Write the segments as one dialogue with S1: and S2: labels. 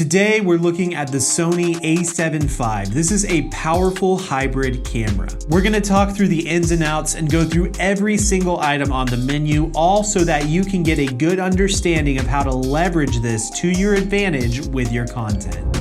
S1: Today we're looking at the Sony A7V. This is a powerful hybrid camera. We're gonna talk through the ins and outs and go through every single item on the menu, all so that you can get a good understanding of how to leverage this to your advantage with your content.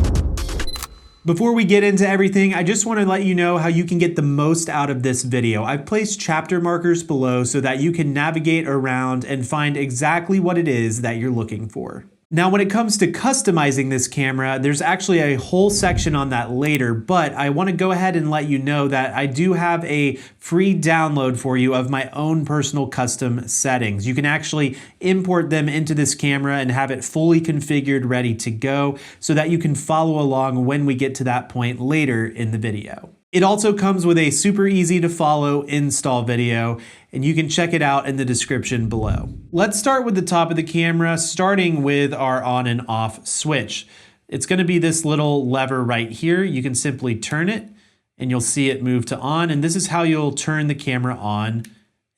S1: Before we get into everything, I just want to let you know how you can get the most out of this video. I've placed chapter markers below so that you can navigate around and find exactly what it is that you're looking for. Now, when it comes to customizing this camera, there's actually a whole section on that later, but I want to go ahead and let you know that I do have a free download for you of my own personal custom settings. You can actually import them into this camera and have it fully configured, ready to go, so that you can follow along when we get to that point later in the video. It also comes with a super easy to follow install video, and you can check it out in the description below. Let's start with the top of the camera, starting with our on and off switch. It's going to be this little lever right here. You can simply turn it and you'll see it move to on, and this is how you'll turn the camera on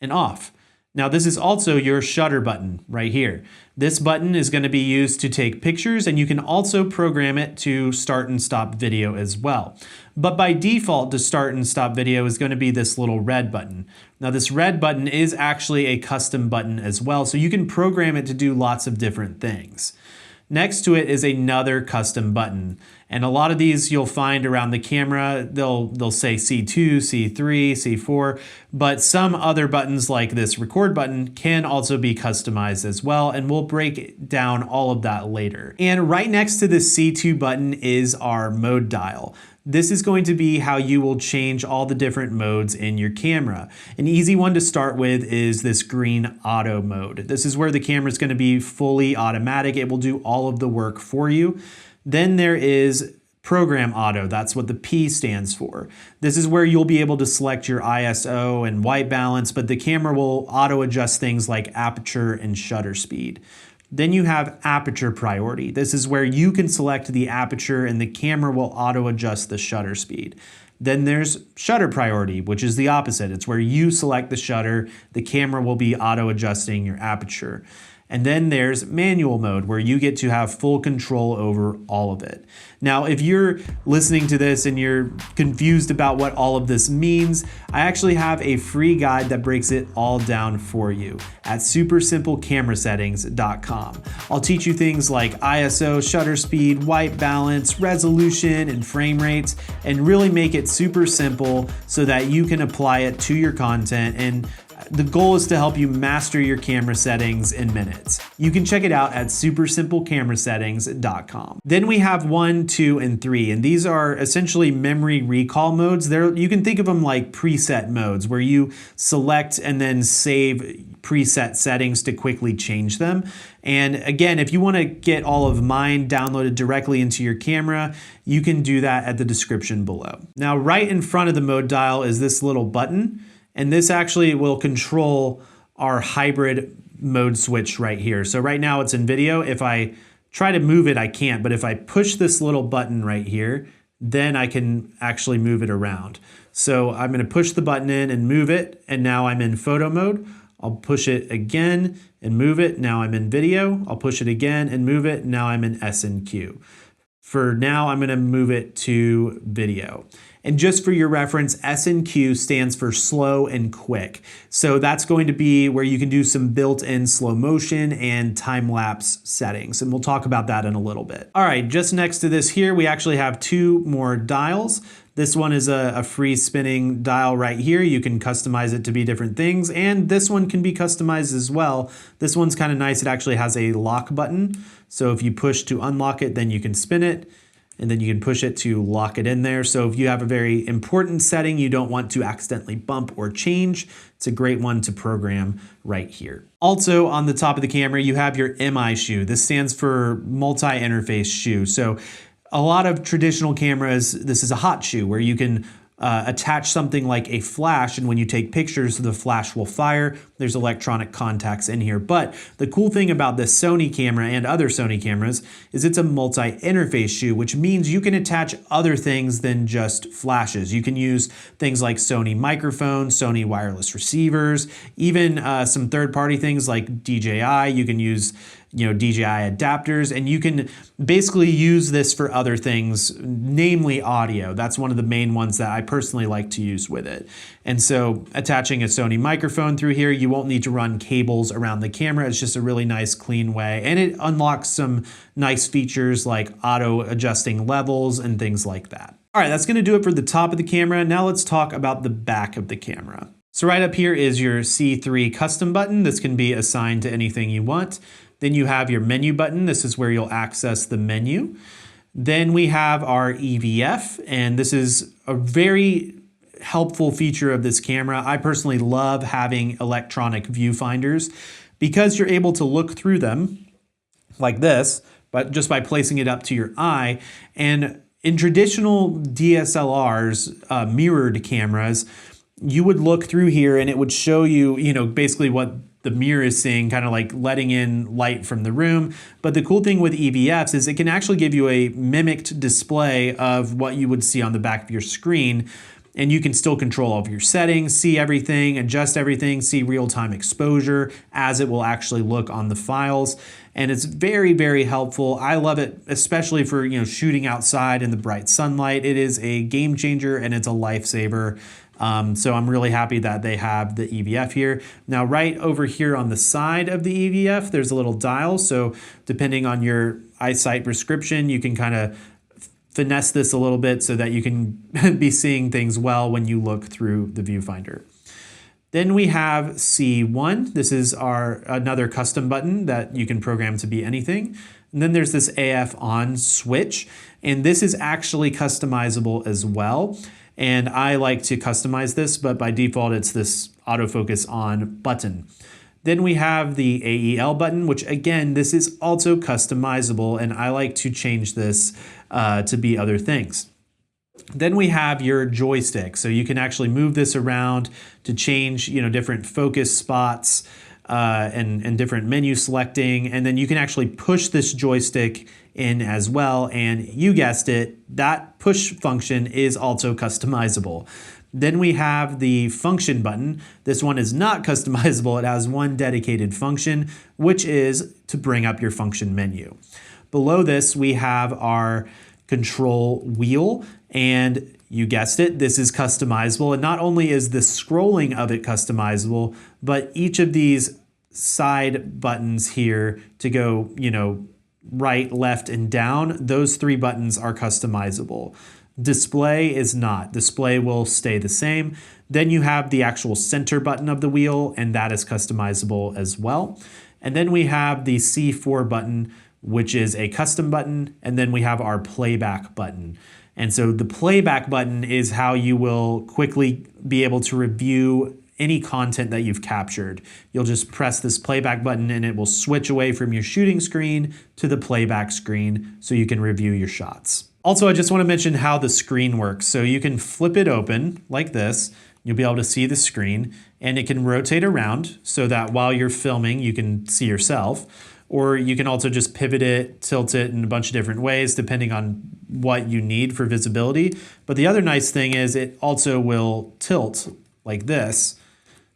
S1: and off. Now, this is also your shutter button right here. This button is going to be used to take pictures, and you can also program it to start and stop video as well. But by default, to start and stop video is going to be this little red button. Now, this red button is actually a custom button as well, so you can program it to do lots of different things. Next to it is another custom button, and a lot of these you'll find around the camera. They'll say C2, C3, C4, but some other buttons like this record button can also be customized as well, and we'll break down all of that later. And right next to the C2 button is our mode dial. This is going to be how you will change all the different modes in your camera. An easy one to start with is this green auto mode. This is where the camera is going to be fully automatic. It will do all of the work for you. Then there is program auto. That's what the P stands for. This is where you'll be able to select your ISO and white balance, but the camera will auto adjust things like aperture and shutter speed. Then you have aperture priority. This is where you can select the aperture and the camera will auto adjust the shutter speed. Then there's shutter priority, which is the opposite. It's where you select the shutter, the camera will be auto adjusting your aperture. And then there's manual mode, where you get to have full control over all of it. Now, if you're listening to this and you're confused about what all of this means, I actually have a free guide that breaks it all down for you at supersimplecamerasettings.com. I'll teach you things like ISO, shutter speed, white balance, resolution, and frame rates, and really make it super simple so that you can apply it to your content. And the goal is to help you master your camera settings in minutes. You can check it out at supersimplecamerasettings.com. Then we have 1, 2, and 3, and these are essentially memory recall modes. You can think of them like preset modes, where you select and then save preset settings to quickly change them. And again, if you want to get all of mine downloaded directly into your camera, you can do that at the description below. Now, right in front of the mode dial is this little button, and this actually will control our hybrid mode switch right here. So right now it's in video. If I try to move it, I can't, but if I push this little button right here, then I can actually move it around. So I'm gonna push the button in and move it, and now I'm in photo mode. I'll push it again and move it. Now I'm in video. I'll push it again and move it. Now I'm in S&Q. For now, I'm gonna move it to video. And just for your reference, S&Q stands for slow and quick. So that's going to be where you can do some built-in slow motion and time-lapse settings. And we'll talk about that in a little bit. All right, just next to this here, we actually have 2 more dials. This one is a free spinning dial right here. You can customize it to be different things. And this one can be customized as well. This one's kind of nice. It actually has a lock button. So if you push to unlock it, then you can spin it. And then you can push it to lock it in there. So if you have a very important setting you don't want to accidentally bump or change, it's a great one to program right here. Also on the top of the camera, you have your MI shoe. This stands for multi-interface shoe. So a lot of traditional cameras, this is a hot shoe where you can attach something like a flash, and when you take pictures, the flash will fire. There's electronic contacts in here. But the cool thing about this Sony camera and other Sony cameras is it's a multi-interface shoe, which means you can attach other things than just flashes. You can use things like Sony microphones, Sony wireless receivers, even some third-party things like DJI. You can use DJI adapters, and you can basically use this for other things, namely audio. That's one of the main ones that I personally like to use with it. And so attaching a Sony microphone through here, you won't need to run cables around the camera. It's just a really nice, clean way. And it unlocks some nice features like auto adjusting levels and things like that. All right, that's gonna do it for the top of the camera. Now let's talk about the back of the camera. So right up here is your C3 custom button. This can be assigned to anything you want. Then you have your menu button. This is where you'll access the menu. Then we have our EVF, and this is a very helpful feature of this camera. I personally love having electronic viewfinders because you're able to look through them like this, but just by placing it up to your eye. And in traditional DSLRs, mirrored cameras, you would look through here and it would show you, basically what the mirror is seeing, kind of like letting in light from the room. But the cool thing with EVFs is it can actually give you a mimicked display of what you would see on the back of your screen. And you can still control all of your settings, see everything, adjust everything, see real-time exposure as it will actually look on the files. And it's very, very helpful. I love it, especially for shooting outside in the bright sunlight. It is a game changer and it's a lifesaver. So I'm really happy that they have the EVF here. Now, right over here on the side of the EVF, there's a little dial. So depending on your eyesight prescription, you can kind of finesse this a little bit so that you can be seeing things well when you look through the viewfinder. Then we have C1. This is another custom button that you can program to be anything. And then there's this AF on switch, and this is actually customizable as well. And I like to customize this, but by default, it's this autofocus on button. Then we have the AEL button, which again, this is also customizable, and I like to change this to be other things. Then we have your joystick. So you can actually move this around to change, different focus spots and different menu selecting. And then you can actually push this joystick in as well. And you guessed it, that push function is also customizable. Then we have the function button. This one is not customizable. It has one dedicated function, which is to bring up your function menu. Below this, we have our control wheel, and you guessed it, this is customizable. And not only is the scrolling of it customizable, but each of these side buttons here to go, right, left, and down, those three buttons are customizable. Display is not. Display will stay the same. Then you have the actual center button of the wheel, and that is customizable as well. And then we have the C4 button, which is a custom button, and then we have our playback button. And so the playback button is how you will quickly be able to review any content that you've captured. You'll just press this playback button and it will switch away from your shooting screen to the playback screen so you can review your shots. Also, I just want to mention how the screen works. So you can flip it open like this. You'll be able to see the screen, and it can rotate around so that while you're filming, you can see yourself. Or you can also just pivot it, tilt it in a bunch of different ways depending on what you need for visibility. But the other nice thing is it also will tilt like this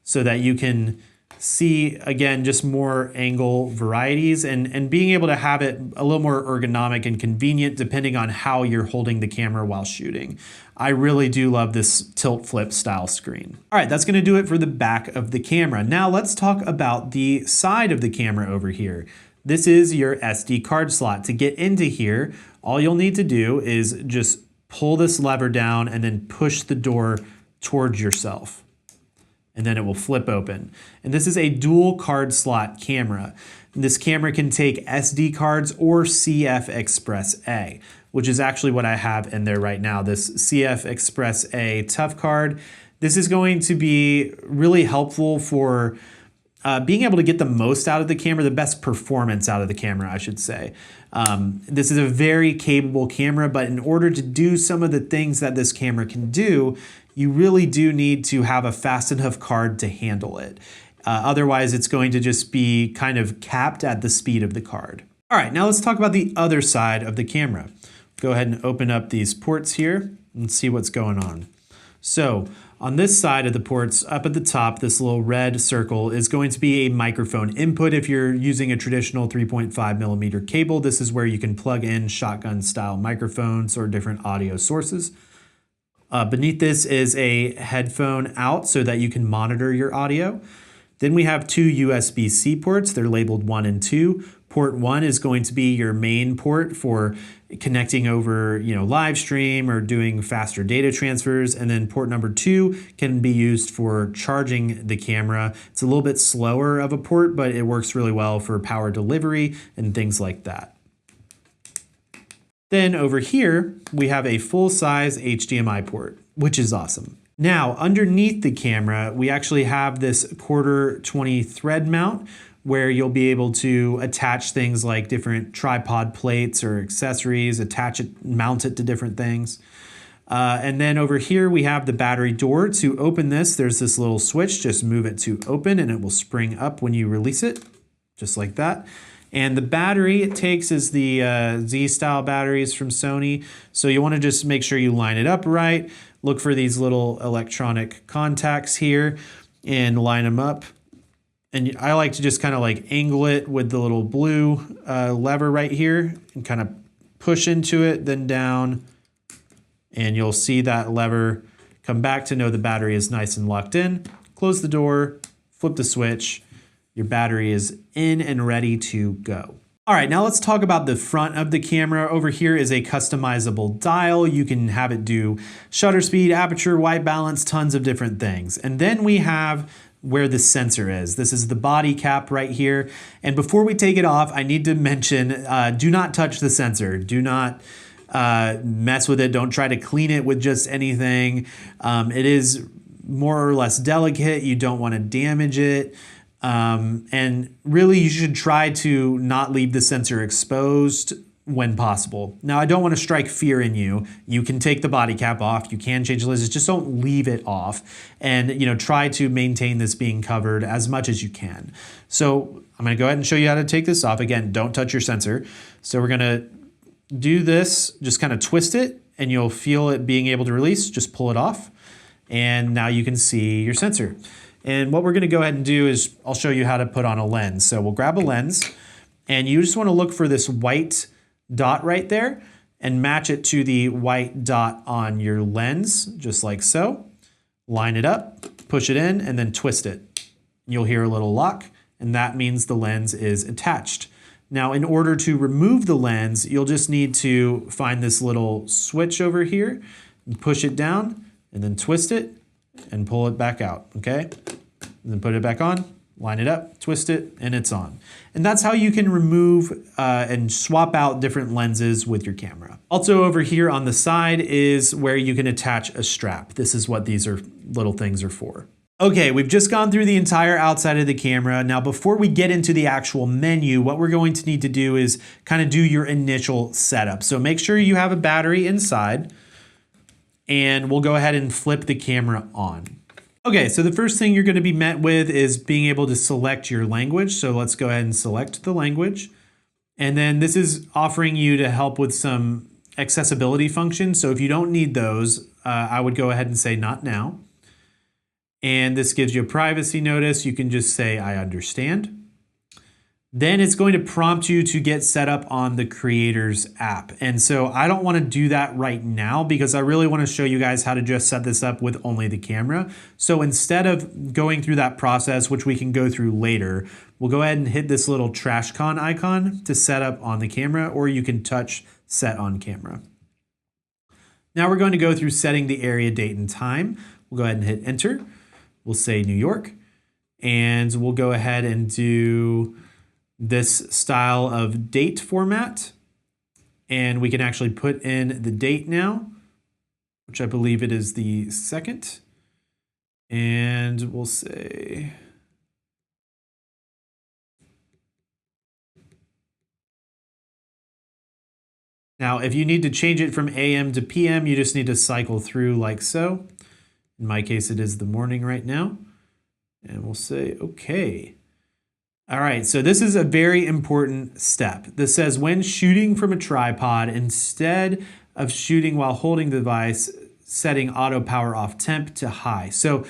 S1: so that you can see, again, just more angle varieties and being able to have it a little more ergonomic and convenient depending on how you're holding the camera while shooting. I really do love this tilt flip style screen. All right, that's gonna do it for the back of the camera. Now let's talk about the side of the camera over here. This is your SD card slot. To get into here, all you'll need to do is just pull this lever down and then push the door towards yourself. And then it will flip open. And this is a dual card slot camera. This camera can take SD cards or CF Express A, which is actually what I have in there right now, this CF Express A tough card. This is going to be really helpful for being able to get the most out of the camera, the best performance out of the camera, I should say. This is a very capable camera, but in order to do some of the things that this camera can do, you really do need to have a fast enough card to handle it. Otherwise, it's going to just be kind of capped at the speed of the card. All right, now let's talk about the other side of the camera. Go ahead and open up these ports here and see what's going on. So On this side of the ports, up at the top, this little red circle is going to be a microphone input. If you're using a traditional 3.5mm cable, this is where you can plug in shotgun style microphones or different audio sources. Beneath this is a headphone out so that you can monitor your audio. Then we have two USB-C ports. They're labeled 1 and 2. Port 1 is going to be your main port for connecting over, live stream or doing faster data transfers. And then port number 2 can be used for charging the camera. It's a little bit slower of a port, but it works really well for power delivery and things like that. Then over here, we have a full-size HDMI port, which is awesome. Now, underneath the camera, we actually have this 1/4-20 thread mount where you'll be able to attach things like different tripod plates or accessories, attach it, mount it to different things. And then over here, we have the battery door. To open this, there's this little switch. Just move it to open and it will spring up when you release it, just like that. And the battery it takes is the Z-style batteries from Sony. So you want to just make sure you line it up right. Look for these little electronic contacts here and line them up. And I like to just kind of like angle it with the little blue lever right here and kind of push into it, then down. And you'll see that lever come back to know the battery is nice and locked in. Close the door, flip the switch. Your battery is in and ready to go. All right, now let's talk about the front of the camera. Over here is a customizable dial. You can have it do shutter speed, aperture, white balance, tons of different things. And then we have where the sensor is. This is the body cap right here. And before we take it off, I need to mention, do not touch the sensor. Do not mess with it. Don't try to clean it with just anything. It is more or less delicate. You don't want to damage it. And really you should try to not leave the sensor exposed when possible. Now, I don't want to strike fear in you. You can take the body cap off. You can change the lenses. Just don't leave it off. And, try to maintain this being covered as much as you can. So I'm going to go ahead and show you how to take this off. Again, don't touch your sensor. So we're going to do this, just kind of twist it, and you'll feel it being able to release. Just pull it off. And now you can see your sensor. And what we're going to go ahead and do is I'll show you how to put on a lens. So we'll grab a lens, and you just want to look for this white dot right there and match it to the white dot on your lens, just like so. Line it up, push it in, and then twist it. You'll hear a little lock, and that means the lens is attached. Now, in order to remove the lens, you'll just need to find this little switch over here, and push it down, and then twist it, and pull it back out, okay? And then put it back on, line it up, twist it, and it's on. And that's how you can remove and swap out different lenses with your camera. Also over here on the side is where you can attach a strap. This is what these little things are for. Okay, we've just gone through the entire outside of the camera. Now, before we get into the actual menu, what we're going to need to do is kind of do your initial setup. So make sure you have a battery inside, and we'll go ahead and flip the camera on. Okay, so the first thing you're going to be met with is being able to select your language. So let's go ahead and select the language. And then this is offering you to help with some accessibility functions. So if you don't need those, I would go ahead and say not now. And this gives you a privacy notice. You can just say, I understand. Then it's going to prompt you to get set up on the Creators app. And so I don't want to do that right now because I really want to show you guys how to just set this up with only the camera. So instead of going through that process, which we can go through later, we'll go ahead and hit this little trash can icon to set up on the camera, or you can touch set on camera. Now we're going to go through setting the area, date, and time. We'll go ahead and hit enter. We'll say New York, and we'll go ahead and do this style of date format. And we can actually put in the date now, which I believe it is the 2nd. And we'll say, now if you need to change it from AM to PM, you just need to cycle through like so. In my case, it is the morning right now. And we'll say, okay. All right, so this is a very important step. This says when shooting from a tripod, instead of shooting while holding the device, setting auto power off temp to high. So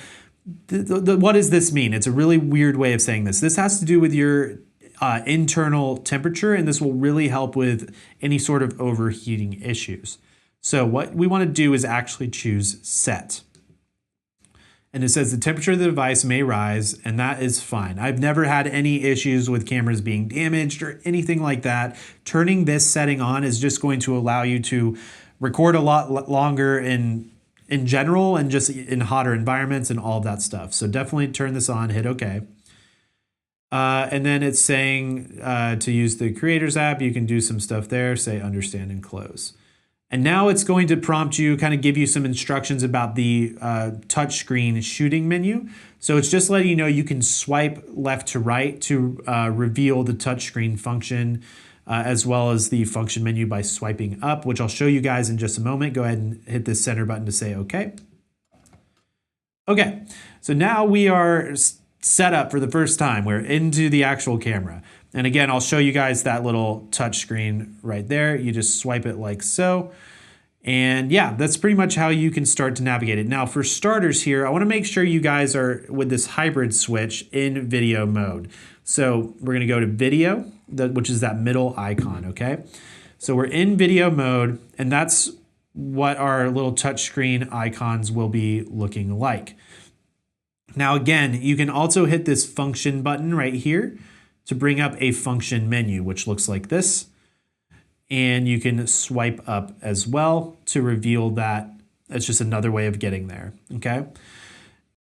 S1: what does this mean? It's a really weird way of saying this. This has to do with your internal temperature, and this will really help with any sort of overheating issues. So what we want to do is actually choose set. And it says the temperature of the device may rise, and that is fine. I've never had any issues with cameras being damaged or anything like that. Turning this setting on is just going to allow you to record a lot longer in general and just in hotter environments and all of that stuff. So definitely turn this on, hit OK. And then it's saying to use the Creators app, you can do some stuff there, say understand and close. And now it's going to prompt you, kind of give you some instructions about the touchscreen shooting menu. So it's just letting you know you can swipe left to right to reveal the touchscreen function, as well as the function menu by swiping up, which I'll show you guys in just a moment. Go ahead and hit this center button to say OK. Okay, so now we are set up for the first time. We're into the actual camera. And again, I'll show you guys that little touch screen right there. You just swipe it like so. And yeah, that's pretty much how you can start to navigate it. Now for starters here, I want to make sure you guys are with this hybrid switch in video mode. So we're going to go to video, which is that middle icon, okay? So we're in video mode, and that's what our little touchscreen icons will be looking like. Now again, you can also hit this function button right here to bring up a function menu, which looks like this. And you can swipe up as well to reveal that. It's just another way of getting there, okay?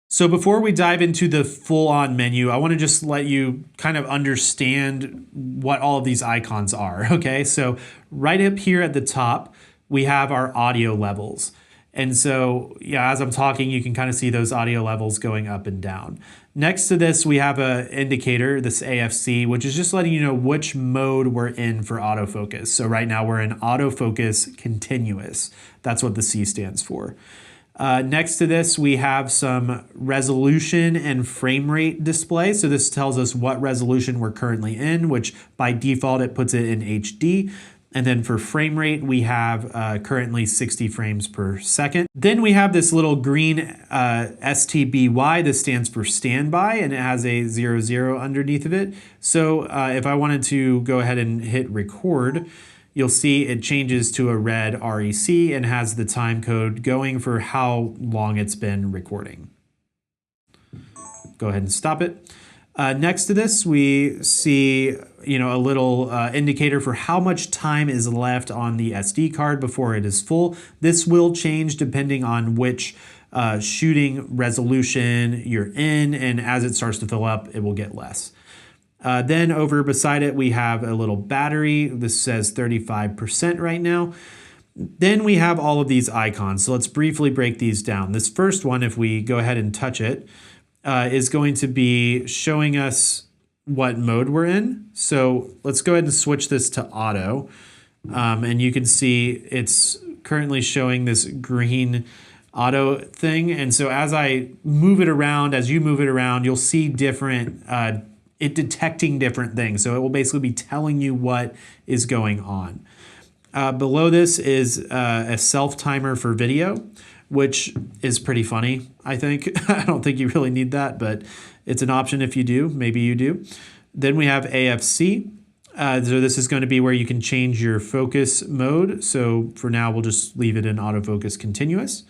S1: So before we dive into the full-on menu, I want to just let you kind of understand what all of these icons are, okay? So right up here at the top, we have our audio levels. And so, yeah, as I'm talking, you can kind of see those audio levels going up and down. Next to this, we have an indicator, this AFC, which is just letting you know which mode we're in for autofocus. So right now we're in autofocus continuous. That's what the C stands for. Next to this, we have some resolution and frame rate display. So this tells us what resolution we're currently in, which by default, it puts it in HD. And then for frame rate, we have currently 60 frames per second. Then we have this little green STBY. This stands for standby, and it has a 00 underneath of it. So if I wanted to go ahead and hit record, you'll see it changes to a red REC and has the time code going for how long it's been recording. Go ahead and stop it. Next to this, we see, a little indicator for how much time is left on the SD card before it is full. This will change depending on which shooting resolution you're in, and as it starts to fill up, it will get less. Then over beside it, we have a little battery. This says 35% right now. Then we have all of these icons. So let's briefly break these down. This first one, if we go ahead and touch it, is going to be showing us what mode we're in. So let's go ahead and switch this to auto. And you can see it's currently showing this green auto thing. And so as I move it around, as you move it around, you'll see different, it detecting different things. So it will basically be telling you what is going on. Below this is a self timer for video, which is pretty funny, I think. I don't think you really need that, but it's an option if you do. Maybe you do. Then we have AFC. So this is going to be where you can change your focus mode. So for now, we'll just leave it in autofocus continuous.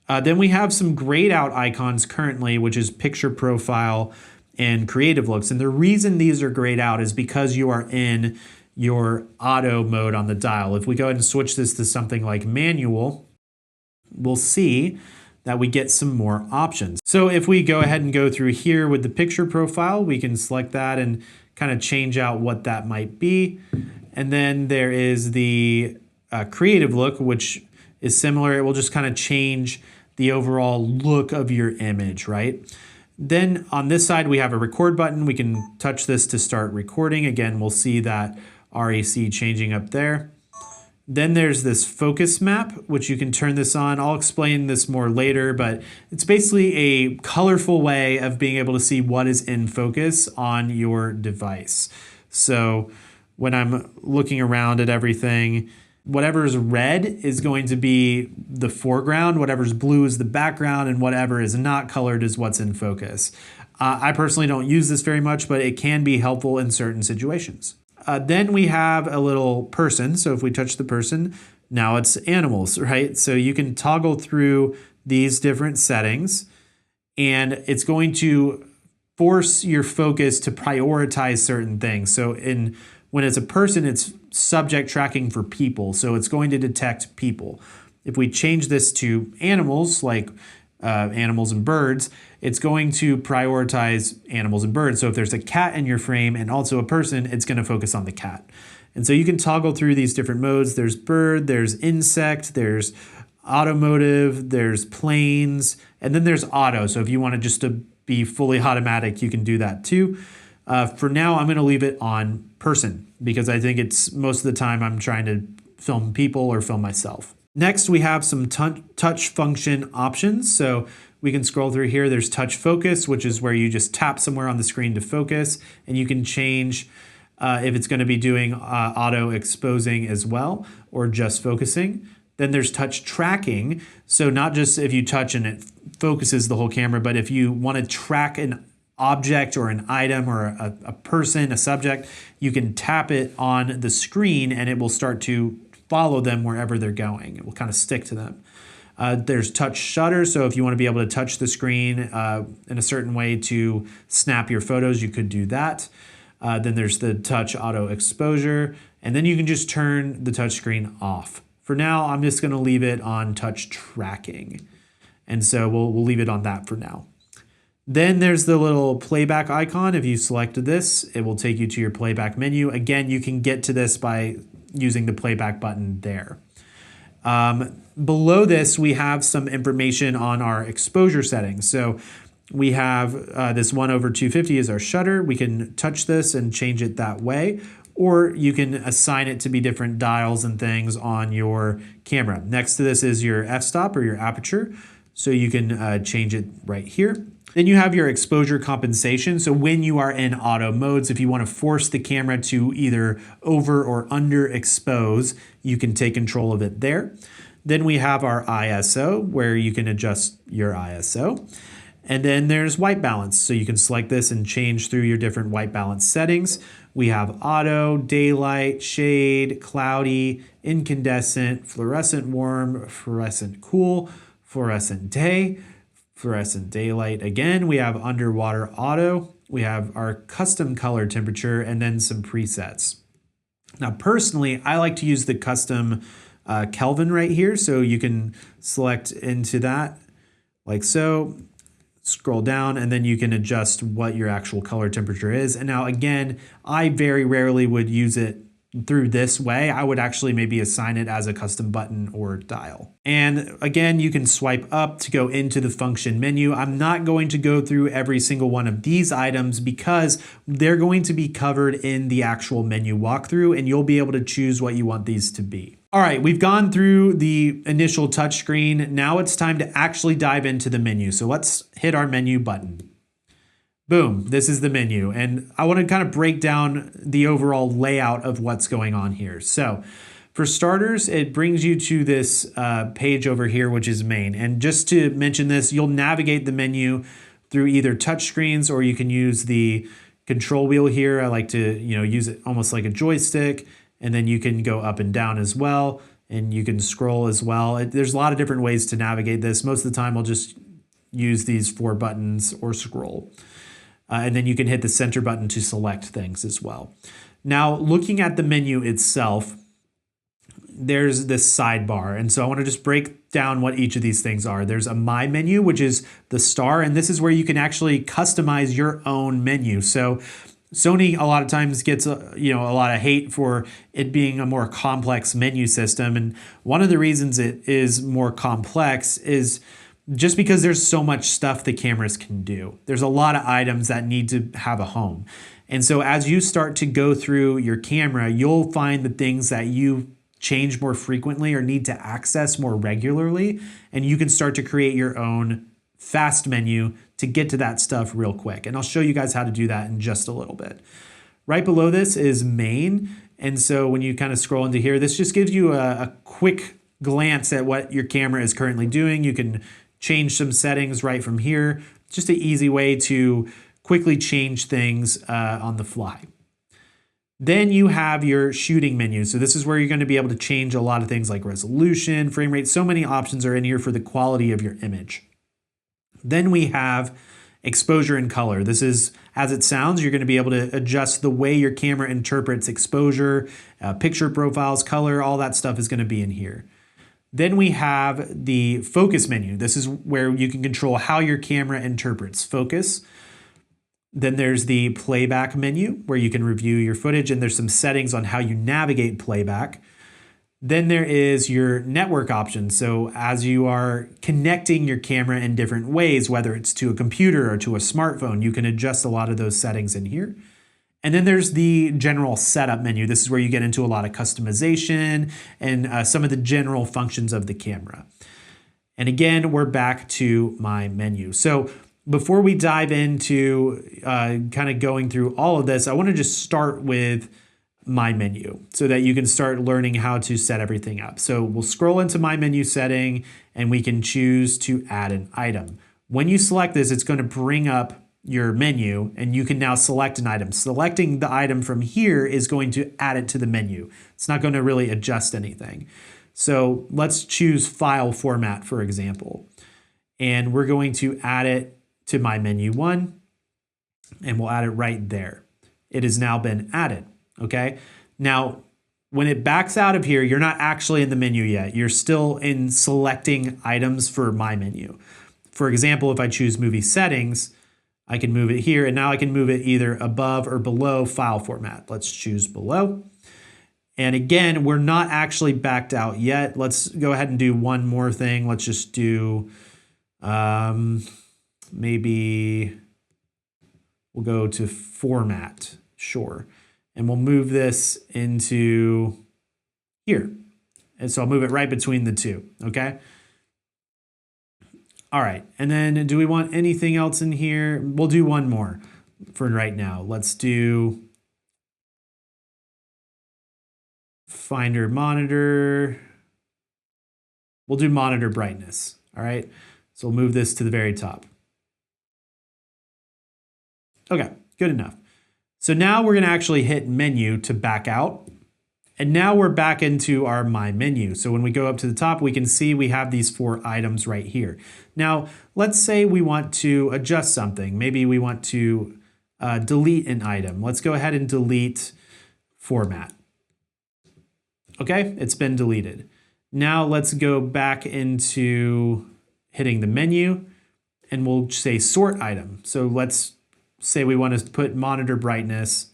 S1: Then we have some grayed out icons currently, which is picture profile and creative looks. And the reason these are grayed out is because you are in your auto mode on the dial. If we go ahead and switch this to something like manual, we'll see that we get some more options. So if we go ahead and go through here with the picture profile, we can select that and kind of change out what that might be. And then there is the creative look, which is similar. It will just kind of change the overall look of your image, right? Then on this side, we have a record button. We can touch this to start recording. Again, we'll see that REC changing up there. Then there's this focus map, which you can turn this on. I'll explain this more later, but it's basically a colorful way of being able to see what is in focus on your device. So when I'm looking around at everything, Whatever's red is going to be the foreground, whatever's blue is the background, and whatever is not colored is what's in focus. I personally don't use this very much, but it can be helpful in certain situations. Then we have a little person. So if we touch the person, now it's animals, right? So you can toggle through these different settings, and it's going to force your focus to prioritize certain things. So when it's a person, it's subject tracking for people. So it's going to detect people. If we change this to animals, like animals and birds, it's going to prioritize animals and birds. So if there's a cat in your frame and also a person, it's going to focus on the cat. And so you can toggle through these different modes. There's bird, there's insect, there's automotive, there's planes, and then there's auto. So if you want it just to be fully automatic, you can do that too. For now, I'm going to leave it on person because I think it's most of the time I'm trying to film people or film myself. Next, we have some touch function options. So we can scroll through here. There's touch focus, which is where you just tap somewhere on the screen to focus, and you can change if it's going to be doing auto exposing as well or just focusing. Then there's touch tracking. So not just if you touch and it focuses the whole camera, but if you want to track an object or an item or a person, a subject, you can tap it on the screen and it will start to follow them wherever they're going. It will kind of stick to them. There's touch shutter. So if you want to be able to touch the screen in a certain way to snap your photos, you could do that. Then there's the touch auto exposure. And then you can just turn the touch screen off. For now, I'm just going to leave it on touch tracking. And so we'll leave it on that for now. Then there's the little playback icon. If you selected this, it will take you to your playback menu. Again, you can get to this by using the playback button there. Below this, we have some information on our exposure settings. So we have this 1/250 is our shutter. We can touch this and change it that way, or you can assign it to be different dials and things on your camera. Next to this is your f-stop or your aperture. So you can change it right here. Then you have your exposure compensation. So when you are in auto modes, if you want to force the camera to either over or under expose, you can take control of it there. Then we have our ISO, where you can adjust your ISO. And then there's white balance. So you can select this and change through your different white balance settings. We have auto, daylight, shade, cloudy, incandescent, fluorescent warm, fluorescent cool, fluorescent day, fluorescent daylight again. We have underwater auto. We have our custom color temperature and then some presets. Now, personally, I like to use the custom Kelvin right here. So you can select into that like so, scroll down, and then you can adjust what your actual color temperature is. And now again, I very rarely would use it through this way. I would actually maybe assign it as a custom button or dial. And again, you can swipe up to go into the function menu. I'm not going to go through every single one of these items because they're going to be covered in the actual menu walkthrough, and you'll be able to choose what you want these to be. All right, we've gone through the initial touchscreen. Now it's time to actually dive into the menu. So let's hit our menu button. Boom, this is the menu. And I want to kind of break down the overall layout of what's going on here. So for starters, it brings you to this page over here, which is main. And just to mention this, you'll navigate the menu through either touch screens or you can use the control wheel here. I like to use it almost like a joystick. And then you can go up and down as well. And you can scroll as well. There's a lot of different ways to navigate this. Most of the time, I'll just use these 4 buttons or scroll. And then you can hit the center button to select things as well. Now, looking at the menu itself, there's this sidebar. And so I want to just break down what each of these things are. There's a My Menu, which is the star. And this is where you can actually customize your own menu. So Sony a lot of times gets a lot of hate for it being a more complex menu system. And one of the reasons it is more complex is just because there's so much stuff the cameras can do. There's a lot of items that need to have a home. And so as you start to go through your camera, you'll find the things that you change more frequently or need to access more regularly. And you can start to create your own fast menu to get to that stuff real quick. And I'll show you guys how to do that in just a little bit. Right below this is main. And so when you kind of scroll into here, this just gives you a quick glance at what your camera is currently doing. You can change some settings right from here. Just an easy way to quickly change things on the fly. Then you have your shooting menu. So this is where you're going to be able to change a lot of things like resolution, frame rate. So many options are in here for the quality of your image. Then we have exposure and color. This is, as it sounds, you're going to be able to adjust the way your camera interprets exposure, picture profiles, color, all that stuff is going to be in here. Then we have the focus menu. This is where you can control how your camera interprets focus. Then there's the playback menu where you can review your footage, and there's some settings on how you navigate playback. Then there is your network option. So as you are connecting your camera in different ways, whether it's to a computer or to a smartphone, you can adjust a lot of those settings in here. And then there's the general setup menu. This is where you get into a lot of customization and some of the general functions of the camera. And again, we're back to my menu. So before we dive into kind of going through all of this, I want to just start with my menu so that you can start learning how to set everything up. So we'll scroll into my menu setting and we can choose to add an item. When you select this, it's going to bring up your menu and you can now select an item. Selecting the item from here is going to add it to the menu. It's not going to really adjust anything. So let's choose file format, for example, and we're going to add it to my menu 1 and we'll add it right there. It has now been added. Okay. Now, when it backs out of here, you're not actually in the menu yet. You're still in selecting items for my menu. For example, if I choose movie settings, I can move it here and now I can move it either above or below file format. Let's choose below. And again, we're not actually backed out yet. Let's go ahead and do one more thing. Let's just do, maybe we'll go to format. Sure. And we'll move this into here. And so I'll move it right between the two, okay? All right, and then do we want anything else in here? We'll do one more for right now. Let's do Finder monitor. We'll do monitor brightness, all right? So we'll move this to the very top. Okay, good enough. So now we're going to actually hit menu to back out. And now we're back into our my menu. So when we go up to the top, we can see we have these 4 items right here. Now, let's say we want to adjust something. Maybe we want to delete an item. Let's go ahead and delete format. Okay, it's been deleted. Now let's go back into hitting the menu and we'll say sort item. So let's say we want to put monitor brightness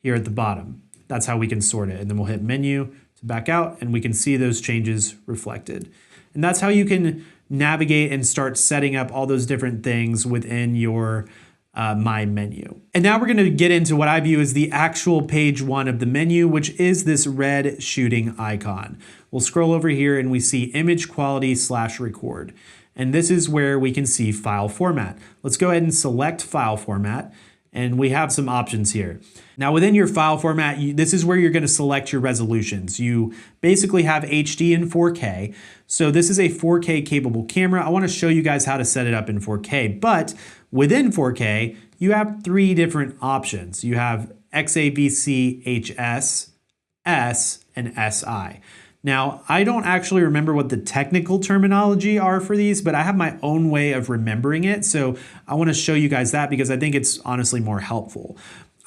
S1: here at the bottom. That's how we can sort it. And then we'll hit menu to back out and we can see those changes reflected. And that's how you can navigate and start setting up all those different things within your my menu. And now we're going to get into what I view as the actual page 1 of the menu, which is this red shooting icon. We'll scroll over here and we see image quality / record. And this is where we can see file format. Let's go ahead and select file format. And we have some options here. Now within your file format, this is where you're going to select your resolutions. You basically have HD and 4K. So this is a 4K capable camera. I want to show you guys how to set it up in 4K. But within 4K, you have 3 different options. You have XAVC, HS, S, and SI. Now, I don't actually remember what the technical terminology are for these, but I have my own way of remembering it. So I want to show you guys that because I think it's honestly more helpful.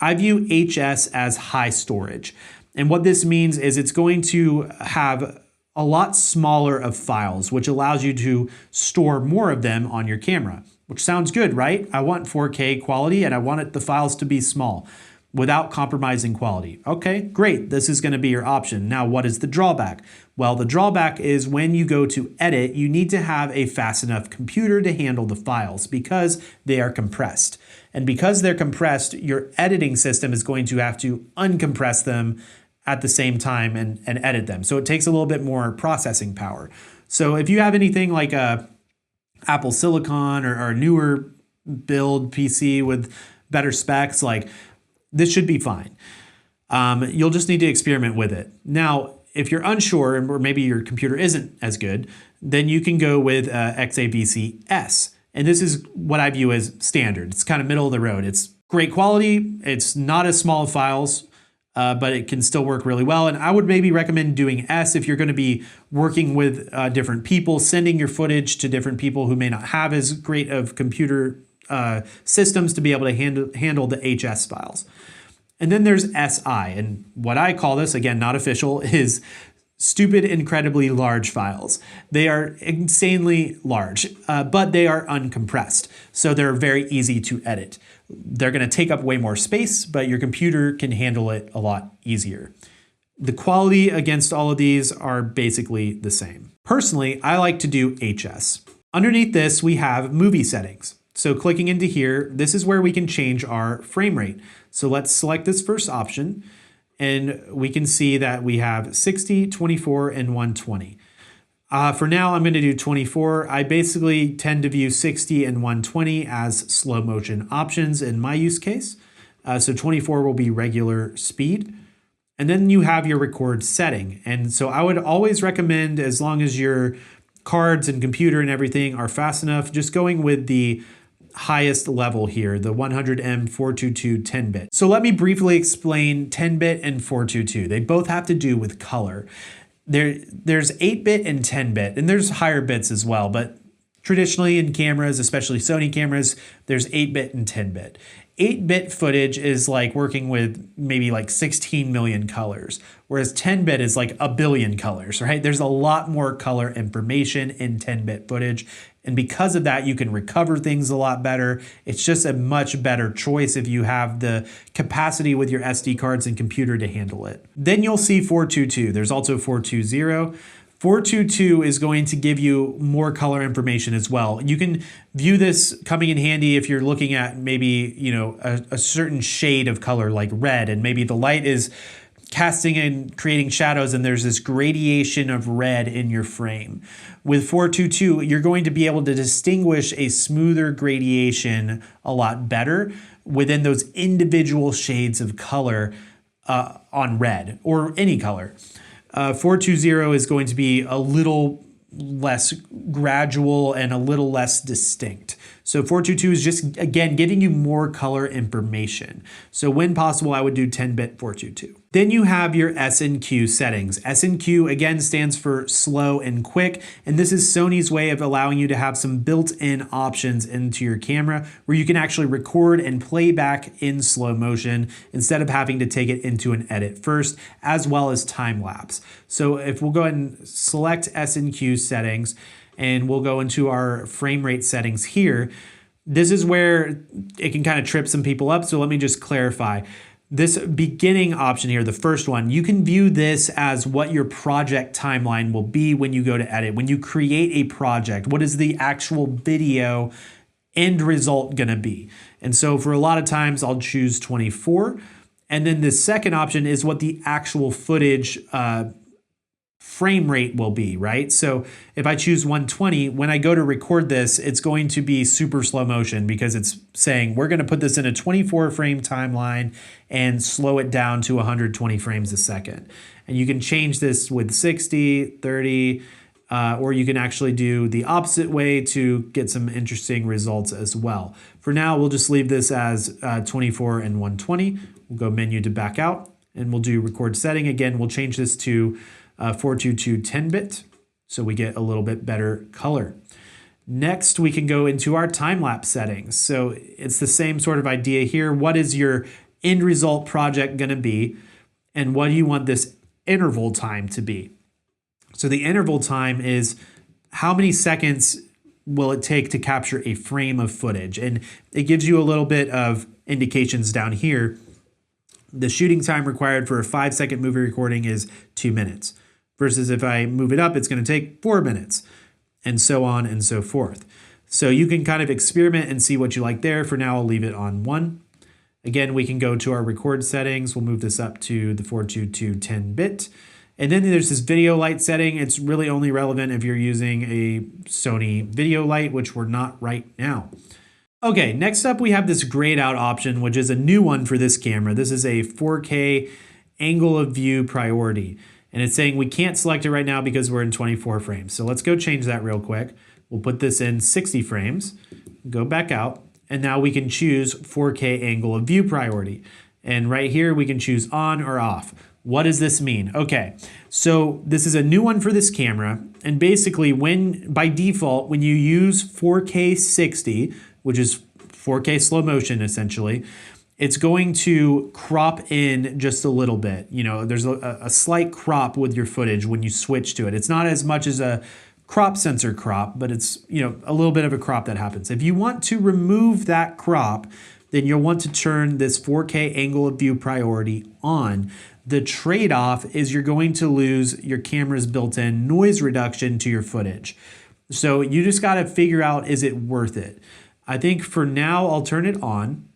S1: I view HS as high storage. And what this means is it's going to have a lot smaller of files, which allows you to store more of them on your camera, which sounds good, right? I want 4K quality and I want the files to be small without compromising quality. Okay, great. This is going to be your option. Now, what is the drawback? Well, the drawback is when you go to edit, you need to have a fast enough computer to handle the files because they are compressed. And because they're compressed, your editing system is going to have to uncompress them at the same time and edit them. So it takes a little bit more processing power. So if you have anything like a Apple Silicon or a newer build PC with better specs, like this should be fine. You'll just need to experiment with it. Now, if you're unsure, or maybe your computer isn't as good, then you can go with XAVC S. And this is what I view as standard. It's kind of middle of the road. It's great quality. It's not as small files, but it can still work really well. And I would maybe recommend doing S if you're going to be working with different people, sending your footage to different people who may not have as great of computer systems to be able to handle the HS files. And then there's SI, and what I call this, again, not official, is stupid, incredibly large files. They are insanely large, but they are uncompressed, so they're very easy to edit. They're going to take up way more space, but your computer can handle it a lot easier. The quality against all of these are basically the same. Personally, I like to do HS. Underneath this, we have movie settings. So clicking into here, this is where we can change our frame rate. So let's select this first option, and we can see that we have 60, 24, and 120. For now, I'm going to do 24. I basically tend to view 60 and 120 as slow motion options in my use case. So 24 will be regular speed. And then you have your record setting. And so I would always recommend, as long as your cards and computer and everything are fast enough, just going with the highest level here, the 100M 422 10-bit. So let me briefly explain 10-bit and 422. They both have to do with color. There's 8-bit and 10-bit, and there's higher bits as well, but traditionally in cameras, especially Sony cameras, there's 8-bit and 10-bit. 8-bit footage is like working with maybe like 16 million colors, whereas 10-bit is like a billion colors, right? There's a lot more color information in 10-bit footage. And because of that, you can recover things a lot better. It's just a much better choice if you have the capacity with your SD cards and computer to handle it. Then you'll see 422. There's also 420. 422 is going to give you more color information as well. You can view this coming in handy if you're looking at maybe, a certain shade of color like red, and maybe the light is casting and creating shadows and there's this gradation of red in your frame. With 422, you're going to be able to distinguish a smoother gradation a lot better within those individual shades of color on red or any color. 420 is going to be a little less gradual and a little less distinct. So 422 is just, again, giving you more color information. So when possible, I would do 10-bit 422. Then you have your S&Q settings. S&Q, again, stands for slow and quick. And this is Sony's way of allowing you to have some built-in options into your camera where you can actually record and play back in slow motion instead of having to take it into an edit first, as well as time lapse. So if we'll go ahead and select S&Q settings, and we'll go into our frame rate settings here. This is where it can kind of trip some people up. So let me just clarify. This beginning option here, the first one, you can view this as what your project timeline will be when you go to edit. When you create a project, what is the actual video end result gonna be? And so for a lot of times I'll choose 24. And then the second option is what the actual footage frame rate will be, right? So if I choose 120, when I go to record this, it's going to be super slow motion because it's saying we're going to put this in a 24 frame timeline and slow it down to 120 frames a second. And you can change this with 60, 30, or you can actually do the opposite way to get some interesting results as well. For now, we'll just leave this as 24 and 120. We'll go menu to back out and we'll do record setting. Again, we'll change this to 422 10-bit, so we get a little bit better color. Next, we can go into our time-lapse settings. So it's the same sort of idea here. What is your end result project going to be, and what do you want this interval time to be? So the interval time is how many seconds will it take to capture a frame of footage, and it gives you a little bit of indications down here. The shooting time required for a 5-second movie recording is 2 minutes. Versus if I move it up, it's going to take 4 minutes, and so on and so forth. So you can kind of experiment and see what you like there. For now, I'll leave it on 1. Again, we can go to our record settings. We'll move this up to the 422 10-bit. And then there's this video light setting. It's really only relevant if you're using a Sony video light, which we're not right now. Okay, next up we have this grayed out option, which is a new one for this camera. This is a 4K angle of view priority. And it's saying we can't select it right now because we're in 24 frames. So let's go change that real quick. We'll put this in 60 frames, go back out, and now we can choose 4K angle of view priority. And right here, we can choose on or off. What does this mean? Okay, so this is a new one for this camera. And basically, by default, when you use 4K 60, which is 4K slow motion essentially, it's going to crop in just a little bit. You know, there's a slight crop with your footage when you switch to it. It's not as much as a crop sensor crop, but it's, you know, a little bit of a crop that happens. If you want to remove that crop, then you'll want to turn this 4K angle of view priority on. The trade-off is you're going to lose your camera's built-in noise reduction to your footage. So you just got to figure out, is it worth it? I think for now, I'll turn it on.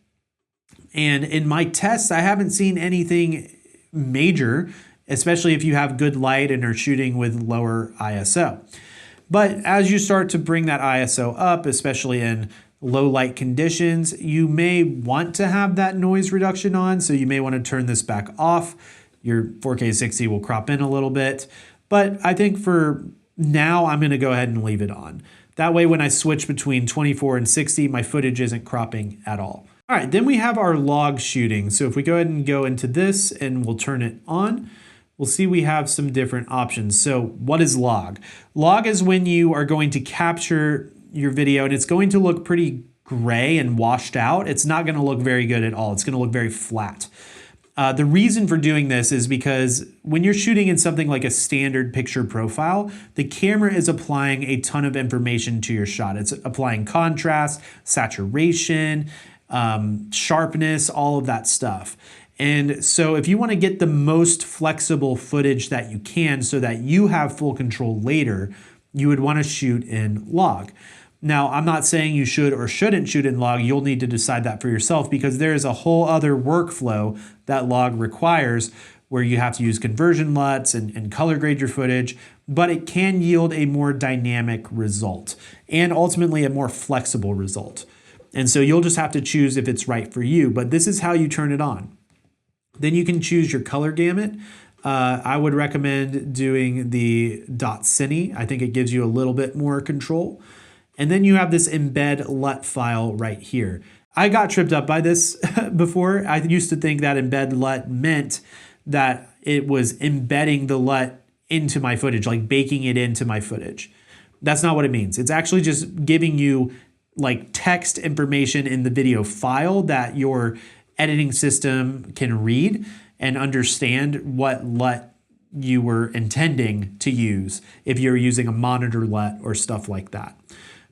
S1: And in my tests, I haven't seen anything major, especially if you have good light and are shooting with lower ISO. But as you start to bring that ISO up, especially in low light conditions, you may want to have that noise reduction on. So you may want to turn this back off. Your 4K 60 will crop in a little bit. But I think for now, I'm going to go ahead and leave it on. That way, when I switch between 24 and 60, my footage isn't cropping at all. All right, then we have our log shooting. So if we go ahead and go into this and we'll turn it on, we'll see we have some different options. So what is log? Log is when you are going to capture your video and it's going to look pretty gray and washed out. It's not going to look very good at all. It's going to look very flat. The reason for doing this is because when you're shooting in something like a standard picture profile, the camera is applying a ton of information to your shot. It's applying contrast, saturation, sharpness, all of that stuff. And so if you want to get the most flexible footage that you can so that you have full control later, you would want to shoot in log. Now, I'm not saying you should or shouldn't shoot in log. You'll need to decide that for yourself because there is a whole other workflow that log requires where you have to use conversion LUTs and color grade your footage, but it can yield a more dynamic result and ultimately a more flexible result. And so you'll just have to choose if it's right for you, but this is how you turn it on. Then you can choose your color gamut. I would recommend doing the .cine. I think it gives you a little bit more control. And then you have this embed LUT file right here. I got tripped up by this before. I used to think that embed LUT meant that it was embedding the LUT into my footage, like baking it into my footage. That's not what it means. It's actually just giving you like text information in the video file that your editing system can read and understand what LUT you were intending to use if you're using a monitor LUT or stuff like that.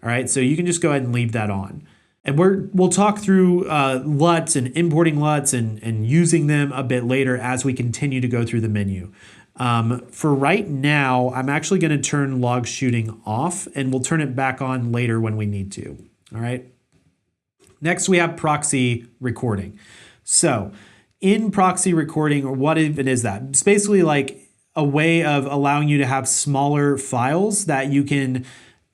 S1: All right, so you can just go ahead and leave that on. And we'll talk through LUTs and importing LUTs and using them a bit later as we continue to go through the menu. For right now, I'm actually going to turn log shooting off and we'll turn it back on later when we need to. All right. Next, we have proxy recording. So in proxy recording, or what even is that? It's basically like a way of allowing you to have smaller files that you can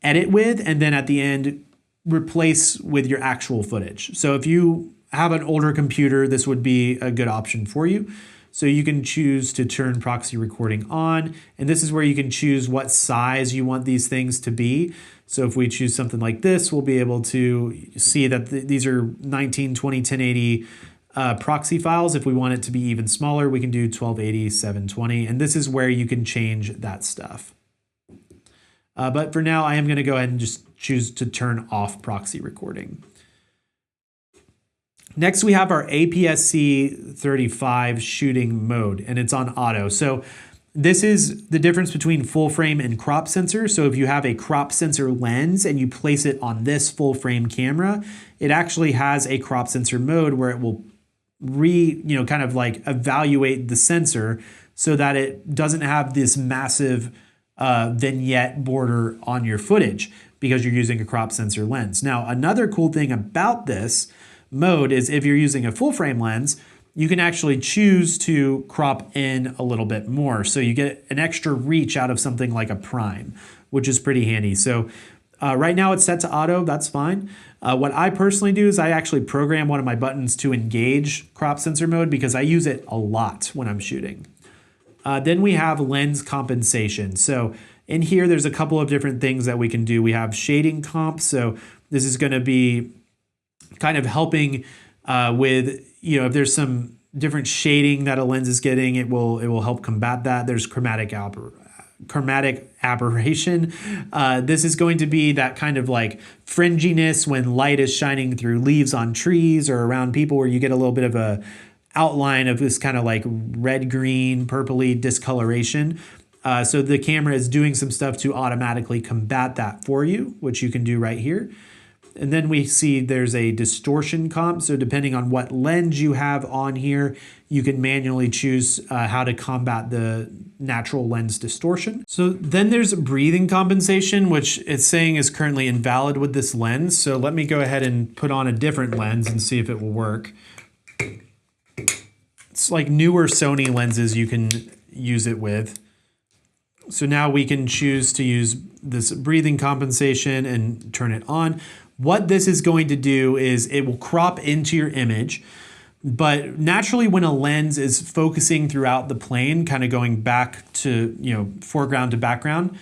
S1: edit with and then at the end replace with your actual footage. So if you have an older computer, this would be a good option for you. So you can choose to turn proxy recording on, and this is where you can choose what size you want these things to be. So if we choose something like this, we'll be able to see that these are 1920 1080 proxy files. If we want it to be even smaller, we can do 1280 720, and this is where you can change that stuff. But for now, I am going to go ahead and just choose to turn off proxy recording. Next, we have our APSC 35 shooting mode, and it's on auto. So this is the difference between full frame and crop sensor. So if you have a crop sensor lens and you place it on this full frame camera, it actually has a crop sensor mode where it will kind of like evaluate the sensor so that it doesn't have this massive vignette border on your footage because you're using a crop sensor lens. Now, another cool thing about this mode is if you're using a full frame lens, you can actually choose to crop in a little bit more. So you get an extra reach out of something like a prime, which is pretty handy. So Right now it's set to auto, that's fine. What I personally do is I actually program one of my buttons to engage crop sensor mode because I use it a lot when I'm shooting. Then we have lens compensation. So in here, there's a couple of different things that we can do. We have shading comp. So this is going to be kind of helping with, if there's some different shading that a lens is getting, it will help combat that. There's chromatic aberration. This is going to be that kind of like fringiness when light is shining through leaves on trees or around people, where you get a little bit of a outline of this kind of like red-green, purpley discoloration. So the camera is doing some stuff to automatically combat that for you, which you can do right here. And then we see there's a distortion comp. So depending on what lens you have on here, you can manually choose how to combat the natural lens distortion. So then there's breathing compensation, which it's saying is currently invalid with this lens. So let me go ahead and put on a different lens and see if it will work. It's like newer Sony lenses you can use it with. So now we can choose to use this breathing compensation and turn it on. What this is going to do is it will crop into your image, but naturally when a lens is focusing throughout the plane, kind of going back to, foreground to background,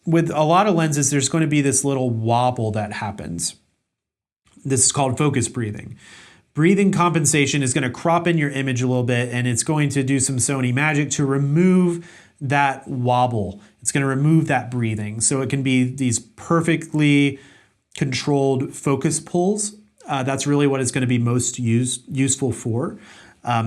S1: with a lot of lenses, there's going to be this little wobble that happens. This is called focus breathing. Breathing compensation is going to crop in your image a little bit, and it's going to do some Sony magic to remove that wobble. It's going to remove that breathing. So it can be these perfectly controlled focus pulls. That's really what it's going to be most useful for.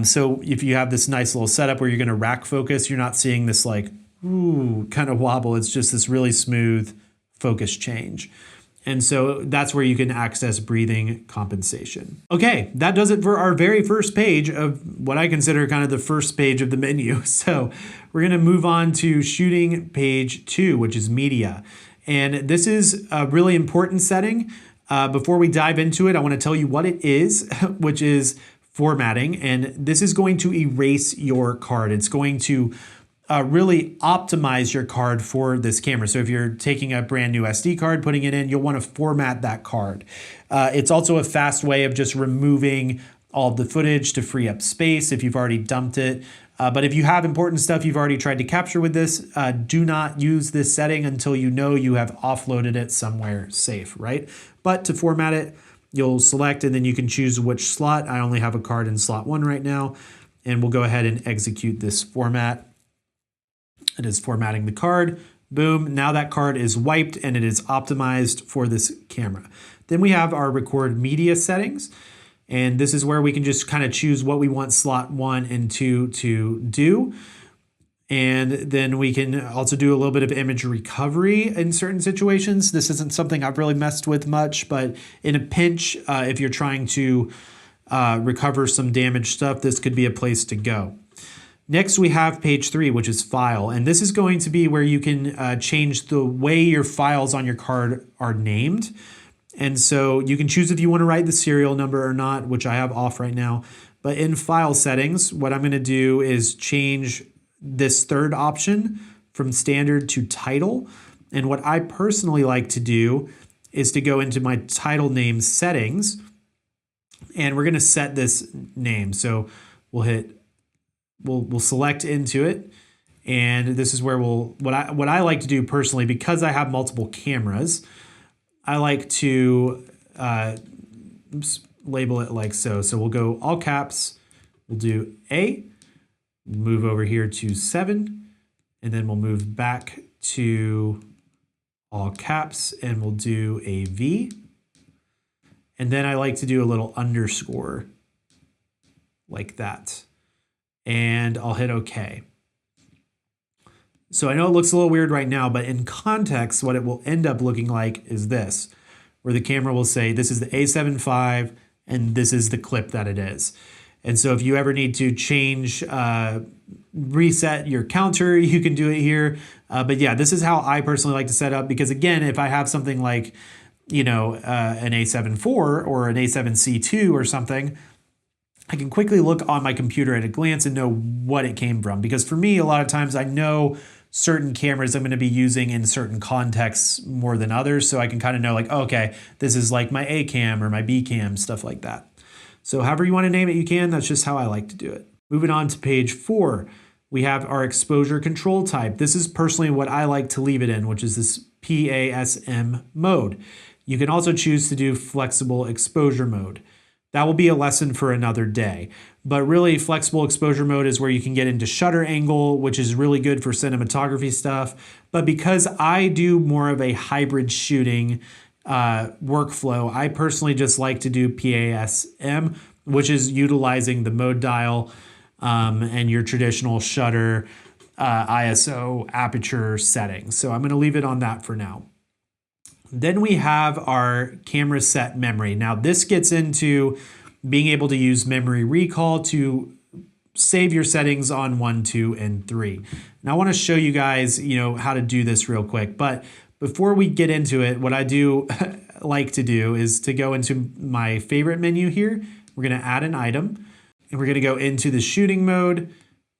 S1: So if you have this nice little setup where you're going to rack focus, you're not seeing this like, ooh, kind of wobble. It's just this really smooth focus change. And so that's where you can access breathing compensation. Okay, that does it for our very first page of what I consider kind of the first page of the menu. So we're gonna move on to shooting page 2, which is media. And this is a really important setting. Before we dive into it, I wanna tell you what it is, which is formatting. And this is going to erase your card. It's going to really optimize your card for this camera. So if you're taking a brand new SD card, putting it in, you'll want to format that card. It's also a fast way of just removing all of the footage to free up space if you've already dumped it. But if you have important stuff you've already tried to capture with this, do not use this setting until you know you have offloaded it somewhere safe, right? But to format it, you'll select and then you can choose which slot. I only have a card in slot 1 right now, and we'll go ahead and execute this format. It is formatting the card. Boom. Now that card is wiped and it is optimized for this camera. Then we have our record media settings. And this is where we can just kind of choose what we want slot 1 and 2 to do. And then we can also do a little bit of image recovery in certain situations. This isn't something I've really messed with much, but in a pinch, if you're trying to recover some damaged stuff, this could be a place to go. Next, we have page 3, which is file. And this is going to be where you can change the way your files on your card are named. And so you can choose if you want to write the serial number or not, which I have off right now. But in file settings, what I'm going to do is change this third option from standard to title. And what I personally like to do is to go into my title name settings. And we're going to set this name. So we'll hit We'll select into it, and this is where what I like to do personally, because I have multiple cameras, I like to label it like so. So we'll go all caps, we'll do A, move over here to 7, and then we'll move back to all caps and we'll do a V. And then I like to do a little underscore like that. And I'll hit OK. So I know it looks a little weird right now, but in context, what it will end up looking like is this, where the camera will say, this is the A7V, and this is the clip that it is. And so if you ever need to change, reset your counter, you can do it here. But yeah, this is how I personally like to set up, because again, if I have something like, an A7 IV or an A7C2 or something, I can quickly look on my computer at a glance and know what it came from. Because for me, a lot of times I know certain cameras I'm going to be using in certain contexts more than others. So I can kind of know like, oh, okay, this is like my A cam or my B cam, stuff like that. So however you want to name it, you can. That's just how I like to do it. Moving on to page 4, we have our exposure control type. This is personally what I like to leave it in, which is this PASM mode. You can also choose to do flexible exposure mode. That will be a lesson for another day. But really, flexible exposure mode is where you can get into shutter angle, which is really good for cinematography stuff. But because I do more of a hybrid shooting workflow, I personally just like to do PASM, which is utilizing the mode dial and your traditional shutter, ISO, aperture settings. So I'm going to leave it on that for now. Then we have our camera set memory. Now this gets into being able to use memory recall to save your settings on 1, 2, and 3. Now I want to show you guys, how to do this real quick. But before we get into it, what I do like to do is to go into my favorite menu here. We're going to add an item and we're going to go into the shooting mode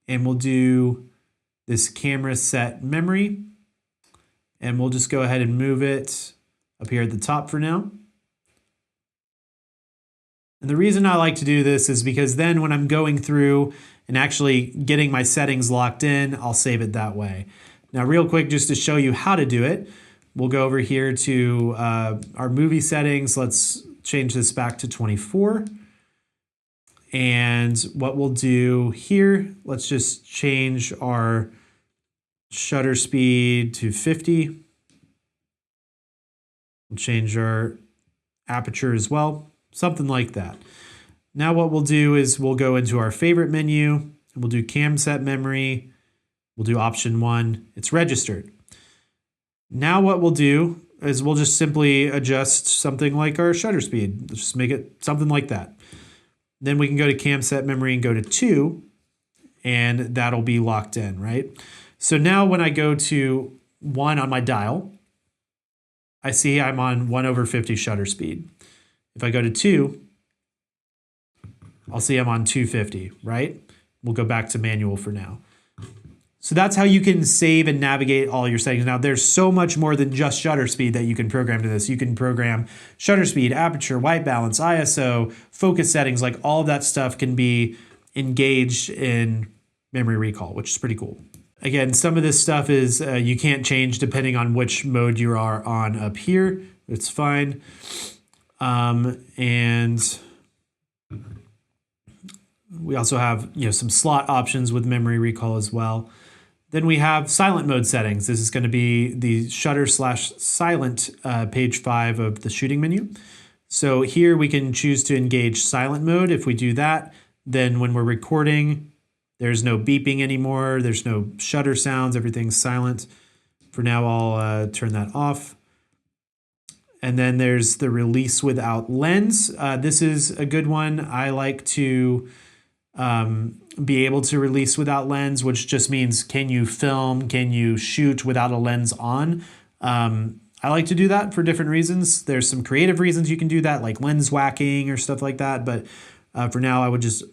S1: and we'll do this camera set memory and we'll just go ahead and move it up here at the top for now. And the reason I like to do this is because then when I'm going through and actually getting my settings locked in, I'll save it that way. Now real quick, just to show you how to do it, we'll go over here to our movie settings. Let's change this back to 24. And what we'll do here, let's just change our shutter speed to 50. We'll change our aperture as well, something like that. Now what we'll do is we'll go into our favorite menu, and we'll do cam set memory. We'll do option 1, it's registered. Now what we'll do is we'll just simply adjust something like our shutter speed. Let's just make it something like that. Then we can go to cam set memory and go to 2, and that'll be locked in, right? So now when I go to 1 on my dial, I see I'm on 1/50 shutter speed. If I go to 2, I'll see I'm on 250, right? We'll go back to manual for now. So that's how you can save and navigate all your settings. Now there's so much more than just shutter speed that you can program to this. You can program shutter speed, aperture, white balance, ISO, focus settings, like all of that stuff can be engaged in memory recall, which is pretty cool. Again, some of this stuff is you can't change depending on which mode you are on up here. It's fine. And we also have some slot options with memory recall as well. Then we have silent mode settings. This is going to be the shutter/silent page 5 of the shooting menu. So here we can choose to engage silent mode. If we do that, then when we're recording, there's no beeping anymore. There's no shutter sounds. Everything's silent. For now, I'll turn that off. And then there's the release without lens. This is a good one. I like to be able to release without lens, which just means can you film, can you shoot without a lens on? I like to do that for different reasons. There's some creative reasons you can do that, like lens whacking or stuff like that. But for now, I would just,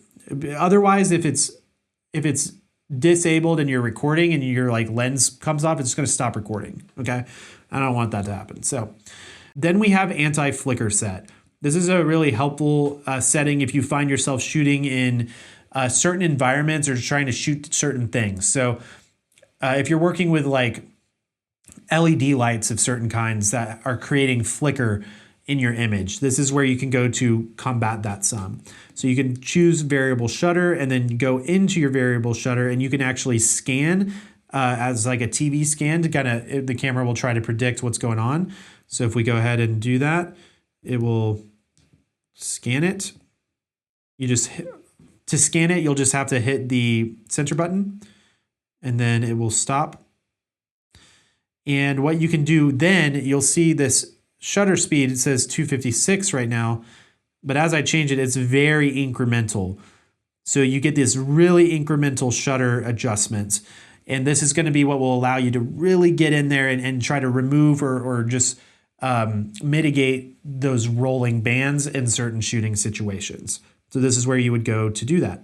S1: otherwise, if it's disabled and you're recording and your lens comes off, it's going to stop recording. Okay. I don't want that to happen. So then we have anti-flicker set. This is a really helpful setting if you find yourself shooting in certain environments or trying to shoot certain things. So if you're working with LED lights of certain kinds that are creating flicker in your image, this is where you can go to combat that some. So you can choose variable shutter and then go into your variable shutter and you can actually scan as like a TV scan to the camera will try to predict what's going on. So if we go ahead and do that, it will scan it. To scan it, you'll just have to hit the center button and then it will stop. And what you can do then, you'll see this shutter speed, it says 256 right now, but as I change it, it's very incremental. So you get this really incremental shutter adjustments. And this is going to be what will allow you to really get in there and try to remove or just mitigate those rolling bands in certain shooting situations. So this is where you would go to do that.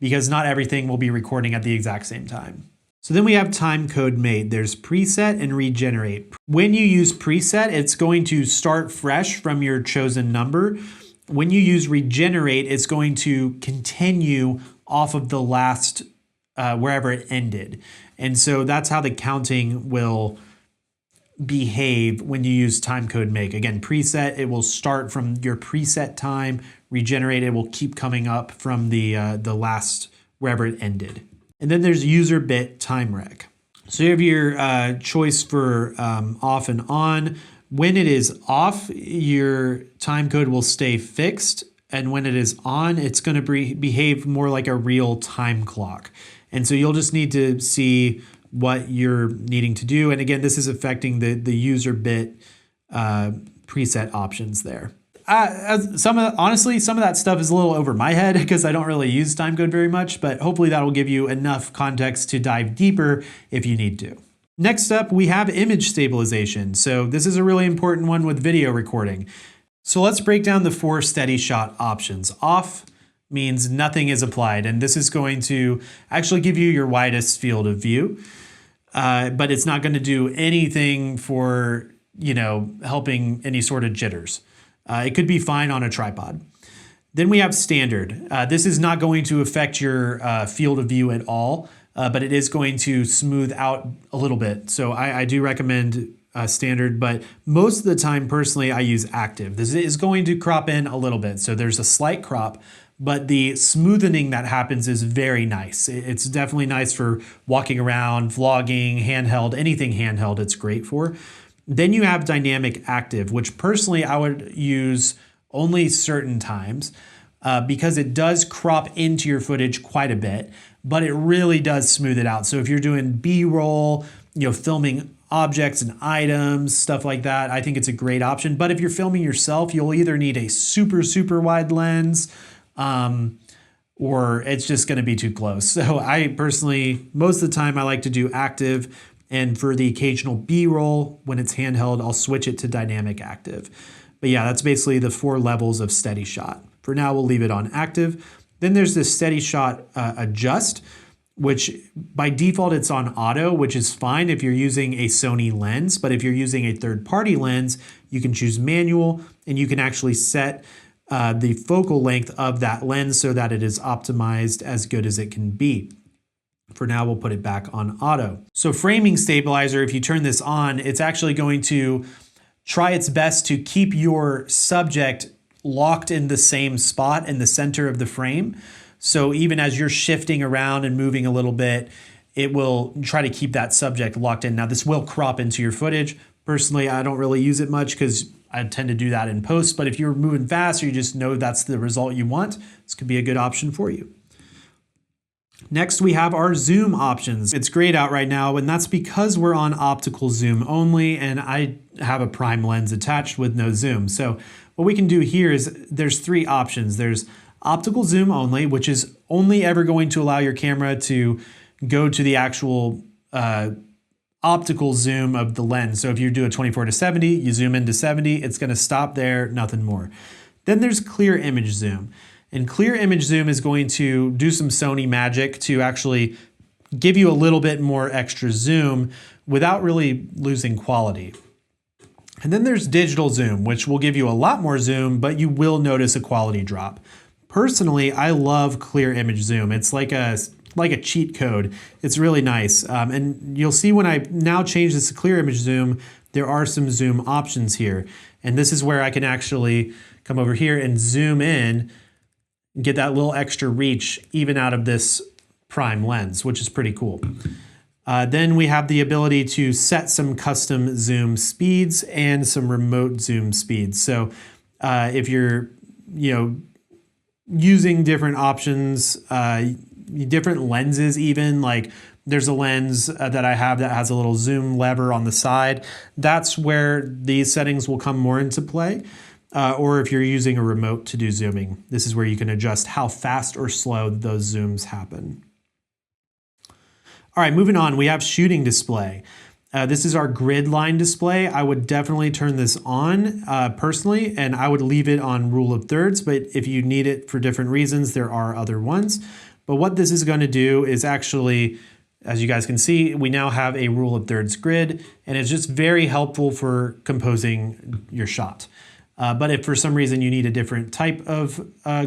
S1: because not everything will be recording at the exact same time. So then we have time code made. There's preset and regenerate. When you use preset, it's going to start fresh from your chosen number. When you use regenerate, it's going to continue off of the last, wherever it ended. And so that's how the counting will behave when you use timecode make. Again, preset, it will start from your preset time. Regenerate, it will keep coming up from the last, wherever it ended. And then there's user bit time rec. So you have your choice for off and on. When it is off, your time code will stay fixed. And when it is on, it's going to behave more like a real time clock. And so you'll just need to see what you're needing to do. And again, this is affecting the user bit preset options there. Honestly, some of that stuff is a little over my head because I don't really use timecode very much, but hopefully that will give you enough context to dive deeper if you need to. Next up, we have image stabilization. So this is a really important one with video recording. So let's break down the 4 Steadyshot options. Off means nothing is applied, and this is going to actually give you your widest field of view, but it's not going to do anything for, helping any sort of jitters. It could be fine on a tripod. Then we have standard. This is not going to affect your field of view at all, but it is going to smooth out a little bit. So I do recommend standard, but most of the time, personally, I use active. This is going to crop in a little bit. So there's a slight crop, but the smoothing that happens is very nice. It's definitely nice for walking around, vlogging, handheld, anything handheld it's great for. Then you have dynamic active, which personally I would use only certain times because it does crop into your footage quite a bit, but it really does smooth it out. So if you're doing B-roll, filming objects and items, stuff like that, I think it's a great option. But if you're filming yourself, you'll either need a super, super wide lens or it's just gonna be too close. So I personally, most of the time I like to do active. And for the occasional B-roll, when it's handheld, I'll switch it to dynamic active. But yeah, that's basically the 4 levels of Steadyshot. For now, we'll leave it on active. Then there's this Steadyshot adjust, which by default, it's on auto, which is fine if you're using a Sony lens. But if you're using a third-party lens, you can choose manual, and you can actually set the focal length of that lens so that it is optimized as good as it can be. For now, we'll put it back on auto. So framing stabilizer, if you turn this on, it's actually going to try its best to keep your subject locked in the same spot in the center of the frame. So even as you're shifting around and moving a little bit, it will try to keep that subject locked in. Now, this will crop into your footage. Personally, I don't really use it much because I tend to do that in post, but if you're moving fast or you just know that's the result you want, this could be a good option for you. Next, we have our zoom options. It's grayed out right now, and that's because we're on optical zoom only, and I have a prime lens attached with no zoom. So what we can do here is there's 3 options. There's optical zoom only, which is only ever going to allow your camera to go to the actual optical zoom of the lens. So if you do a 24-70, you zoom into 70, it's going to stop there, nothing more. Then there's clear image zoom. And clear image zoom is going to do some Sony magic to actually give you a little bit more extra zoom without really losing quality. And then there's digital zoom, which will give you a lot more zoom, but you will notice a quality drop. Personally, I love clear image zoom. It's like a cheat code. It's really nice. And you'll see when I now change this to clear image zoom, there are some zoom options here. And this is where I can actually come over here and zoom in, get that little extra reach even out of this prime lens, which is pretty cool. Then we have the ability to set some custom zoom speeds and some remote zoom speeds. So if you're using different options, different lenses even, like there's a lens that I have that has a little zoom lever on the side. That's where these settings will come more into play. Or if you're using a remote to do zooming, this is where you can adjust how fast or slow those zooms happen. All right, moving on, we have shooting display. This is our grid line display. I would definitely turn this on personally, and I would leave it on rule of thirds, but if you need it for different reasons, there are other ones. But what this is going to do is actually, as you guys can see, we now have a rule of thirds grid, and it's just very helpful for composing your shot. But if for some reason you need a different type of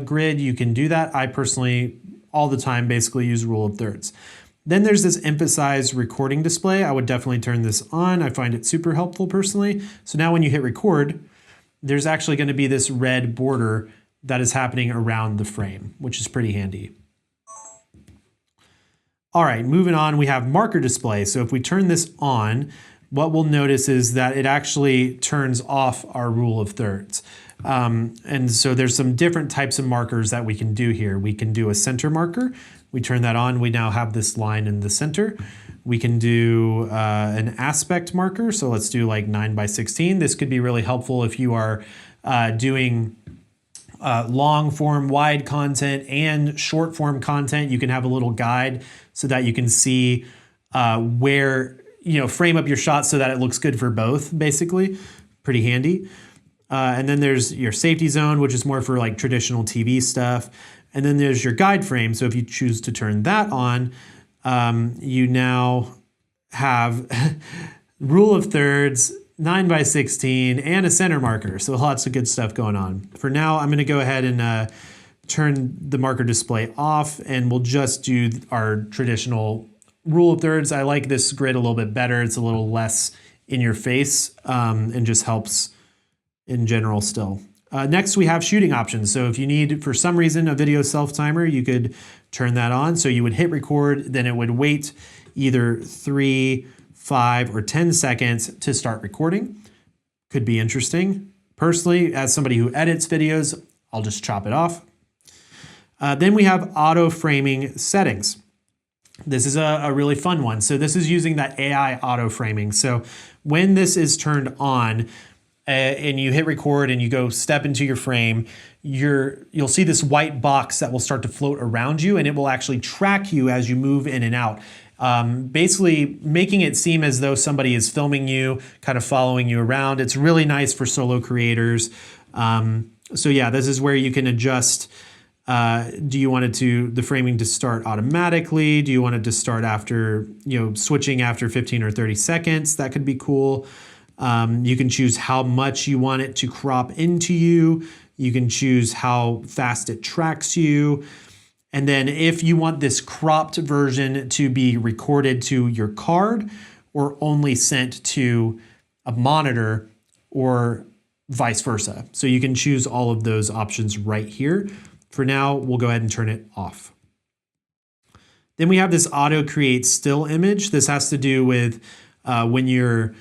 S1: grid, you can do that. I personally, all the time, basically use rule of thirds. Then there's this emphasize recording display. I would definitely turn this on. I find it super helpful personally. So now when you hit record, there's actually going to be this red border that is happening around the frame, which is pretty handy. All right, moving on, we have marker display. So if we turn this on, what we'll notice is that it actually turns off our rule of thirds. And so there's some different types of markers that we can do here. We can do a center marker. We turn that on, we now have this line in the center. We can do an aspect marker. So let's do like 9:16. This could be really helpful if you are doing long form, wide content and short form content. You can have a little guide so that you can see where, frame up your shot so that it looks good for both, basically. Pretty handy. And then there's your safety zone, which is more for like traditional TV stuff. And then there's your guide frame. So if you choose to turn that on, you now have rule of thirds, 9:16, and a center marker. So lots of good stuff going on. For now, I'm going to go ahead and turn the marker display off, and we'll just do our traditional rule of thirds. I like this grid a little bit better. It's a little less in your face and just helps in general still. Next, we have shooting options. So if you need, for some reason, a video self-timer, you could turn that on. So you would hit record, then it would wait either 3, 5, or 10 seconds to start recording. Could be interesting. Personally, as somebody who edits videos, I'll just chop it off. Then we have auto framing settings. This is a really fun one. So this is using that AI auto framing. So when this is turned on, and you hit record and you go step into your frame, you'll see this white box that will start to float around you, and it will actually track you as you move in and out. Basically making it seem as though somebody is filming you, kind of following you around. It's really nice for solo creators. So yeah, this is where you can adjust. Do you want the framing to start automatically? Do you want it to start after, switching after 15 or 30 seconds? That could be cool. You can choose how much you want it to crop into you. You can choose how fast it tracks you. And then if you want this cropped version to be recorded to your card or only sent to a monitor or vice versa. So you can choose all of those options right here. For now, we'll go ahead and turn it off. Then we have this auto create still image. This has to do with when you're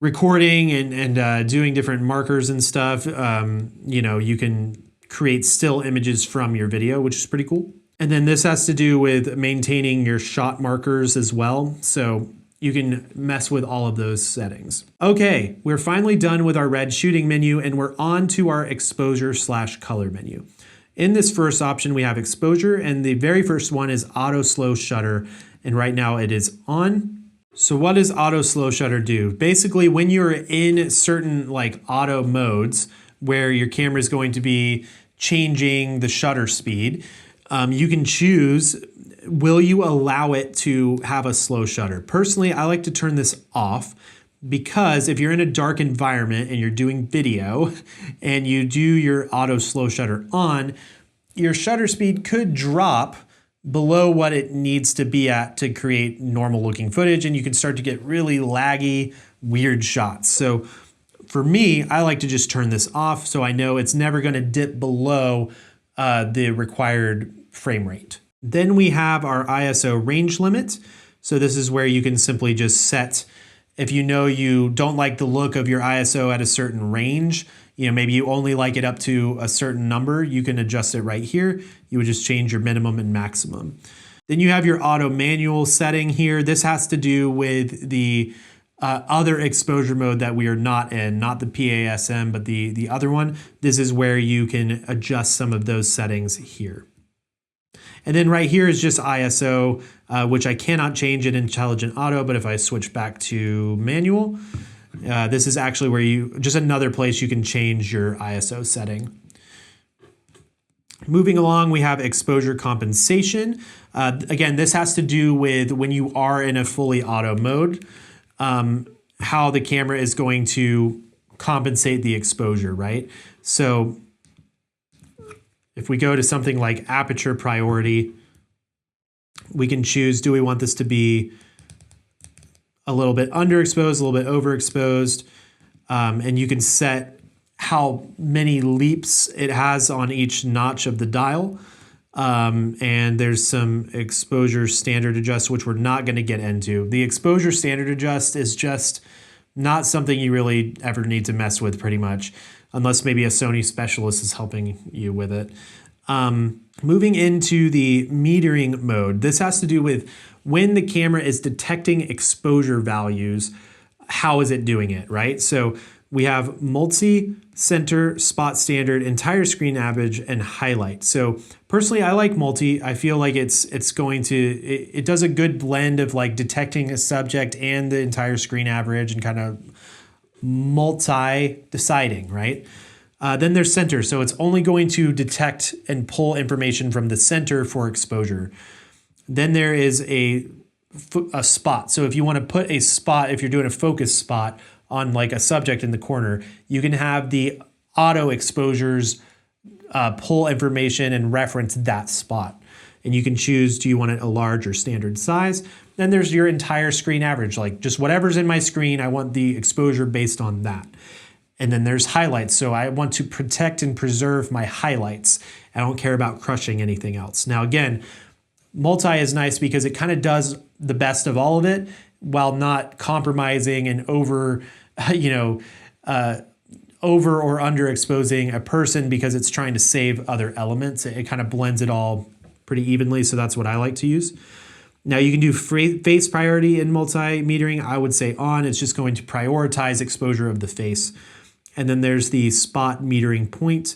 S1: recording and doing different markers and stuff. You can create still images from your video, which is pretty cool. And then this has to do with maintaining your shot markers as well. So you can mess with all of those settings. Okay, we're finally done with our red shooting menu, and we're on to our exposure/color menu. In this first option, we have exposure, and the very first one is auto slow shutter. And right now it is on. So what does auto slow shutter do? Basically, when you're in certain like auto modes where your camera is going to be changing the shutter speed, you can choose, will you allow it to have a slow shutter? Personally, I like to turn this off because if you're in a dark environment and you're doing video and you do your auto slow shutter on, your shutter speed could drop below what it needs to be at to create normal looking footage, and you can start to get really laggy, weird shots. So for me, I like to just turn this off so I know it's never going to dip below the required frame rate. Then we have our ISO range limit. So this is where you can simply just set, if you know you don't like the look of your ISO at a certain range, maybe you only like it up to a certain number, you can adjust it right here. You would just change your minimum and maximum. Then you have your auto manual setting here. This has to do with the other exposure mode that we are not in, not the PASM, but the other one. This is where you can adjust some of those settings here. And then right here is just ISO, which I cannot change in Intelligent Auto, but if I switch back to manual, this is actually where just another place you can change your ISO setting. Moving along, we have exposure compensation. Again, this has to do with when you are in a fully auto mode, how the camera is going to compensate the exposure, right? So if we go to something like aperture priority, we can choose, do we want this to be a little bit underexposed, a little bit overexposed, and you can set how many leaps it has on each notch of the dial. And there's some exposure standard adjust, which we're not going to get into. The exposure standard adjust is just not something you really ever need to mess with pretty much, unless maybe a Sony specialist is helping you with it. Moving into the metering mode, this has to do with when the camera is detecting exposure values, how is it doing it, right? So we have multi, center, spot standard, entire screen average, and highlight. So personally, I like multi. I feel like it does a good blend of like detecting a subject and the entire screen average and kind of multi-deciding, right? Then there's center. So it's only going to detect and pull information from the center for exposure. Then there is a spot. So if you want to put a spot, if you're doing a focus spot on like a subject in the corner, you can have the auto exposures pull information and reference that spot. And you can choose, do you want it a large or standard size? Then there's your entire screen average, like just whatever's in my screen, I want the exposure based on that. And then there's highlights. So I want to protect and preserve my highlights. I don't care about crushing anything else. Now again, multi is nice because it kind of does the best of all of it while not compromising and over or underexposing a person because it's trying to save other elements. It kind of blends it all pretty evenly, so that's what I like to use. Now you can do face priority in multi-metering. I would say on. It's just going to prioritize exposure of the face. And then there's the spot metering point.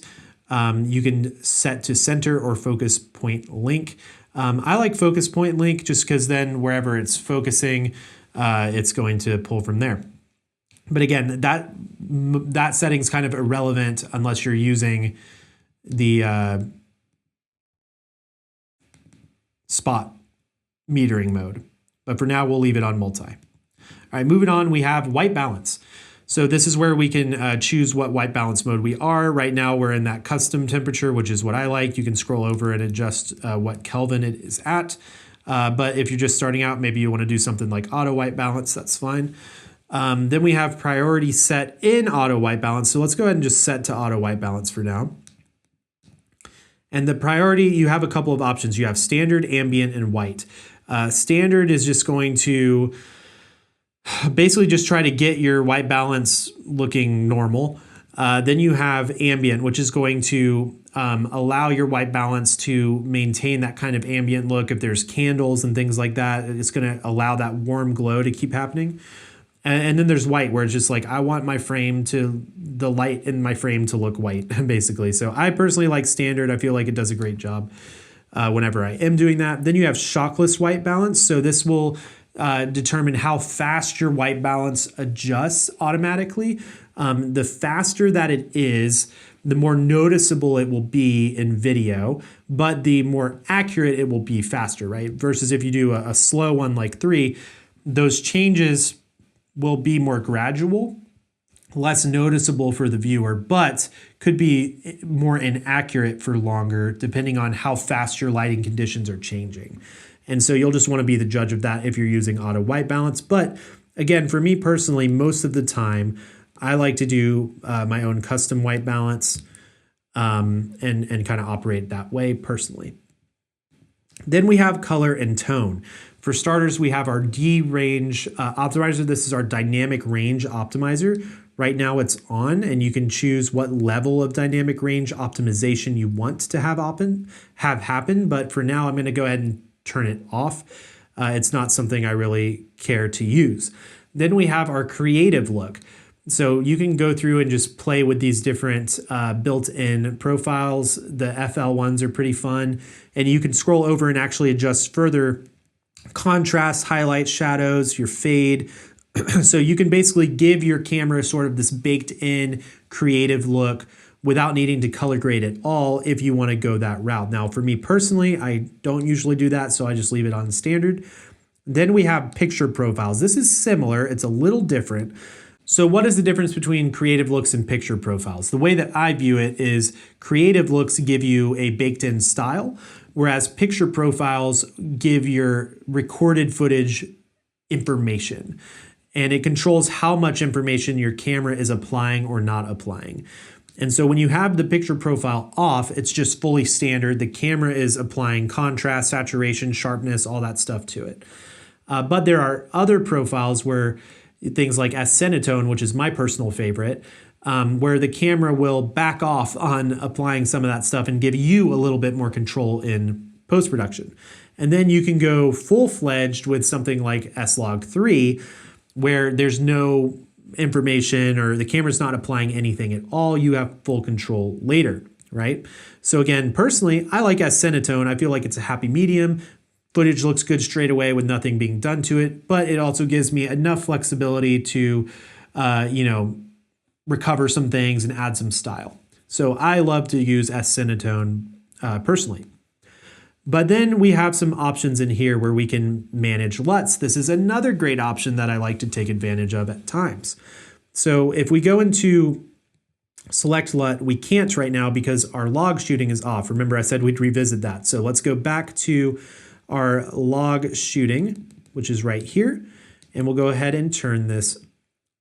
S1: You can set to center or focus point link. I like focus point link just because then wherever it's focusing, it's going to pull from there. But again, that setting is kind of irrelevant unless you're using the spot metering mode. But for now, we'll leave it on multi. All right, moving on, we have white balance. So this is where we can choose what white balance mode we are. Right now, we're in that custom temperature, which is what I like. You can scroll over and adjust what Kelvin it is at. But if you're just starting out, maybe you want to do something like auto white balance, that's fine. Then we have priority set in auto white balance. So let's go ahead and just set to auto white balance for now. And the priority, you have a couple of options. You have standard, ambient, and white. Standard is just going to basically just try to get your white balance looking normal. Then you have ambient, which is going to allow your white balance to maintain that kind of ambient look. If there's candles and things like that, it's going to allow that warm glow to keep happening. And then there's white, where it's just like, I want the light in my frame to look white, basically. So I personally like standard. I feel like it does a great job whenever I am doing that. Then you have shockless white balance. So this will determine how fast your white balance adjusts automatically. The faster that it is, the more noticeable it will be in video, but the more accurate it will be faster, right? Versus if you do a slow one like 3, those changes will be more gradual, less noticeable for the viewer, but could be more inaccurate for longer, depending on how fast your lighting conditions are changing. And so you'll just want to be the judge of that if you're using auto white balance. But again, for me personally, most of the time, I like to do my own custom white balance and kind of operate that way personally. Then we have color and tone. For starters, we have our D range optimizer. This is our dynamic range optimizer. Right now it's on, and you can choose what level of dynamic range optimization you want to have happen. But for now, I'm going to go ahead and turn it off. It's not something I really care to use. Then we have our creative look. So you can go through and just play with these different built-in profiles. The FL ones are pretty fun. And you can scroll over and actually adjust further contrast, highlights, shadows, your fade. So you can basically give your camera sort of this baked-in creative look without needing to color grade at all if you want to go that route. Now, for me personally, I don't usually do that, so I just leave it on standard. Then we have picture profiles. This is similar, it's a little different. So what is the difference between creative looks and picture profiles? The way that I view it is creative looks give you a baked-in style, whereas picture profiles give your recorded footage information. And it controls how much information your camera is applying or not applying. And so when you have the picture profile off, it's just fully standard. The camera is applying contrast, saturation, sharpness, all that stuff to it. But there are other profiles where things like S-Cinetone, which is my personal favorite, where the camera will back off on applying some of that stuff and give you a little bit more control in post-production. And then you can go full-fledged with something like S-Log3, where there's no information or the camera's not applying anything at all. You have full control later, right? So again, personally, I like S-Cinetone. I feel like it's a happy medium. Footage looks good straight away with nothing being done to it, but it also gives me enough flexibility to, recover some things and add some style. So I love to use S-Cinetone personally. But then we have some options in here where we can manage LUTs. This is another great option that I like to take advantage of at times. So if we go into select LUT, we can't right now because our log shooting is off. Remember I said we'd revisit that. So let's go back to our log shooting, which is right here, and we'll go ahead and turn this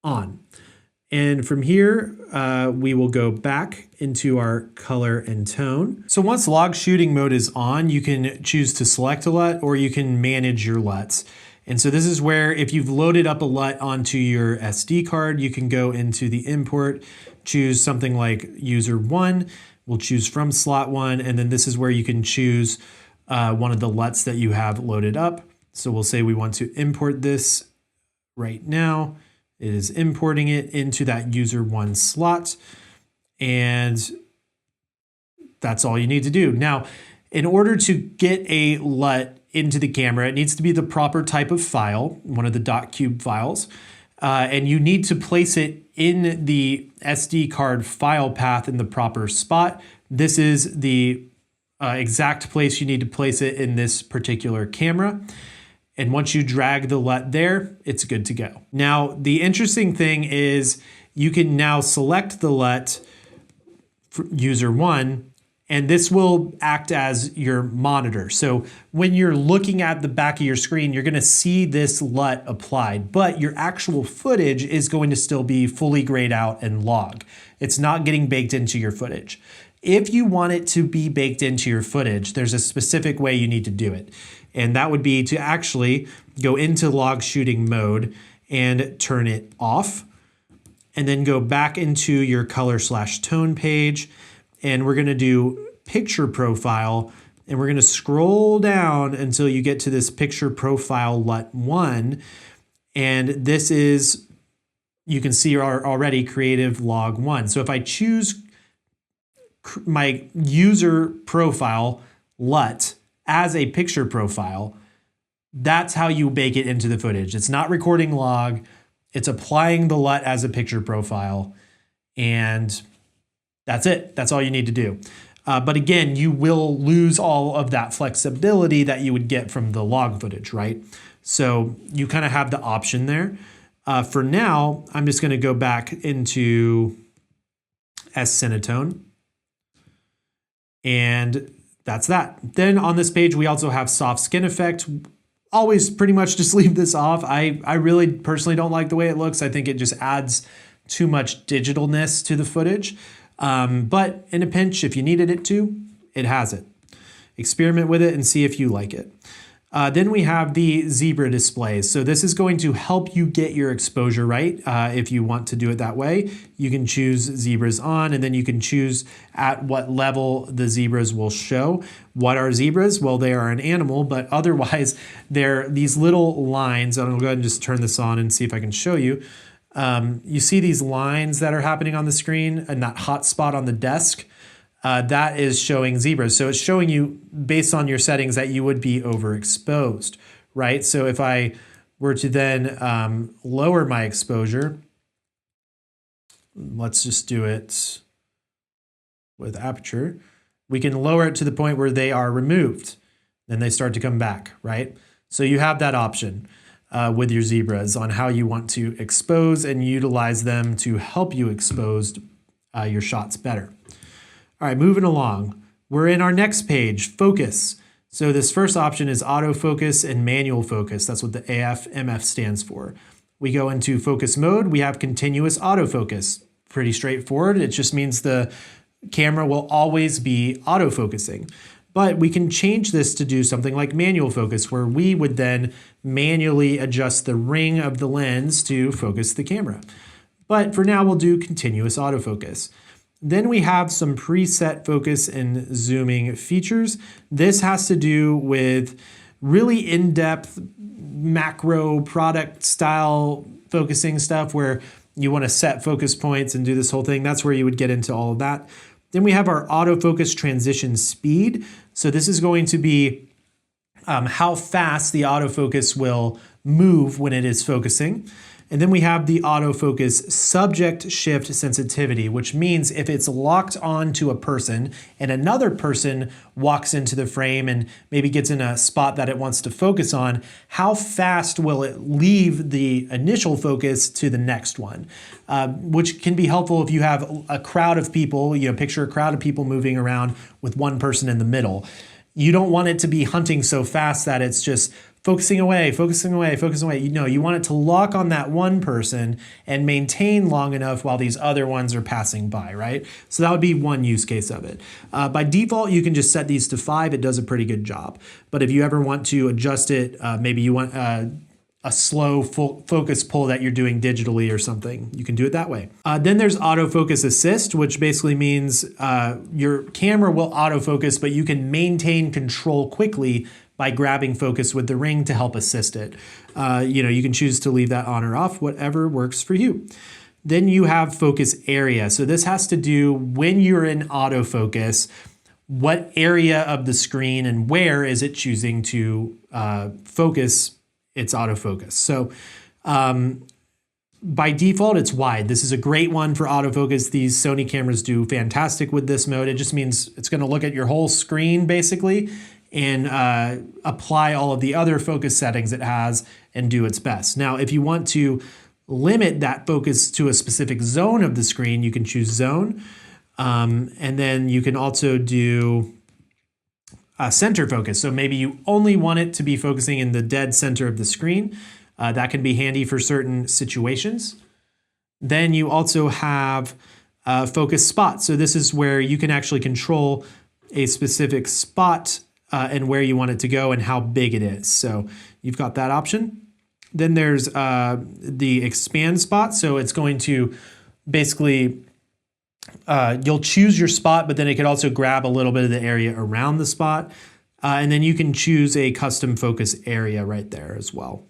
S1: on. And from here, we will go back into our color and tone. So once log shooting mode is on, you can choose to select a LUT or you can manage your LUTs. And so this is where if you've loaded up a LUT onto your SD card, you can go into the import, choose something like user 1, we'll choose from slot 1, and then this is where you can choose one of the LUTs that you have loaded up. So we'll say we want to import this right now. It is importing it into that user 1 slot, and that's all you need to do. Now, in order to get a LUT into the camera, it needs to be the proper type of file, one of the .cube files, and you need to place it in the SD card file path in the proper spot. This is the exact place you need to place it in this particular camera. And once you drag the LUT there, it's good to go. Now, the interesting thing is you can now select the LUT for user 1, and this will act as your monitor. So when you're looking at the back of your screen, you're gonna see this LUT applied, but your actual footage is going to still be fully grayed out and log. It's not getting baked into your footage. If you want it to be baked into your footage, there's a specific way you need to do it. And that would be to actually go into log shooting mode and turn it off. And then go back into your color/tone page. And we're gonna do picture profile. And we're gonna scroll down until you get to this picture profile LUT 1. And this is, you can see our already creative log 1. So if I choose my user profile LUT as a picture profile, that's how you bake it into the footage. It's not recording log, it's applying the LUT as a picture profile, and that's it. That's all you need to do. But again, you will lose all of that flexibility that you would get from the log footage, right? So you kind of have the option there. For now, I'm just gonna go back into S-Cinetone, and that's that. Then on this page, we also have soft skin effect. Always pretty much just leave this off. I really personally don't like the way it looks. I think it just adds too much digitalness to the footage. But in a pinch, if you needed it to, it has it. Experiment with it and see if you like it. Then we have the zebra displays. So this is going to help you get your exposure right. If you want to do it that way, you can choose zebras on, and then you can choose at what level the zebras will show. What are zebras? Well, they are an animal, but otherwise they're these little lines. I'm gonna go ahead and just turn this on and see if I can show you. You see these lines that are happening on the screen and that hot spot on the desk? That is showing zebras. So it's showing you based on your settings that you would be overexposed, right? So if I were to then lower my exposure, let's just do it with aperture, we can lower it to the point where they are removed. Then they start to come back, right? So you have that option with your zebras on how you want to expose and utilize them to help you expose your shots better. All right, moving along. We're in our next page, focus. So this first option is autofocus and manual focus. That's what the AF/MF stands for. We go into focus mode. We have continuous autofocus. Pretty straightforward. It just means the camera will always be autofocusing. But we can change this to do something like manual focus, where we would then manually adjust the ring of the lens to focus the camera. But for now, we'll do continuous autofocus. Then we have some preset focus and zooming features. This has to do with really in-depth macro product style focusing stuff where you want to set focus points and do this whole thing. That's where you would get into all of that. Then we have our autofocus transition speed. So this is going to be how fast the autofocus will move when it is focusing. And then we have the autofocus subject shift sensitivity, which means if it's locked on to a person and another person walks into the frame and maybe gets in a spot that it wants to focus on, how fast will it leave the initial focus to the next one? Which can be helpful if you have a crowd of people, picture a crowd of people moving around with one person in the middle. You don't want it to be hunting so fast that it's just focusing away, focusing away, focusing away. You want it to lock on that one person and maintain long enough while these other ones are passing by, right? So that would be one use case of it. By default, you can just set these to 5. It does a pretty good job. But if you ever want to adjust it, maybe you want a slow focus pull that you're doing digitally or something, you can do it that way. Then there's autofocus assist, which basically means your camera will autofocus, but you can maintain control quickly by grabbing focus with the ring to help assist it. You can choose to leave that on or off, whatever works for you. Then you have focus area. So this has to do when you're in autofocus, what area of the screen and where is it choosing to focus its autofocus. So by default, it's wide. This is a great one for autofocus. These Sony cameras do fantastic with this mode. It just means it's going to look at your whole screen basically and apply all of the other focus settings it has and do its best. Now, if you want to limit that focus to a specific zone of the screen, you can choose zone. And then you can also do center focus. So maybe you only want it to be focusing in the dead center of the screen. That can be handy for certain situations. Then you also have focus spot. So this is where you can actually control a specific spot and where you want it to go and how big it is. So you've got that option. Then there's the expand spot. So it's going to basically, you'll choose your spot, but then it could also grab a little bit of the area around the spot. And then you can choose a custom focus area right there as well.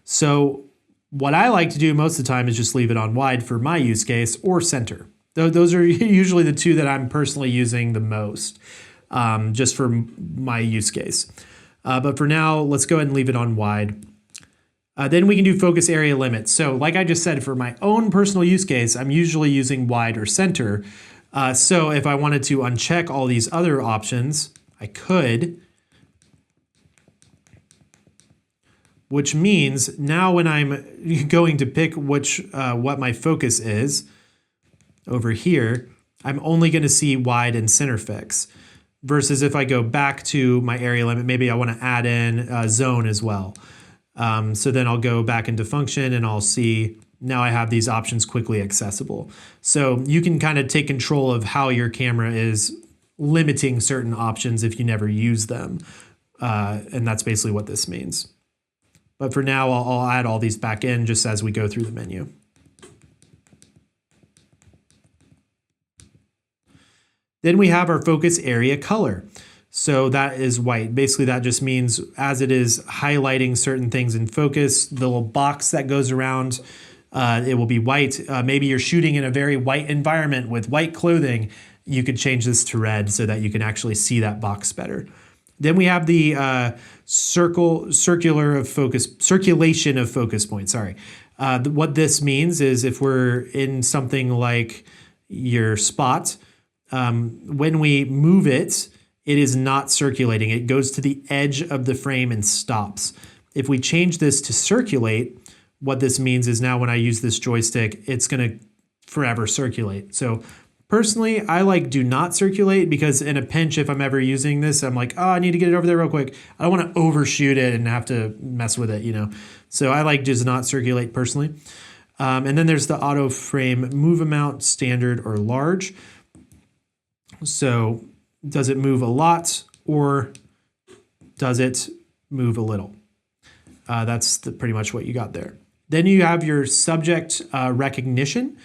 S1: So what I like to do most of the time is just leave it on wide for my use case or center. Those are usually the two that I'm personally using the most. Just for my use case. But for now, let's go ahead and leave it on wide. Then we can do focus area limits. So like I just said, for my own personal use case, I'm usually using wide or center. So if I wanted to uncheck all these other options, I could. Which means now when I'm going to pick what my focus is over here, I'm only going to see wide and center fix. Versus if I go back to my area limit, maybe I want to add in zone as well. So then I'll go back into function and I'll see now I have these options quickly accessible. So you can kind of take control of how your camera is limiting certain options if you never use them. And that's basically what this means. But for now, I'll add all these back in just as we go through the menu. Then we have our focus area color. So that is white. Basically, that just means as it is highlighting certain things in focus, the little box that goes around, it will be white. Maybe you're shooting in a very white environment with white clothing. You could change this to red so that you can actually see that box better. Then we have the circulation of focus points. What this means is if we're in something like your spot, when we move it, it is not circulating. It goes to the edge of the frame and stops. If we change this to circulate, what this means is now when I use this joystick, it's going to forever circulate. So personally, I like do not circulate because in a pinch, if I'm ever using this, I'm like, oh, I need to get it over there real quick. I don't want to overshoot it and have to mess with it, you know? So I like does not circulate personally. And then there's the auto frame move amount, standard or large. So does it move a lot or does it move a little? That's pretty much what you got there. Then you have your subject recognition.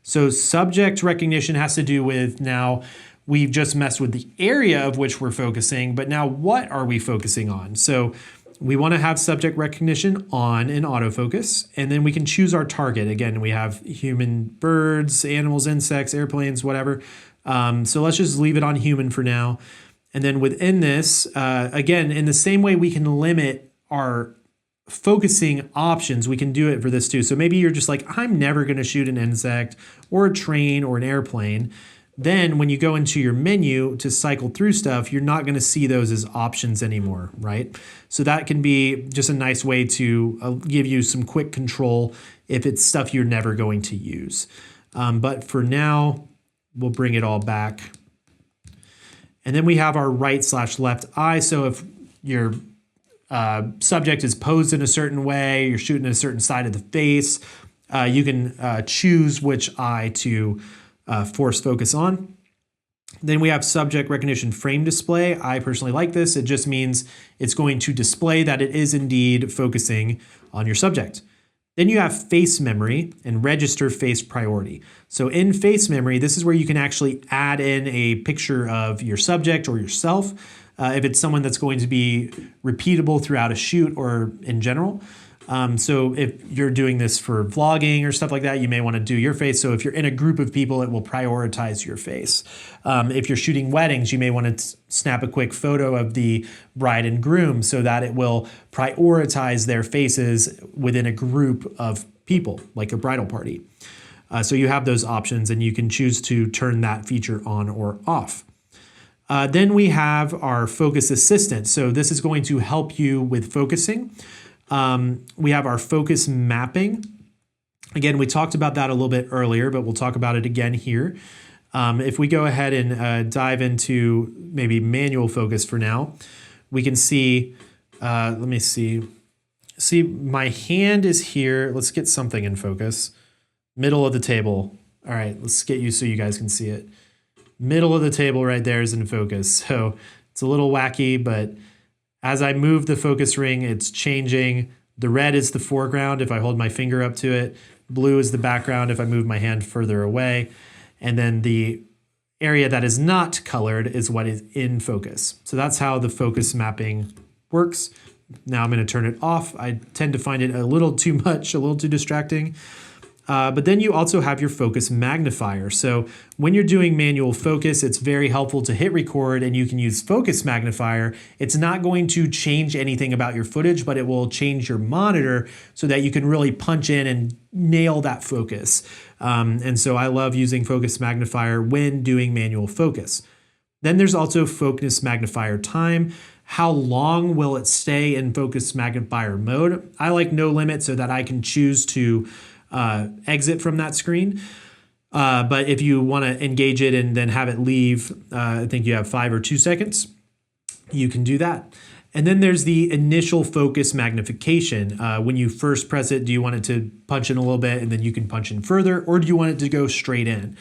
S1: So subject recognition has to do with now we've just messed with the area of which we're focusing, but now what are we focusing on? So we want to have subject recognition on in autofocus, and then we can choose our target. Again, we have human, birds, animals, insects, airplanes, whatever. So let's just leave it on human for now. And then within this, again, in the same way we can limit our focusing options, we can do it for this too. So maybe you're just like, I'm never going to shoot an insect or a train or an airplane. Then when you go into your menu to cycle through stuff, you're not going to see those as options anymore, right? So that can be just a nice way to give you some quick control if it's stuff you're never going to use. But for now, we'll bring it all back. And then we have our right/left eye. So if your subject is posed in a certain way, you're shooting a certain side of the face, you can choose which eye to force focus on. Then we have subject recognition frame display. I personally like this. It just means it's going to display that it is indeed focusing on your subject. Then you have face memory and register face priority. So in face memory, this is where you can actually add in a picture of your subject or yourself. If it's someone that's going to be repeatable throughout a shoot or in general. So if you're doing this for vlogging or stuff like that, you may want to do your face. So if you're in a group of people, it will prioritize your face. If you're shooting weddings, you may want to snap a quick photo of the bride and groom so that it will prioritize their faces within a group of people, like a bridal party. So you have those options and you can choose to turn that feature on or off. Then we have our focus assistant. So this is going to help you with focusing. We have our focus mapping. Again, we talked about that a little bit earlier, but we'll talk about it again here. If we go ahead and dive into maybe manual focus for now, we can see, let me see. See, my hand is here. Let's get something in focus. Middle of the table. All right, let's get you so you guys can see it. Middle of the table right there is in focus. So it's a little wacky, but as I move the focus ring, it's changing. The red is the foreground if I hold my finger up to it. Blue is the background if I move my hand further away. And then the area that is not colored is what is in focus. So that's how the focus mapping works. Now I'm going to turn it off. I tend to find it a little too much, a little too distracting. But then you also have your focus magnifier. So when you're doing manual focus, it's very helpful to hit record and you can use focus magnifier. It's not going to change anything about your footage, but it will change your monitor so that you can really punch in and nail that focus. And so I love using focus magnifier when doing manual focus. Then there's also focus magnifier time. How long will it stay in focus magnifier mode? I like no limit so that I can choose to exit from that screen. But if you want to engage it and then have it leave, I think you have 5 or 2 seconds, you can do that. And then there's the initial focus magnification. When you first press it, do you want it to punch in a little bit and then you can punch in further, or do you want it to go straight in?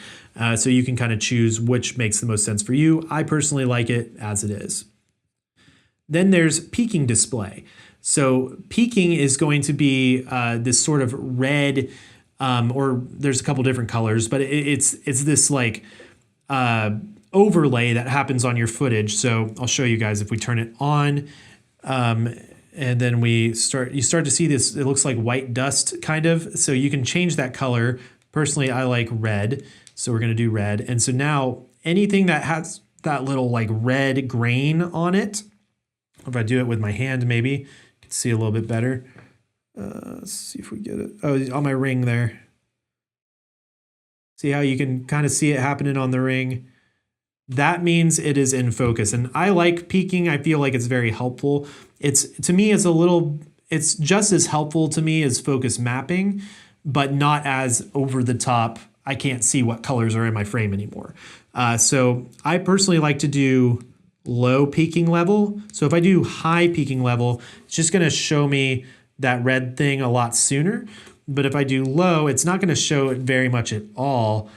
S1: So you can kind of choose which makes the most sense for you. I personally like it as it is. Then there's peaking display. So peaking is going to be this sort of red, or there's a couple different colors, but it's this like overlay that happens on your footage. So I'll show you guys if we turn it on, and then you start to see this. It looks like white dust kind of. So you can change that color. Personally, I like red, so we're gonna do red. And so now anything that has that little like red grain on it, if I do it with my hand, maybe see a little bit better. Let's see if we get it. Oh, on my ring there. See how you can kind of see it happening on the ring. that means it is in focus. And I like peaking. I feel like it's very helpful. To me, it's just as helpful to me as focus mapping, but not as over the top. I can't see what colors are in my frame anymore. So I personally like to do low peaking level. So if I do high peaking level, it's just gonna show me that red thing a lot sooner. But if I do low, it's not gonna show it very much at all.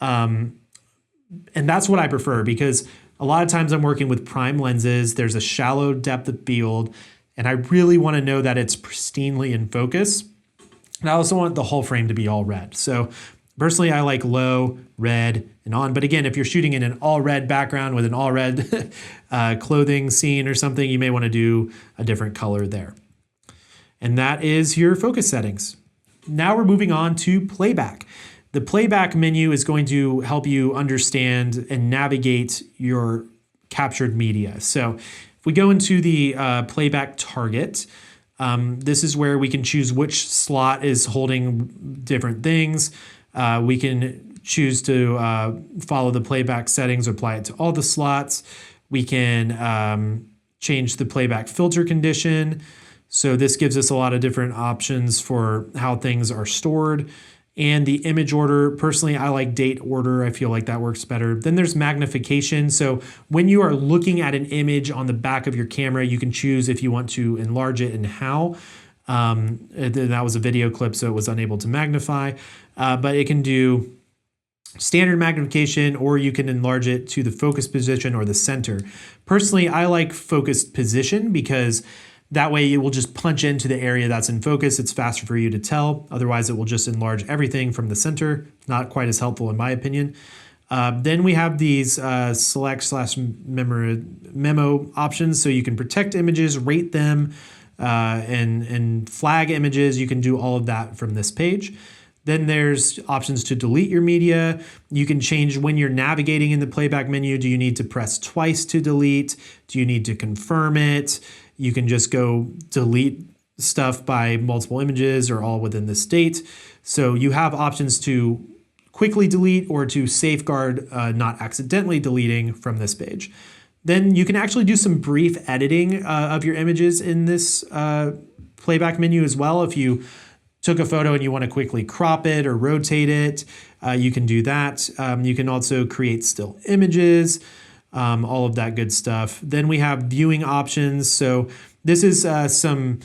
S1: And that's what I prefer, because a lot of times I'm working with prime lenses, there's a shallow depth of field, and I really wanna know that it's pristinely in focus. And I also want the whole frame to be all red. So personally, I like low, red, and on. But again, if you're shooting in an all red background with an all red clothing scene or something, you may want to do a different color there. And that is your focus settings. Now we're moving on to playback. The playback menu is going to help you understand and navigate your captured media. So if we go into the playback target, this is where we can choose which slot is holding different things. We can choose to follow the playback settings, apply it to all the slots. We can change the playback filter condition. So this gives us a lot of different options for how things are stored. And the image order, personally, I like date order. I feel like that works better. Then there's magnification. So when you are looking at an image on the back of your camera, you can choose if you want to enlarge it and how. That was a video clip, so it was unable to magnify, but it can do standard magnification, or you can enlarge it to the focus position or the center. Personally, I like focused position because that way it will just punch into the area that's in focus. It's faster for you to tell. Otherwise, it will just enlarge everything from the center. Not quite as helpful in my opinion. Then we have these select/memo options, so you can protect images, rate them, and flag images. You can do all of that from this page. Then there's options to delete your media. You can change when you're navigating in the playback menu. Do you need to press twice to delete? Do you need to confirm it? You can just go delete stuff by multiple images or all within the state. So you have options to quickly delete or to safeguard not accidentally deleting from this page. Then you can actually do some brief editing of your images in this playback menu as well. If you took a photo and you want to quickly crop it or rotate it, you can do that. You can also create still images, all of that good stuff. Then we have viewing options. So this is some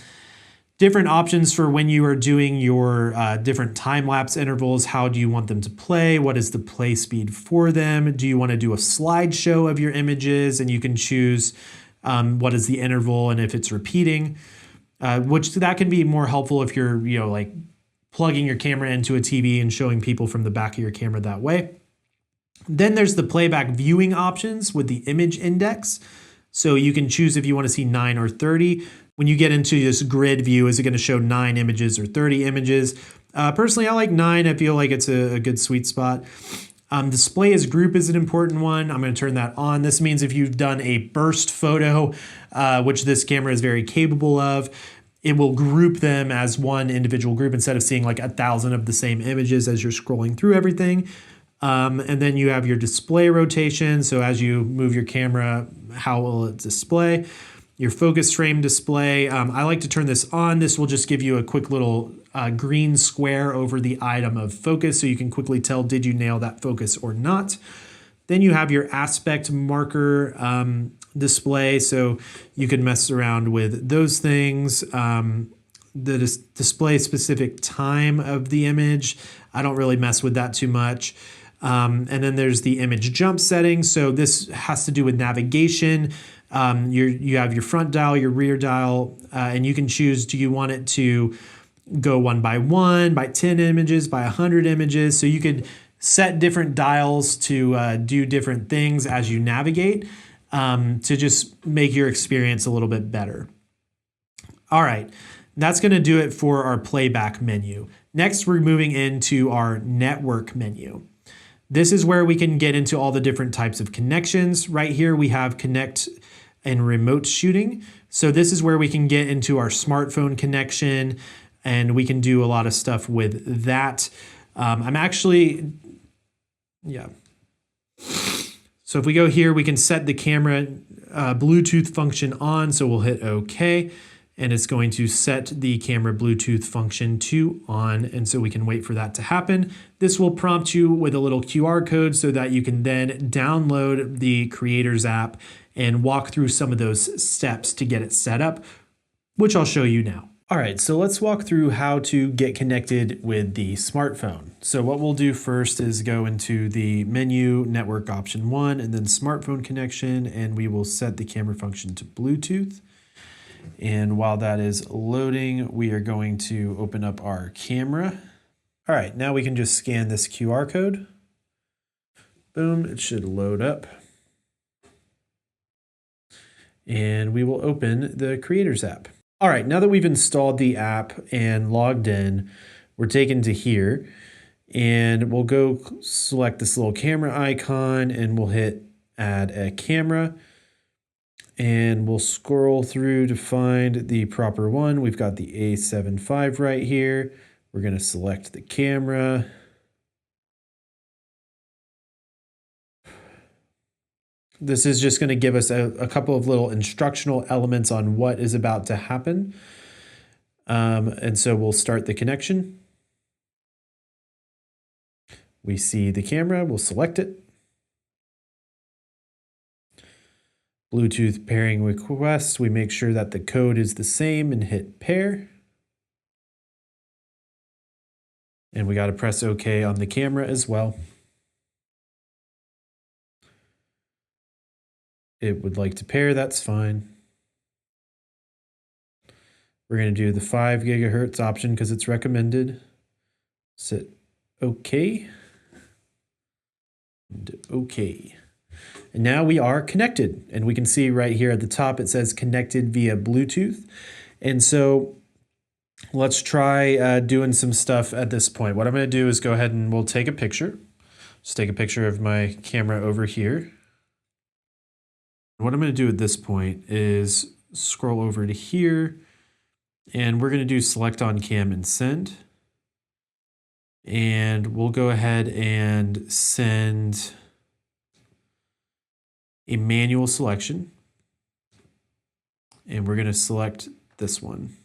S1: different options for when you are doing your different time-lapse intervals. How do you want them to play? What is the play speed for them? Do you want to do a slideshow of your images? And you can choose what is the interval and if it's repeating, which that can be more helpful if you're, like plugging your camera into a TV and showing people from the back of your camera that way. Then there's the playback viewing options with the image index. So you can choose if you want to see 9 or 30. When you get into this grid view, is it going to show 9 images or 30 images? Personally, I like 9. I feel like it's a good sweet spot. Display as group is an important one. I'm going to turn that on. This means if you've done a burst photo, which this camera is very capable of, it will group them as one individual group instead of seeing like 1,000 of the same images as you're scrolling through everything. And then you have your display rotation. So as you move your camera, how will it display? Your focus frame display. I like to turn this on. This will just give you a quick little green square over the item of focus, so you can quickly tell, did you nail that focus or not? Then you have your aspect marker display, so you can mess around with those things. The display specific time of the image, I don't really mess with that too much. And then there's the image jump settings. So this has to do with navigation. You have your front dial, your rear dial, and you can choose, do you want it to go 1 by 1, by 10 images, by 100 images? So you could set different dials to do different things as you navigate to just make your experience a little bit better. All right, that's going to do it for our playback menu. Next, we're moving into our network menu. This is where we can get into all the different types of connections. Right here, we have connect and remote shooting. So this is where we can get into our smartphone connection, and we can do a lot of stuff with that. So if we go here, we can set the camera Bluetooth function on. So we'll hit OK, and it's going to set the camera Bluetooth function to on. And so we can wait for that to happen. This will prompt you with a little QR code so that you can then download the Creators app and walk through some of those steps to get it set up, which I'll show you now. All right, so let's walk through how to get connected with the smartphone. So what we'll do first is go into the menu, network option 1, and then smartphone connection, and we will set the camera function to Bluetooth. And while that is loading, we are going to open up our camera. All right, now we can just scan this QR code. Boom, it should load up. And we will open the Creators app. All right, now that we've installed the app and logged in, we're taken to here, and we'll go select this little camera icon, and we'll hit add a camera, and we'll scroll through to find the proper one. We've got the A7V right here. We're going to select the camera. This is just going to give us a couple of little instructional elements on what is about to happen. And so we'll start the connection. We see the camera, we'll select it. Bluetooth pairing request, we make sure that the code is the same and hit pair. And we got to press OK on the camera as well. It would like to pair, that's fine. We're going to do the 5 gigahertz option because it's recommended. Hit OK. And OK. And now we are connected. And we can see right here at the top it says connected via Bluetooth. And so let's try doing some stuff at this point. What I'm going to do is go ahead and we'll take a picture. Just take a picture of my camera over here. What I'm going to do at this point is scroll over to here, and we're going to do select on cam and send. And we'll go ahead and send a manual selection. And we're going to select this one.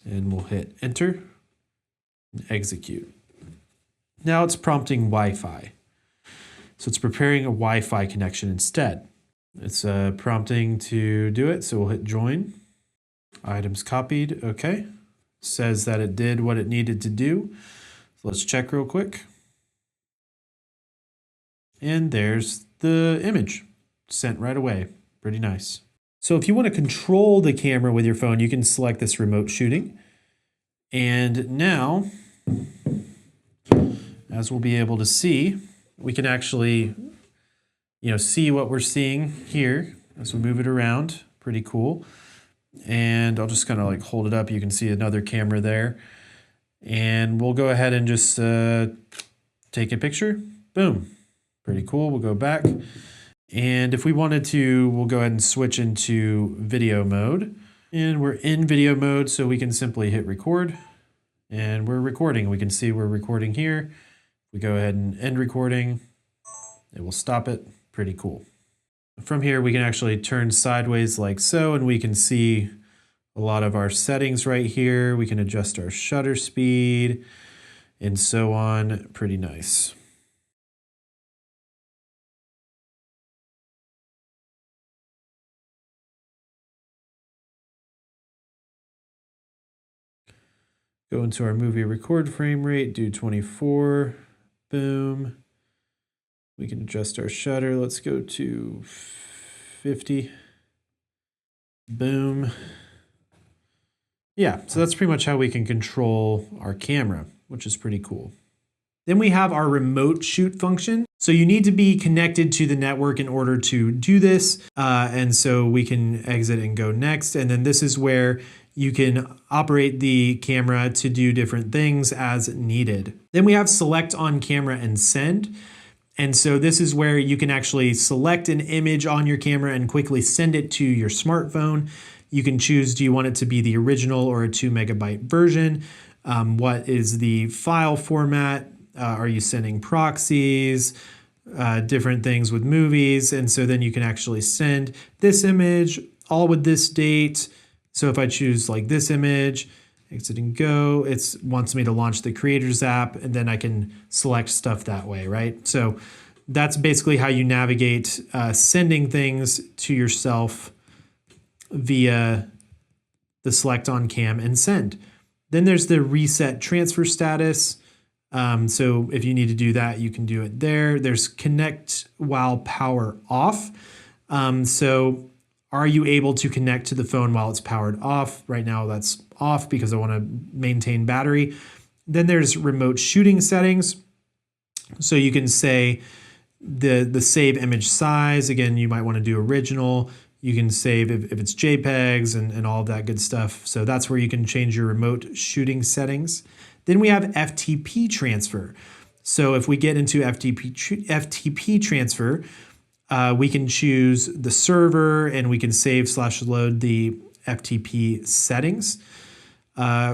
S1: And we'll hit enter and execute. Now it's prompting Wi-Fi. So it's preparing a Wi-Fi connection instead. It's prompting to do it, so we'll hit join. Items copied, okay. Says that it did what it needed to do. So let's check real quick. And there's the image sent right away. Pretty nice. So if you want to control the camera with your phone, you can select this remote shooting. And now, as we'll be able to see, we can actually see what we're seeing here as we move it around. Pretty cool. And I'll just kind of like hold it up. You can see another camera there. And we'll go ahead and just take a picture. Boom. Pretty cool. We'll go back. And if we wanted to, we'll go ahead and switch into video mode. And we're in video mode, so we can simply hit record. And we're recording. We can see we're recording here. We go ahead and end recording. It will stop it. Pretty cool. From here, we can actually turn sideways like so, and we can see a lot of our settings right here. We can adjust our shutter speed and so on. Pretty nice. Go into our movie record frame rate, do 24, boom. We can adjust our shutter. Let's go to 50. Boom. Yeah, so that's pretty much how we can control our camera, which is pretty cool. Then we have our remote shoot function. So you need to be connected to the network in order to do this. And so we can exit and go next. And then this is where you can operate the camera to do different things as needed. Then we have select on camera and send. And so this is where you can actually select an image on your camera and quickly send it to your smartphone. You can choose, do you want it to be the original or a 2 megabyte version? What is the file format? Are you sending proxies? different things with movies. And so then you can actually send this image all with this date. So if I choose like this image, exit and go, it wants me to launch the Creators app, and then I can select stuff that way, right? So that's basically how you navigate sending things to yourself via the select on cam and send. Then there's the reset transfer status. So if you need to do that, you can do it there. There's connect while power off. So are you able to connect to the phone while it's powered off? Right now that's off because I want to maintain battery. Then there's remote shooting settings. So you can say the save image size. Again, you might want to do original. You can save if it's JPEGs and all of that good stuff. So that's where you can change your remote shooting settings. Then we have FTP transfer. So if we get into FTP transfer, we can choose the server and we can save/load the FTP settings,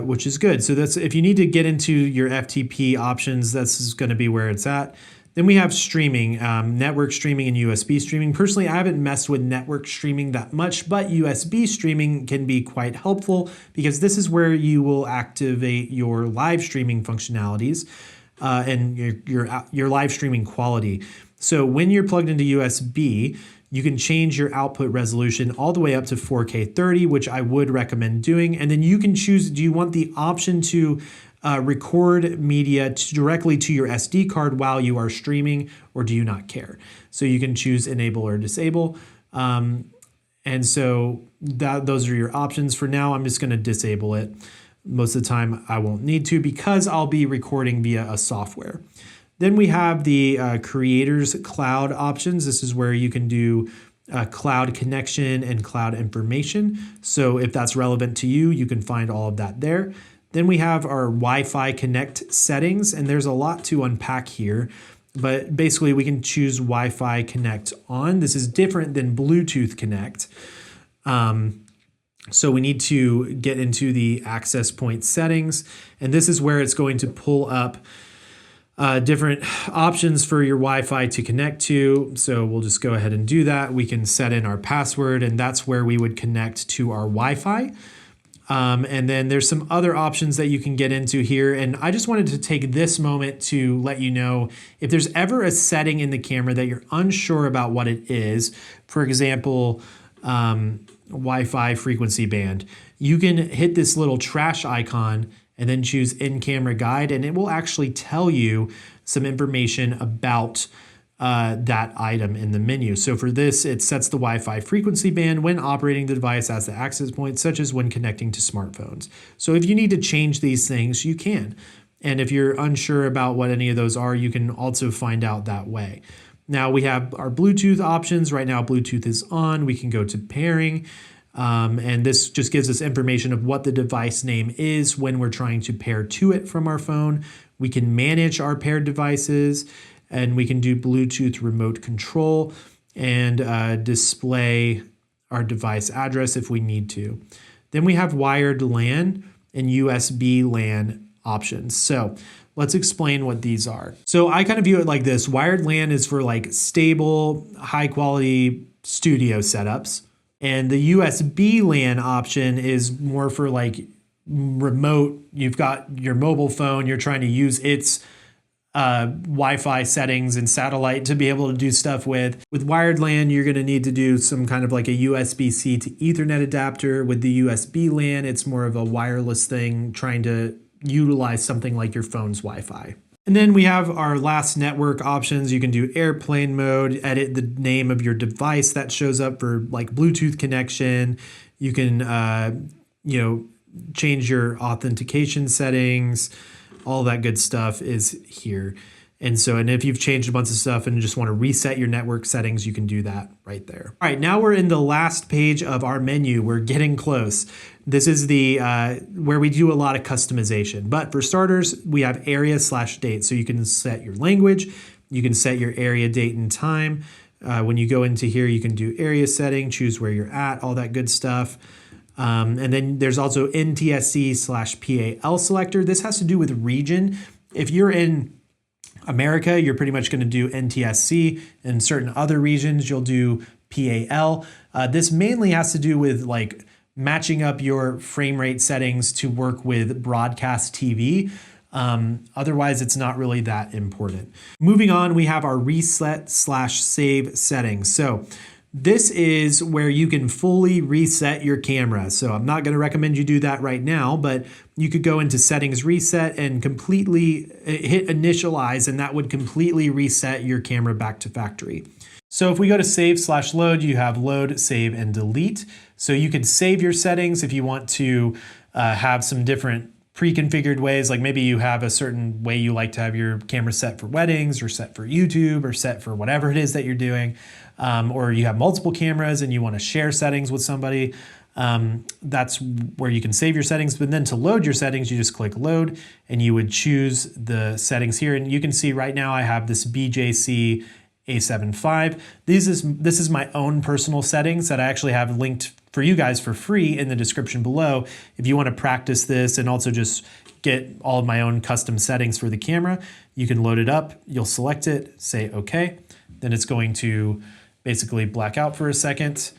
S1: which is good. So that's if you need to get into your FTP options, that's going to be where it's at. Then we have streaming, network streaming and USB streaming. Personally, I haven't messed with network streaming that much, but USB streaming can be quite helpful because this is where you will activate your live streaming functionalities and your live streaming quality. So when you're plugged into USB, you can change your output resolution all the way up to 4K 30, which I would recommend doing. And then you can choose, do you want the option to record media directly to your SD card while you are streaming, or do you not care? So you can choose enable or disable. And so those are your options. For now, I'm just going to disable it. Most of the time I won't need to because I'll be recording via a software. Then we have the Creators Cloud options. This is where you can do cloud connection and cloud information. So if that's relevant to you, you can find all of that there. Then we have our Wi-Fi Connect settings, and there's a lot to unpack here, but basically we can choose Wi-Fi Connect on. This is different than Bluetooth Connect. So we need to get into the access point settings, and this is where it's going to pull up different options for your Wi-Fi to connect to. So we'll just go ahead and do that. We can set in our password, and that's where we would connect to our Wi-Fi. And then there's some other options that you can get into here. And I just wanted to take this moment to let you know if there's ever a setting in the camera that you're unsure about what it is, for example, Wi-Fi frequency band, you can hit this little trash icon and then choose in-camera guide, and it will actually tell you some information about that item in the menu. So for this, it sets the Wi-Fi frequency band when operating the device as the access point, such as when connecting to smartphones. So if you need to change these things, you can. And if you're unsure about what any of those are, you can also find out that way. Now we have our Bluetooth options. Right now, Bluetooth is on. We can go to pairing. And this just gives us information of what the device name is when we're trying to pair to it from our phone. We can manage our paired devices, and we can do Bluetooth remote control and display our device address if we need to. Then we have wired LAN and USB LAN options. So let's explain what these are. So I kind of view it like this. Wired LAN is for like stable, high quality studio setups. And the USB LAN option is more for like remote. You've got your mobile phone, you're trying to use its Wi-Fi settings and satellite to be able to do stuff with. With wired LAN, you're going to need to do some kind of like a USB-C to Ethernet adapter. With the USB LAN, it's more of a wireless thing trying to utilize something like your phone's Wi-Fi. And then we have our last network options. You can do airplane mode, edit the name of your device that shows up for like Bluetooth connection. You can, change your authentication settings. All that good stuff is here. And if you've changed a bunch of stuff and just want to reset your network settings, you can do that right there. All right, now we're in the last page of our menu. We're getting close. This is the where we do a lot of customization. But for starters, we have area/date. So you can set your language. You can set your area, date, and time. When you go into here, you can do area setting, choose where you're at, all that good stuff. And then there's also NTSC/PAL selector. This has to do with region. If you're in America, you're pretty much going to do NTSC. In certain other regions, you'll do PAL. This mainly has to do with like matching up your frame rate settings to work with broadcast TV. Otherwise, it's not really that important. Moving on, we have our reset/save settings. So this is where you can fully reset your camera. So I'm not going to recommend you do that right now, but you could go into settings reset and completely hit initialize, and that would completely reset your camera back to factory. So if we go to save/load, you have load, save, and delete. So you could save your settings if you want to have some different pre-configured ways, like maybe you have a certain way you like to have your camera set for weddings or set for YouTube or set for whatever it is that you're doing. Or you have multiple cameras and you want to share settings with somebody. That's where you can save your settings. But then to load your settings, you just click load and you would choose the settings here. And you can see right now I have this BJC A7V. This is my own personal settings that I actually have linked for you guys for free in the description below. If you want to practice this and also just get all of my own custom settings for the camera, you can load it up. You'll select it, say okay. Then it's going to basically black out for a second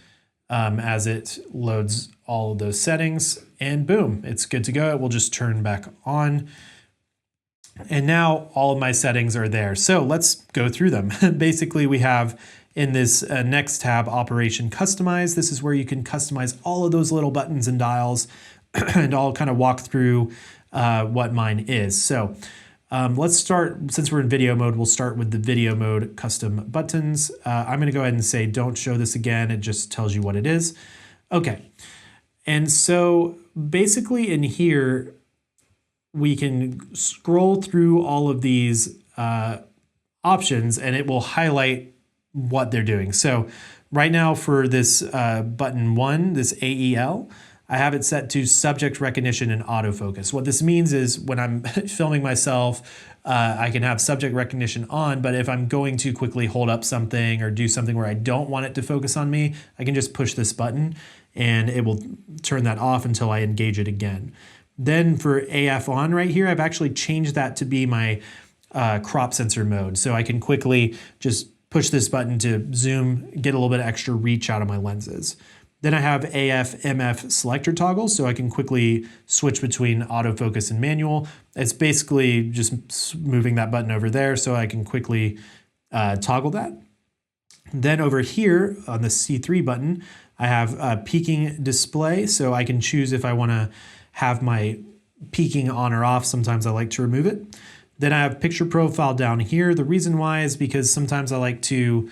S1: as it loads all of those settings, and boom, it's good to go. It will just turn back on. And now all of my settings are there. So let's go through them. Basically, we have in this next tab, Operation Customize. This is where you can customize all of those little buttons and dials, and I'll kind of walk through what mine is. So let's start, since we're in video mode, we'll start with the video mode custom buttons. I'm gonna go ahead and say, don't show this again. It just tells you what it is. Okay, and so basically in here, we can scroll through all of these options and it will highlight what they're doing. So right now for this button 1, this AEL, I have it set to subject recognition and autofocus. What this means is when I'm filming myself, I can have subject recognition on, but if I'm going to quickly hold up something or do something where I don't want it to focus on me, I can just push this button and it will turn that off until I engage it again. Then for AF on right here, I've actually changed that to be my crop sensor mode. So I can quickly just push this button to zoom, get a little bit of extra reach out of my lenses. Then I have AF MF selector toggle, so I can quickly switch between autofocus and manual. It's basically just moving that button over there so I can quickly toggle that. Then over here on the C3 button, I have a peaking display, so I can choose if I want to have my peaking on or off. Sometimes I like to remove it. Then I have picture profile down here. The reason why is because sometimes I like to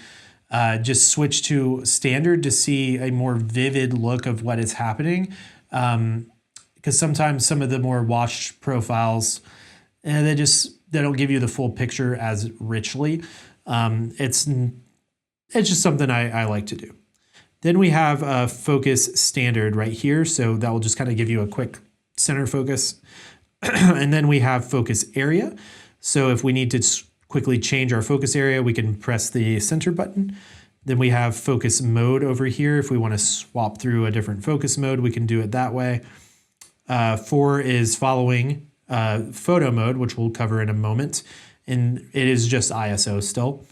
S1: just switch to standard to see a more vivid look of what is happening. Because sometimes some of the more washed profiles, they don't give you the full picture as richly. It's just something I like to do. Then we have a focus standard right here. So that will just kind of give you a quick center focus. And then we have focus area. So if we need to quickly change our focus area, we can press the center button. Then we have focus mode over here. If we want to swap through a different focus mode, we can do it that way. 4 is following photo mode, which we'll cover in a moment. And it is just ISO still.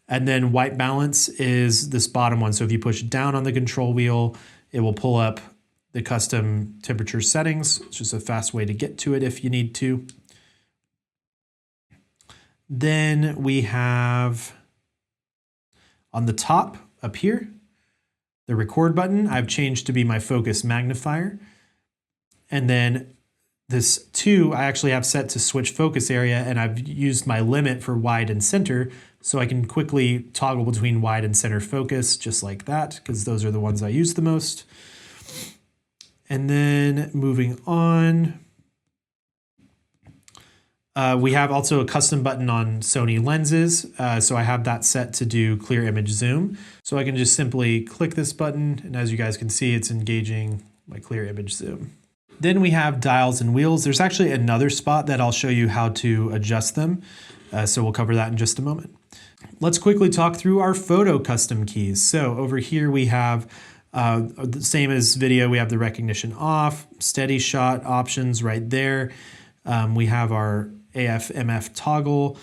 S1: And then white balance is this bottom one. So if you push down on the control wheel, it will pull up the custom temperature settings. It's just a fast way to get to it if you need to. Then we have on the top up here, the record button, I've changed to be my focus magnifier. And then this 2, I actually have set to switch focus area, and I've used my limit for wide and center, so I can quickly toggle between wide and center focus just like that, because those are the ones I use the most. And then moving on, we have also a custom button on Sony lenses. So I have that set to do clear image zoom. So I can just simply click this button, and as you guys can see, it's engaging my clear image zoom. Then we have dials and wheels. There's actually another spot that I'll show you how to adjust them. So we'll cover that in just a moment. Let's quickly talk through our photo custom keys. So over here we have the same as video, we have the recognition off, steady shot options right there. We have our AF MF toggle.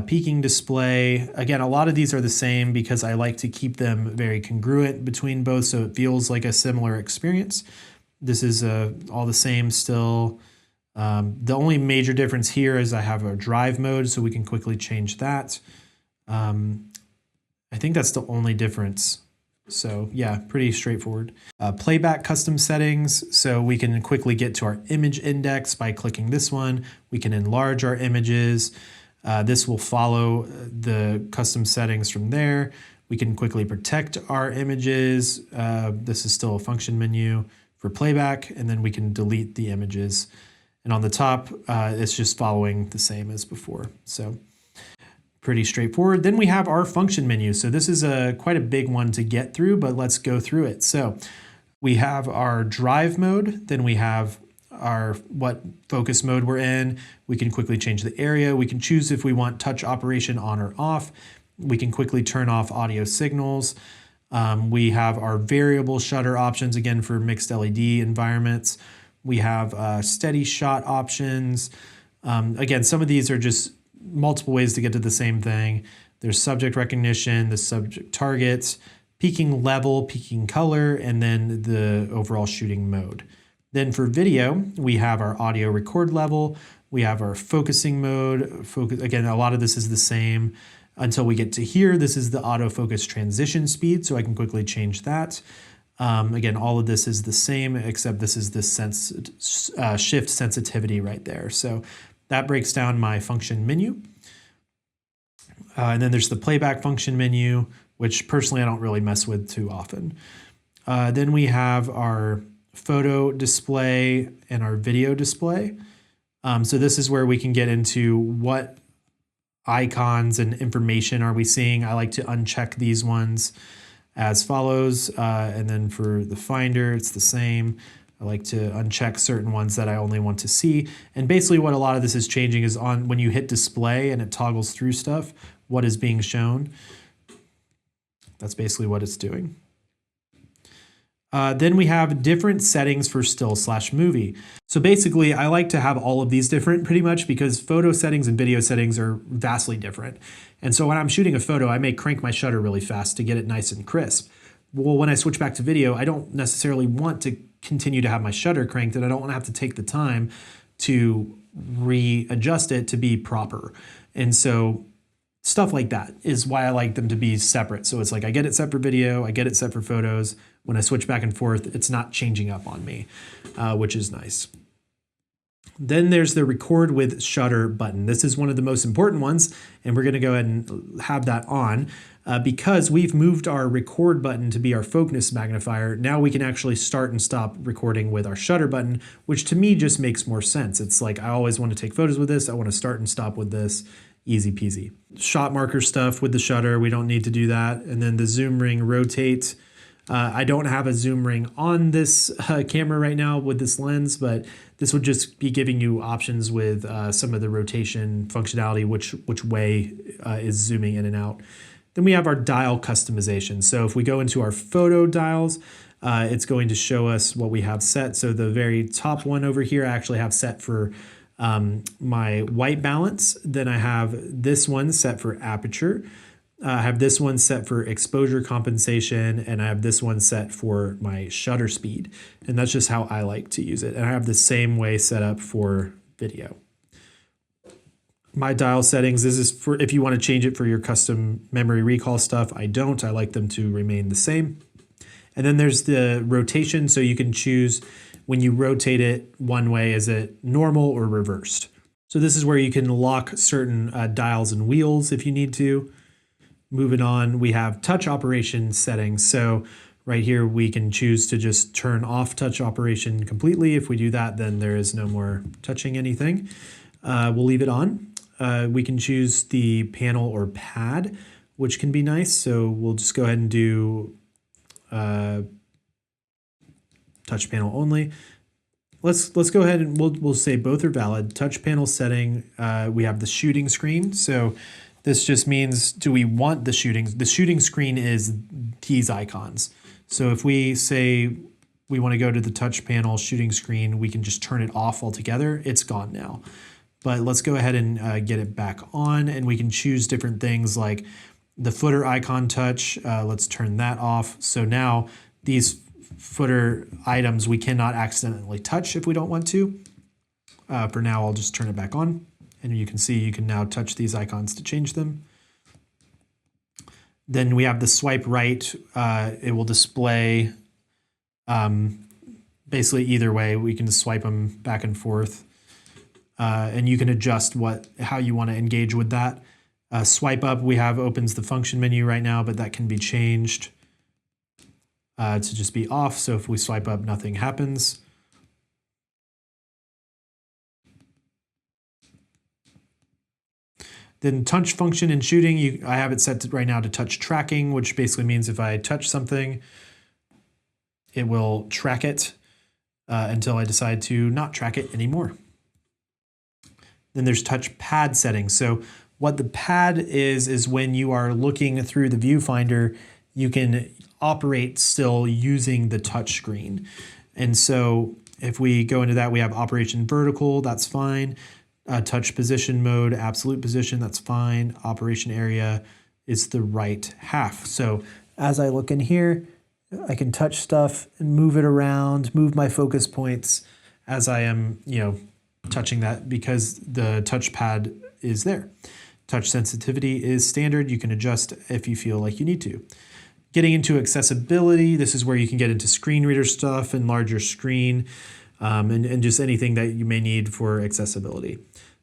S1: Peaking display. Again, a lot of these are the same because I like to keep them very congruent between both so it feels like a similar experience. This is all the same still. The only major difference here is I have a drive mode, so we can quickly change that. I think that's the only difference. So yeah, pretty straightforward. Playback custom settings. So we can quickly get to our image index by clicking this one. We can enlarge our images. This will follow the custom settings from there. We can quickly protect our images. This is still a function menu for playback, and then we can delete the images. And on the top, it's just following the same as before. So pretty straightforward. Then we have our function menu. So this is quite a big one to get through, but let's go through it. So we have our drive mode, then we have what focus mode we're in. We can quickly change the area. We can choose if we want touch operation on or off. We can quickly turn off audio signals. We have our variable shutter options, again, for mixed LED environments. We have Steadyshot options. Again, some of these are just multiple ways to get to the same thing. There's subject recognition, the subject targets, peaking level, peaking color, and then the overall shooting mode. Then for video, we have our audio record level. We have our focusing mode. Again, a lot of this is the same until we get to here. This is the autofocus transition speed, so I can quickly change that. Again, all of this is the same, except this is the shift sensitivity right there. So that breaks down my function menu. And then there's the playback function menu, which personally I don't really mess with too often. Then we have our photo display and our video display. So this is where we can get into what icons and information are we seeing. I like to uncheck these ones as follows. And then for the Finder, it's the same. I like to uncheck certain ones that I only want to see. And basically what a lot of this is changing is on when you hit display and it toggles through stuff, what is being shown. That's basically what it's doing. Then we have different settings for still/movie. So basically I like to have all of these different pretty much because photo settings and video settings are vastly different. And so when I'm shooting a photo, I may crank my shutter really fast to get it nice and crisp. Well, when I switch back to video, I don't necessarily want to continue to have my shutter cranked, and I don't want to have to take the time to readjust it to be proper. And so stuff like that is why I like them to be separate. So it's like I get it set for video, I get it set for photos. When I switch back and forth, it's not changing up on me, which is nice. Then there's the record with shutter button. This is one of the most important ones, and we're going to go ahead and have that on because we've moved our record button to be our focus magnifier. Now we can actually start and stop recording with our shutter button, which to me just makes more sense. It's like I always want to take photos with this. I want to start and stop with this. Easy peasy. Shot marker stuff with the shutter, we don't need to do that. And then the zoom ring rotate. I don't have a zoom ring on this camera right now with this lens, but this would just be giving you options with some of the rotation functionality, which way is zooming in and out. Then we have our dial customization. So if we go into our photo dials, it's going to show us what we have set. So the very top one over here, I actually have set for my white balance. Then I have this one set for aperture. I have this one set for exposure compensation, and I have this one set for my shutter speed. And that's just how I like to use it. And I have the same way set up for video. My dial settings, this is for if you want to change it for your custom memory recall stuff. I don't. I like them to remain the same. And then there's the rotation, so you can choose when you rotate it one way, is it normal or reversed? So this is where you can lock certain dials and wheels if you need to. Moving on, we have touch operation settings. So right here, we can choose to just turn off touch operation completely. If we do that, then there is no more touching anything. We'll leave it on. We can choose the panel or pad, which can be nice. So we'll just go ahead and do touch panel only. Let's go ahead and we'll say both are valid. Touch panel setting, we have the shooting screen. So this just means, do we want the shooting? The shooting screen is these icons. So if we say we want to go to the touch panel shooting screen, we can just turn it off altogether. It's gone now. but let's go ahead and get it back on, and we can choose different things like the footer icon touch. Let's turn that off. So now these footer items we cannot accidentally touch if we don't want to. For now, I'll just turn it back on, and you can see you can now touch these icons to change them. Then we have the swipe right. It will display basically either way. We can swipe them back and forth, and you can adjust how you want to engage with that. Swipe up we have opens the function menu right now, but that can be changed to just be off. So if we swipe up, nothing happens. Then touch function in shooting, I have it set right now to touch tracking, which basically means if I touch something, it will track it until I decide to not track it anymore. Then there's touch pad settings. So what the pad is when you are looking through the viewfinder, you can operate still using the touch screen. And so if we go into that, we have operation vertical, that's fine. Touch position mode, absolute position, that's fine. Operation area is the right half. So as I look in here, I can touch stuff and move it around, move my focus points as I am, touching that because the touchpad is there. Touch sensitivity is standard. You can adjust if you feel like you need to. Getting into accessibility, this is where you can get into screen reader stuff and larger screen. And just anything that you may need for accessibility.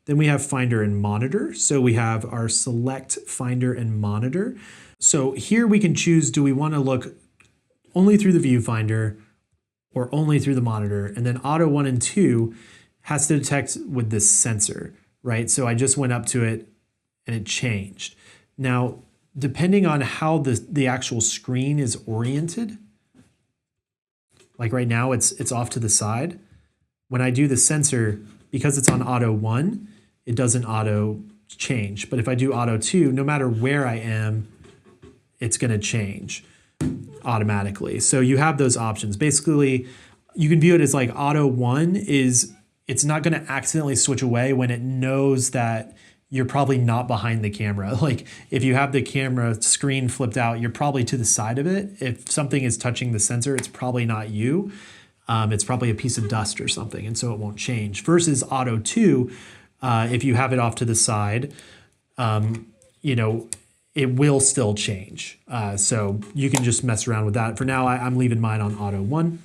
S1: Then we have Finder and Monitor. So we have our Select Finder and Monitor. So here we can choose, do we want to look only through the viewfinder or only through the monitor? And then Auto 1 and 2 has to detect with this sensor, right? So I just went up to it and it changed. Now, depending on how the actual screen is oriented, like right now it's off to the side. When I do the sensor, because it's on Auto 1, it doesn't auto change. But if I do Auto 2, no matter where I am, it's going to change automatically. So you have those options. Basically, you can view it as like Auto 1 it's not going to accidentally switch away when it knows that you're probably not behind the camera. Like if you have the camera screen flipped out, you're probably to the side of it. If something is touching the sensor, it's probably not you. It's probably a piece of dust or something, and so it won't change. Versus Auto 2, if you have it off to the side, it will still change. So you can just mess around with that. For now, I'm leaving mine on Auto 1.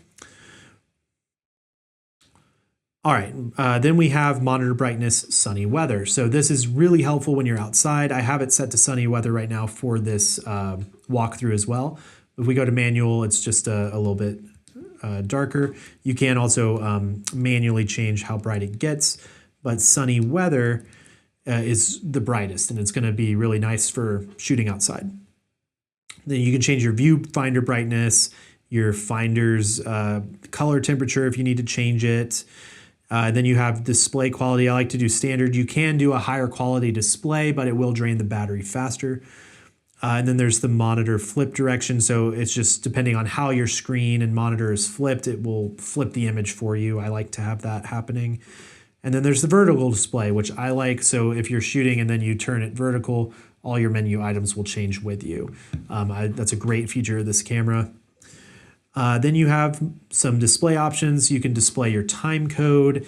S1: All right, then we have monitor brightness, sunny weather. So this is really helpful when you're outside. I have it set to sunny weather right now for this walkthrough as well. If we go to manual, it's just a little bit darker. You can also manually change how bright it gets, but sunny weather is the brightest, and it's going to be really nice for shooting outside. Then you can change your viewfinder brightness, your finder's color temperature if you need to change it. Then you have display quality. I like to do standard. You can do a higher quality display, but it will drain the battery faster. And then there's the monitor flip direction. So it's just depending on how your screen and monitor is flipped, it will flip the image for you. I like to have that happening. And then there's the vertical display, which I like. So if you're shooting and then you turn it vertical, all your menu items will change with you. That's a great feature of this camera. Then you have some display options. You can display your time code,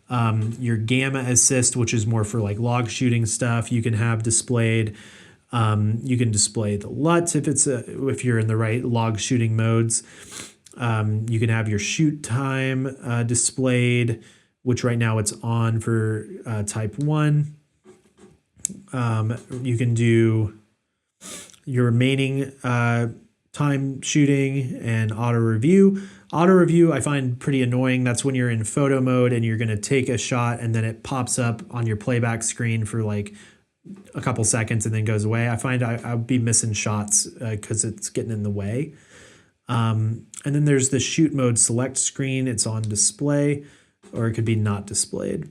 S1: your gamma assist, which is more for like log shooting stuff. You can have displayed. You can display the LUTS if you're in the right log shooting modes. You can have your shoot time displayed, which right now it's on for type 1. You can do your remaining time shooting and auto review. Auto review I find pretty annoying. That's when you're in photo mode and you're going to take a shot and then it pops up on your playback screen for like a couple seconds and then goes away. I find I'll be missing shots because it's getting in the way. And then there's the shoot mode select screen. It's on display, or it could be not displayed.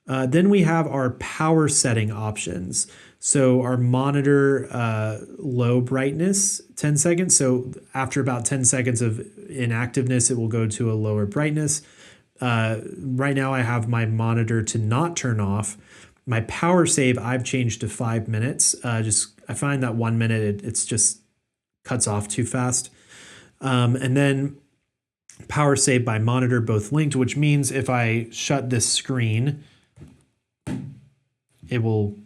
S1: Then we have our power setting options. So our monitor low brightness, 10 seconds. So after about 10 seconds of inactiveness, it will go to a lower brightness. Right now I have my monitor to not turn off. My power save I've changed to 5 minutes. I find that 1 minute it's just cuts off too fast. And then power save by monitor both linked, which means if I shut this screen, it will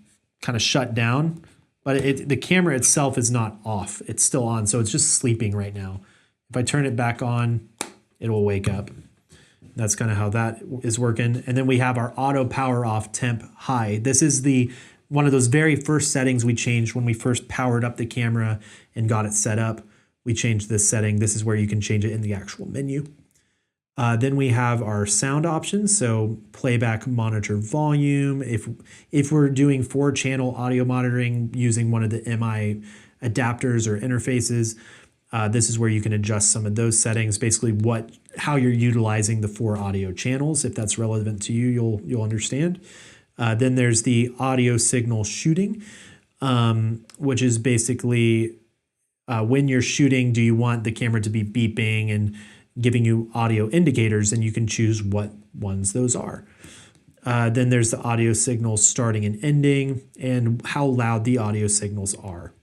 S1: kind of shut down, but the camera itself is not off. It's still on, so it's just sleeping right now. If I turn it back on, it will wake up. That's kind of how that is working. And then we have our auto power off temp high. This is one of those very first settings we changed when we first powered up the camera and got it set up. We changed this setting. This is where you can change it in the actual menu. Then we have our sound options. So playback, monitor volume. If we're doing 4-channel audio monitoring using one of the MI adapters or interfaces, this is where you can adjust some of those settings. Basically how you're utilizing the 4 audio channels. If that's relevant to you, you'll understand. Then there's the audio signal shooting, which is basically when you're shooting, do you want the camera to be beeping and giving you audio indicators, and you can choose what ones those are. Then there's the audio signals starting and ending and how loud the audio signals are.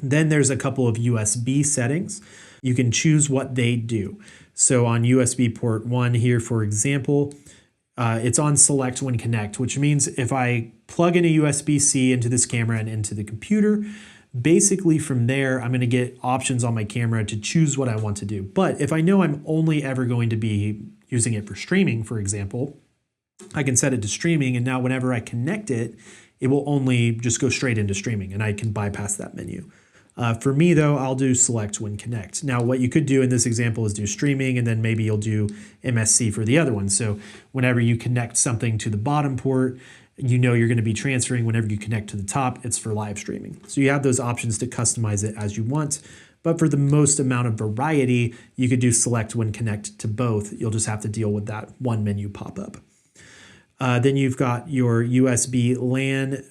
S1: Then there's a couple of USB settings. You can choose what they do. So on USB port 1 here, for example, it's on select when connect, which means if I plug in a USB-C into this camera and into the computer, basically from there, I'm going to get options on my camera to choose what I want to do. But if I know I'm only ever going to be using it for streaming, for example, I can set it to streaming, and now whenever I connect it, it will only just go straight into streaming, and I can bypass that menu. For me, though, I'll do select when connect. Now, what you could do in this example is do streaming, and then maybe you'll do MSC for the other one. So whenever you connect something to the bottom port, you know you're going to be transferring. Whenever you connect to the top, it's for live streaming. So you have those options to customize it as you want. But for the most amount of variety, you could do select when connect to both. You'll just have to deal with that one menu pop-up. Then you've got your USB LAN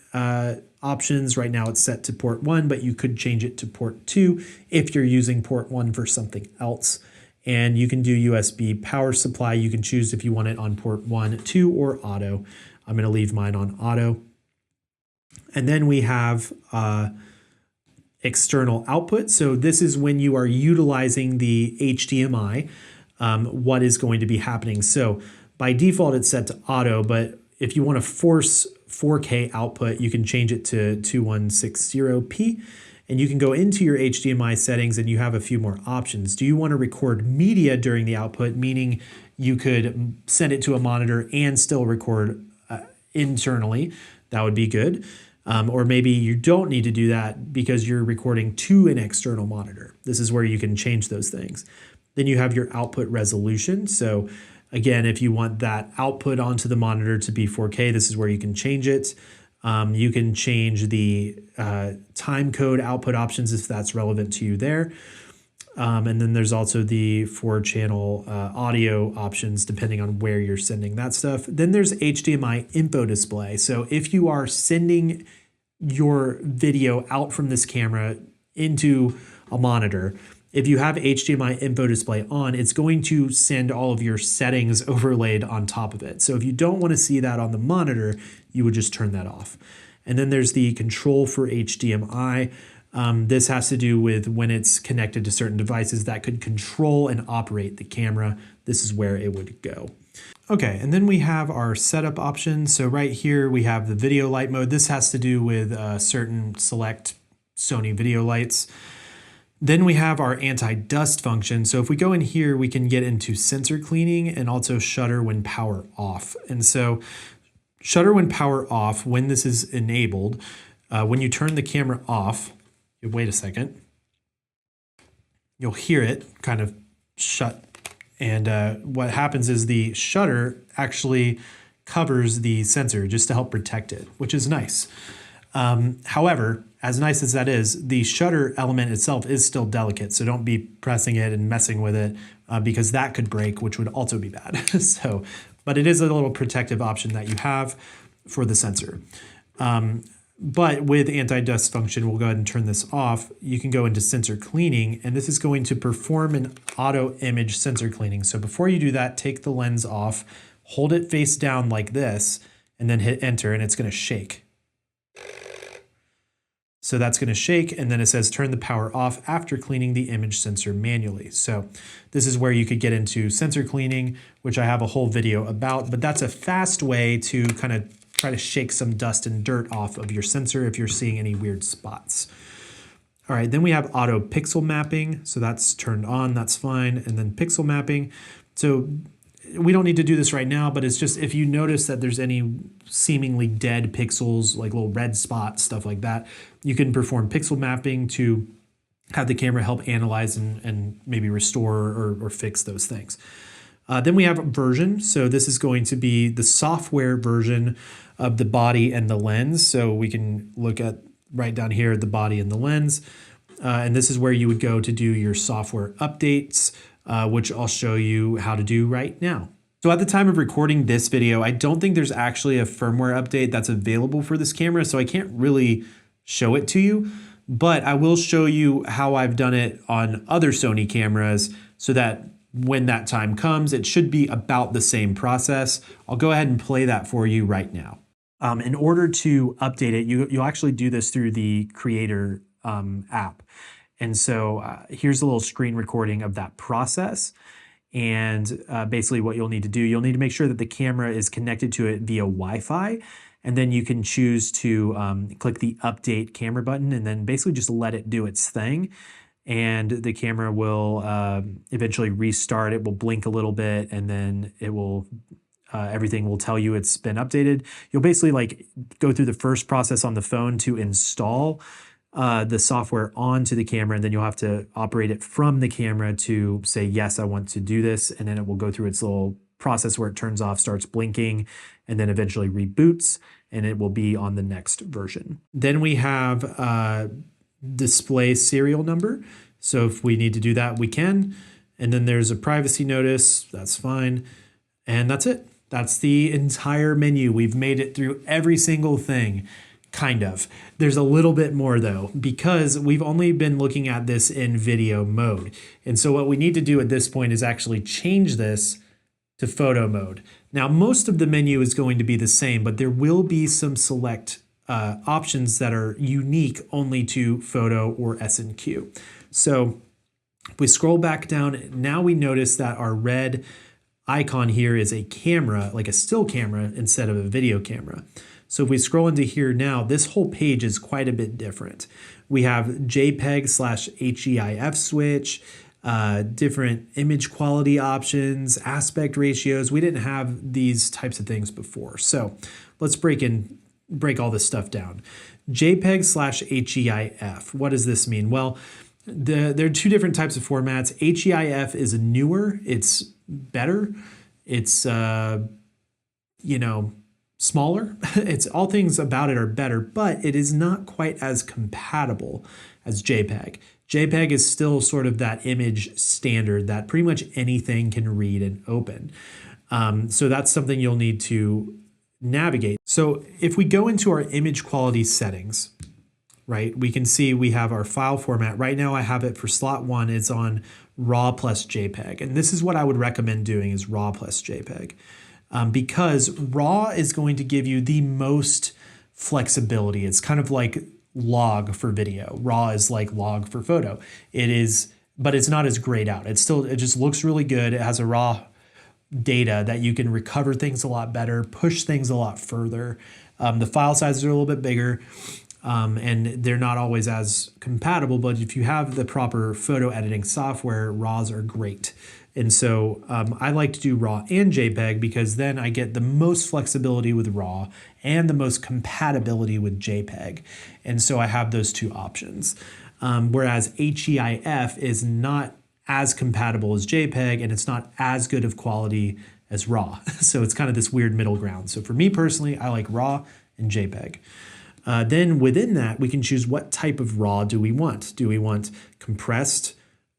S1: options. Right now it's set to port 1, but you could change it to port 2 if you're using port 1 for something else. And you can do USB power supply. You can choose if you want it on port 1, 2, or auto. I'm going to leave mine on auto. And then we have external output. So this is when you are utilizing the HDMI, what is going to be happening. So by default, it's set to auto, but if you want to force 4K output, you can change it to 2160p, and you can go into your HDMI settings and you have a few more options. Do you want to record media during the output, meaning you could send it to a monitor and still record internally? That would be good. Or maybe you don't need to do that because you're recording to an external monitor. This is where you can change those things. Then you have your output resolution. So again, if you want that output onto the monitor to be 4K, this is where you can change it. You can change the time code output options if that's relevant to you there. And then there's also the 4-channel audio options depending on where you're sending that stuff. Then there's HDMI info display. So if you are sending your video out from this camera into a monitor, if you have HDMI info display on, it's going to send all of your settings overlaid on top of it. So if you don't want to see that on the monitor, you would just turn that off. And then there's the control for HDMI. This has to do with when it's connected to certain devices that could control and operate the camera. This is where it would go. Okay, and then we have our setup options. So right here we have the video light mode. This has to do with certain select Sony video lights. Then we have our anti-dust function. So if we go in here, we can get into sensor cleaning and also shutter when power off. And so shutter when power off, when this is enabled, when you turn the camera off, you wait a second, you'll hear it kind of shut. And what happens is the shutter actually covers the sensor just to help protect it, which is nice. However, as nice as that is, the shutter element itself is still delicate. So don't be pressing it and messing with it because that could break, which would also be bad. But it is a little protective option that you have for the sensor. But with anti-dust function, we'll go ahead and turn this off. You can go into sensor cleaning, and this is going to perform an auto image sensor cleaning. So before you do that, take the lens off, hold it face down like this, and then hit enter, and it's going to shake. So that's going to shake, and then it says turn the power off after cleaning the image sensor manually. So this is where you could get into sensor cleaning, which I have a whole video about, but that's a fast way to kind of try to shake some dust and dirt off of your sensor if you're seeing any weird spots. All right, then we have auto pixel mapping. So that's turned on, that's fine. And then pixel mapping. So we don't need to do this right now, but it's just if you notice that there's any seemingly dead pixels, like little red spots, stuff like that, you can perform pixel mapping to have the camera help analyze and maybe restore or fix those things. Then we have version. So this is going to be the software version of the body and the lens. So we can look at right down here, the body and the lens. And this is where you would go to do your software updates, which I'll show you how to do right now. So at the time of recording this video, I don't think there's actually a firmware update that's available for this camera, so I can't really show it to you, but I will show you how I've done it on other Sony cameras so that when that time comes, it should be about the same process. I'll go ahead and play that for you right now. In order to update it, you'll actually do this through the Creator app. And so here's a little screen recording of that process. And basically what you'll need to do, you'll need to make sure that the camera is connected to it via Wi-Fi. And then you can choose to click the update camera button and then basically just let it do its thing. And the camera will eventually restart. It will blink a little bit, and then it will everything will tell you it's been updated. You'll basically like go through the first process on the phone to install the software onto the camera, and then you'll have to operate it from the camera to say, yes, I want to do this. And then it will go through its little process where it turns off, starts blinking, and then eventually reboots, and it will be on the next version. Then we have display serial number. So if we need to do that, we can. And then there's a privacy notice, that's fine. And that's it. That's the entire menu. We've made it through every single thing, kind of. There's a little bit more though, because we've only been looking at this in video mode. And so what we need to do at this point is actually change this to photo mode. Now, most of the menu is going to be the same, but there will be some select options that are unique only to photo or S&Q. So if we scroll back down, now we notice that our red icon here is a camera, like a still camera instead of a video camera. So if we scroll into here now, this whole page is quite a bit different. We have JPEG/HEIF switch, different image quality options, aspect ratios. We didn't have these types of things before. So let's break all this stuff down. JPEG/HEIF. What does this mean? Well, there are two different types of formats. HEIF is newer. It's better. It's smaller. It's all things about it are better, but it is not quite as compatible as JPEG. JPEG is still sort of that image standard that pretty much anything can read and open. So that's something you'll need to navigate. So if we go into our image quality settings, right, we can see we have our file format. Right now I have it for slot 1, it's on RAW plus JPEG. And this is what I would recommend doing is RAW plus JPEG. Because RAW is going to give you the most flexibility. It's kind of like log for video. RAW is like log for photo. It is, but it's not as grayed out. It just looks really good. It has a raw data that you can recover things a lot better, push things a lot further. The file sizes are a little bit bigger, and they're not always as compatible, but if you have the proper photo editing software, RAWs are great. And so I like to do RAW and JPEG because then I get the most flexibility with RAW and the most compatibility with JPEG. And so I have those two options. Whereas HEIF is not as compatible as JPEG and it's not as good of quality as RAW. So it's kind of this weird middle ground. So for me personally, I like RAW and JPEG. Then within that, we can choose what type of RAW do we want. Do we want compressed,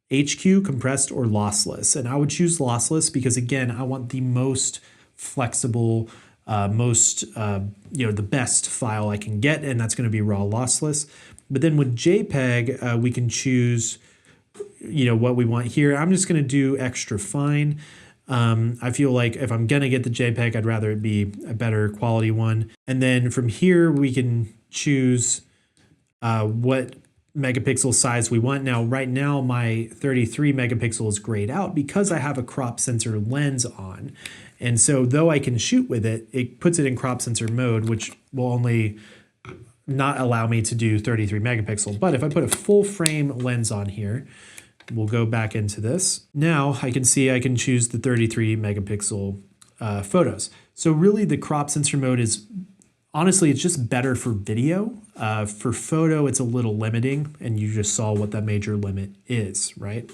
S1: HQ, compressed, or lossless? And I would choose lossless because, again, I want the most flexible most, the best file I can get, and that's going to be raw lossless. But then with JPEG, we can choose, what we want here. I'm just going to do extra fine. I feel like if I'm going to get the JPEG, I'd rather it be a better quality one. And then from here, we can choose what megapixel size we want. Now, right now, my 33 megapixel is grayed out because I have a crop sensor lens on. And so though I can shoot with it, it puts it in crop sensor mode, which will only not allow me to do 33 megapixel. But if I put a full frame lens on here, we'll go back into this. Now I can see I can choose the 33 megapixel photos. So really the crop sensor mode is, honestly, it's just better for video. For photo, it's a little limiting, and you just saw what that major limit is, right?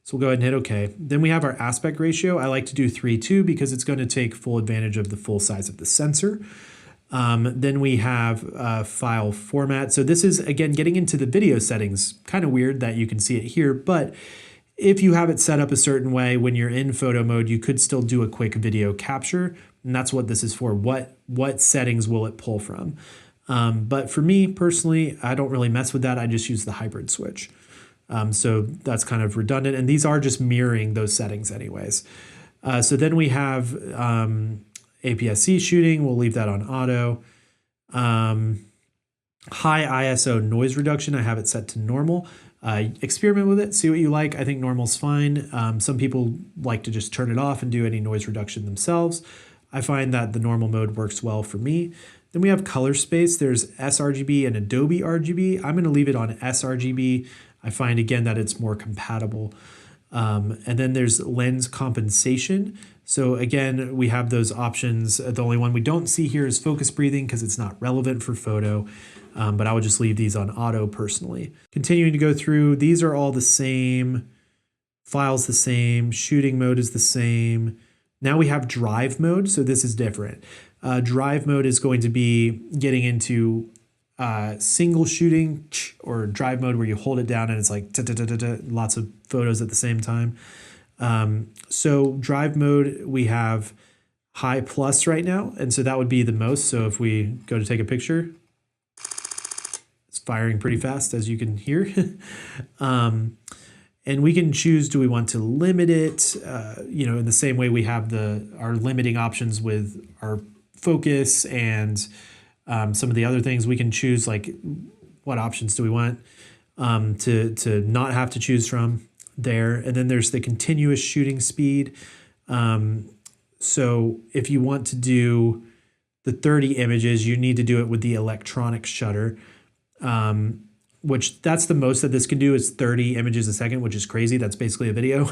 S1: So we'll go ahead and hit OK. Then we have our aspect ratio. I like to do 3:2 because it's going to take full advantage of the full size of the sensor. Then we have file format. So this is, again, getting into the video settings. Kind of weird that you can see it here, but if you have it set up a certain way, when you're in photo mode, you could still do a quick video capture. And that's what this is for. What settings will it pull from? But for me personally, I don't really mess with that. I just use the hybrid switch. So that's kind of redundant. And these are just mirroring those settings anyways. So then we have APSC shooting. We'll leave that on auto. High ISO noise reduction. I have it set to normal. Experiment with it, see what you like. I think normal's fine. Some people like to just turn it off and do any noise reduction themselves. I find that the normal mode works well for me. Then we have color space. There's sRGB and Adobe RGB. I'm going to leave it on sRGB. I find, again, that it's more compatible. And then there's lens compensation. So again, we have those options. The only one we don't see here is focus breathing because it's not relevant for photo. But I would just leave these on auto personally. Continuing to go through, these are all the same. Files the same. Shooting mode is the same. Now we have drive mode, so this is different. Drive mode is going to be getting into single shooting, or drive mode where you hold it down and it's like lots of photos at the same time. So drive mode, we have high plus right now, and so that would be the most. So if we go to take a picture, it's firing pretty fast, as you can hear. And we can choose, do we want to limit it? In the same way we have our limiting options with our focus and some of the other things. We can choose like what options do we want to not have to choose from there. And then there's the continuous shooting speed. So if you want to do the 30 images, you need to do it with the electronic shutter. Which that's the most that this can do is 30 images a second, which is crazy. That's basically a video.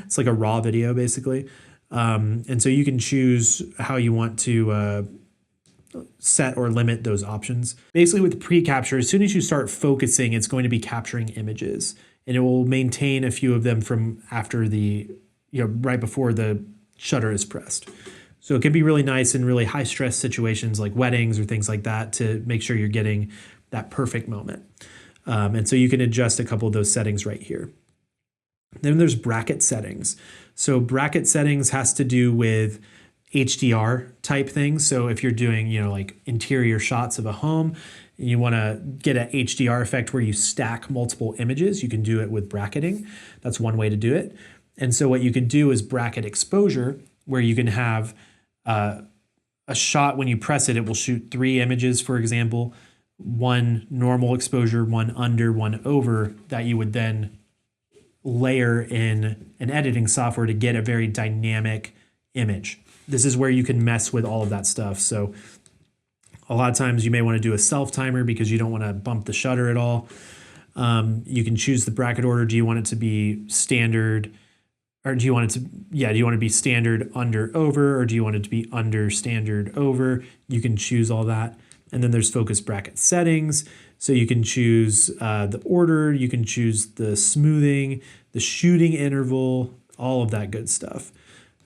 S1: It's like a raw video, basically. And so you can choose how you want to set or limit those options. Basically with pre-capture, as soon as you start focusing, it's going to be capturing images, and it will maintain a few of them from after right before the shutter is pressed. So it can be really nice in really high stress situations like weddings or things like that to make sure you're getting that perfect moment. And so you can adjust a couple of those settings right here. Then there's bracket settings. So bracket settings has to do with HDR type things. So if you're doing, like interior shots of a home, and you want to get an HDR effect where you stack multiple images, you can do it with bracketing. That's one way to do it. And so what you can do is bracket exposure, where you can have a shot, when you press it, it will shoot 3 images, for example. One normal exposure, one under, one over, that you would then layer in an editing software to get a very dynamic image. This is where you can mess with all of that stuff. So a lot of times you may want to do a self timer because you don't want to bump the shutter at all. You can choose the bracket order. Do you want it to be standard, or do you want it to, do you want it to be standard under over, or do you want it to be under standard over? You can choose all that. And then there's focus bracket settings. So you can choose the order, you can choose the smoothing, the shooting interval, all of that good stuff.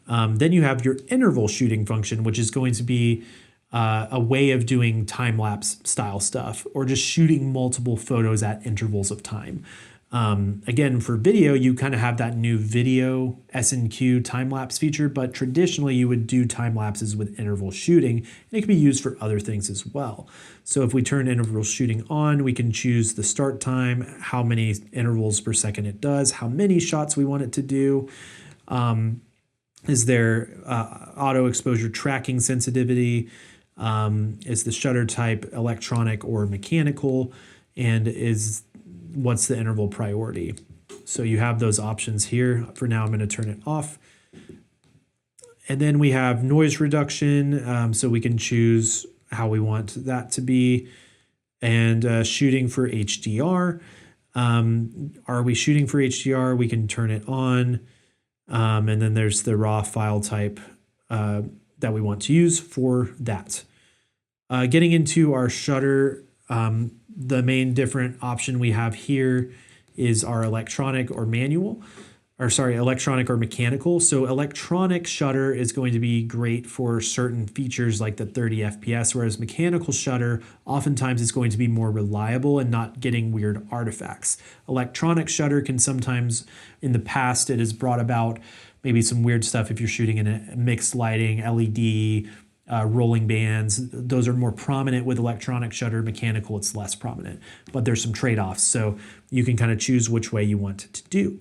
S1: Then you have your interval shooting function, which is going to be a way of doing time-lapse style stuff, or just shooting multiple photos at intervals of time. Again, for video, you kind of have that new video S&Q time-lapse feature, but traditionally you would do time lapses with interval shooting, and it can be used for other things as well. So if we turn interval shooting on, we can choose the start time, how many intervals per second it does, how many shots we want it to do. Is there auto exposure tracking sensitivity? Is the shutter type electronic or mechanical? And what's the interval priority? So you have those options here. For now, I'm going to turn it off. And then we have noise reduction. So we can choose how we want that to be. And shooting for HDR. Are we shooting for HDR? We can turn it on. And then there's the raw file type that we want to use for that. Getting into our shutter, the main different option we have here is our electronic or manual, or sorry, electronic or mechanical. So electronic shutter is going to be great for certain features like the 30 FPS, whereas mechanical shutter oftentimes is going to be more reliable and not getting weird artifacts. Electronic shutter can sometimes, in the past, it has brought about maybe some weird stuff if you're shooting in a mixed lighting, LED, rolling bands. Those are more prominent with electronic shutter. Mechanical, it's less prominent, but there's some trade-offs. So you can kind of choose which way you want it to do.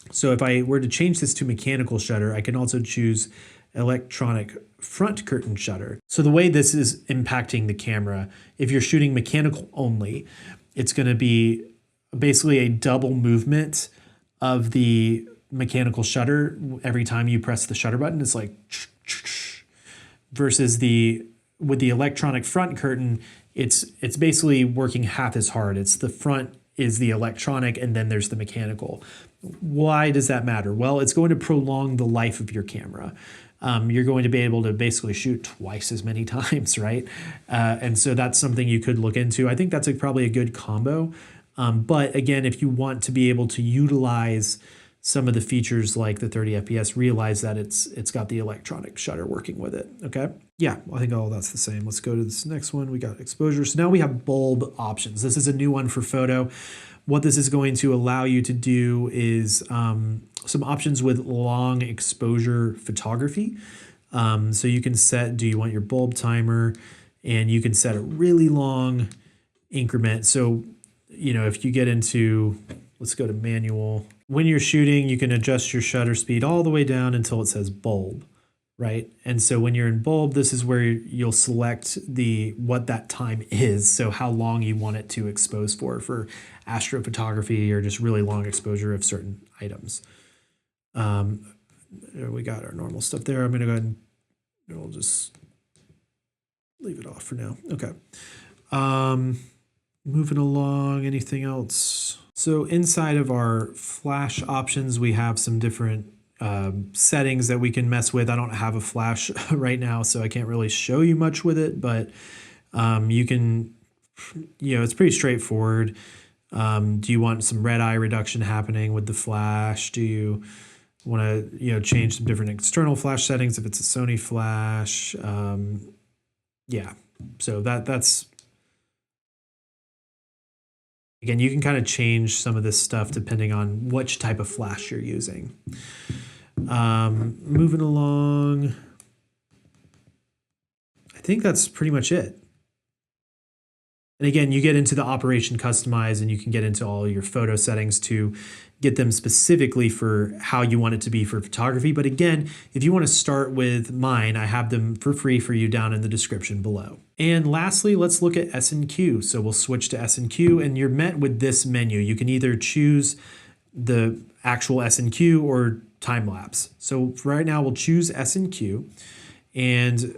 S1: So if I were to change this to mechanical shutter, I can also choose electronic front curtain shutter. So the way this is impacting the camera, if you're shooting mechanical only, it's going to be basically a double movement of the mechanical shutter every time you press the shutter button. It's like versus with the electronic front curtain, it's basically working half as hard. It's the front is the electronic and then there's the mechanical. Why does that matter? Well, it's going to prolong the life of your camera. You're going to be able to basically shoot twice as many times, right? And so that's something you could look into. I think that's probably a good combo. But again, if you want to be able to utilize some of the features like the 30 FPS, realize that it's got the electronic shutter working with it, okay? Yeah, I think all that's the same. Let's go to this next one. We got exposure. So now we have bulb options. This is a new one for photo. What this is going to allow you to do is some options with long exposure photography. So you can set, do you want your bulb timer? And you can set a really long increment. So, you know, if you get into, let's go to manual. When you're shooting, you can adjust your shutter speed all the way down until it says bulb, right? And so when you're in bulb, this is where you'll select what that time is. So how long you want it to expose for astrophotography or just really long exposure of certain items. We got our normal stuff there. I'm going to go ahead and we'll just leave it off for now. Okay. Moving along, anything else? So inside of our flash options, we have some different settings that we can mess with. I don't have a flash right now, so I can't really show you much with it, but you can, it's pretty straightforward. Do you want some red eye reduction happening with the flash? Do you want to, change some different external flash settings if it's a Sony flash? Yeah, so that's, again, you can kind of change some of this stuff depending on which type of flash you're using. Moving along, I think that's pretty much it. And again, you get into the operation customize and you can get into all your photo settings to get them specifically for how you want it to be for photography. But again, if you want to start with mine, I have them for free for you down in the description below. And lastly, let's look at S&Q. So we'll switch to S&Q and you're met with this menu. You can either choose the actual S&Q or time lapse. So right now we'll choose S&Q. And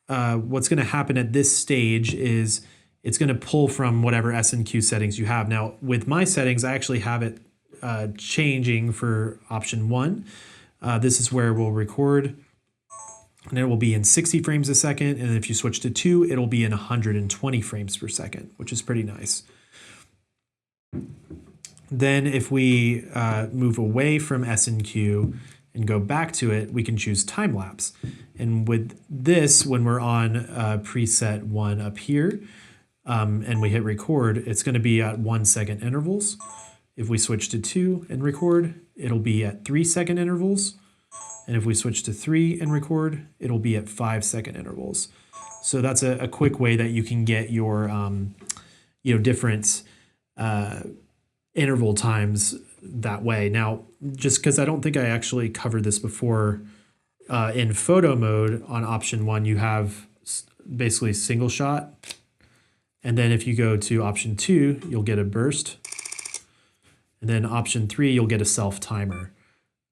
S1: what's going to happen at this stage is it's going to pull from whatever S&Q settings you have. Now, with my settings, I actually have it changing for option 1. This is where we'll record, and it will be in 60 frames a second. And if you switch to 2, it'll be in 120 frames per second, which is pretty nice. Then if we move away from S&Q and go back to it, we can choose time lapse. And with this, when we're on preset 1 up here, and we hit record, it's going to be at 1 second intervals. If we switch to 2 and record, it'll be at 3 second intervals. And if we switch to 3 and record, it'll be at 5 second intervals. So that's a quick way that you can get your different interval times that way. Now, just because I don't think I actually covered this before, in photo mode on option 1, you have basically single shot. And then if you go to option 2, you'll get a burst. And then option 3, you'll get a self timer.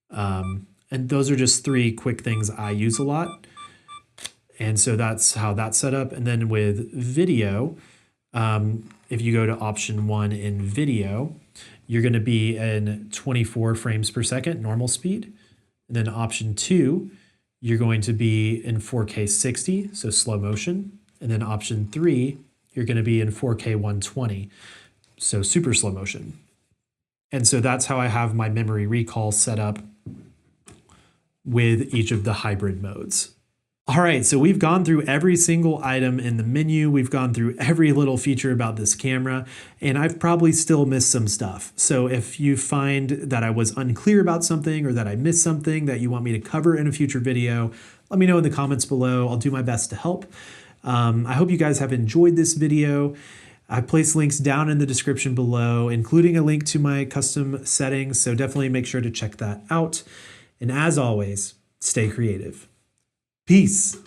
S1: And those are just 3 quick things I use a lot. And so that's how that's set up. And then with video, if you go to option 1 in video, you're going to be in 24 frames per second, normal speed. And then option 2, you're going to be in 4K 60, so slow motion. And then option 3, you're going to be in 4K 120, so super slow motion. And so that's how I have my memory recall set up with each of the hybrid modes. All right, so we've gone through every single item in the menu. We've gone through every little feature about this camera, and I've probably still missed some stuff. So if you find that I was unclear about something or that I missed something that you want me to cover in a future video, let me know in the comments below. I'll do my best to help. I hope you guys have enjoyed this video. I placed links down in the description below, including a link to my custom settings, so definitely make sure to check that out. And as always, stay creative. Peace.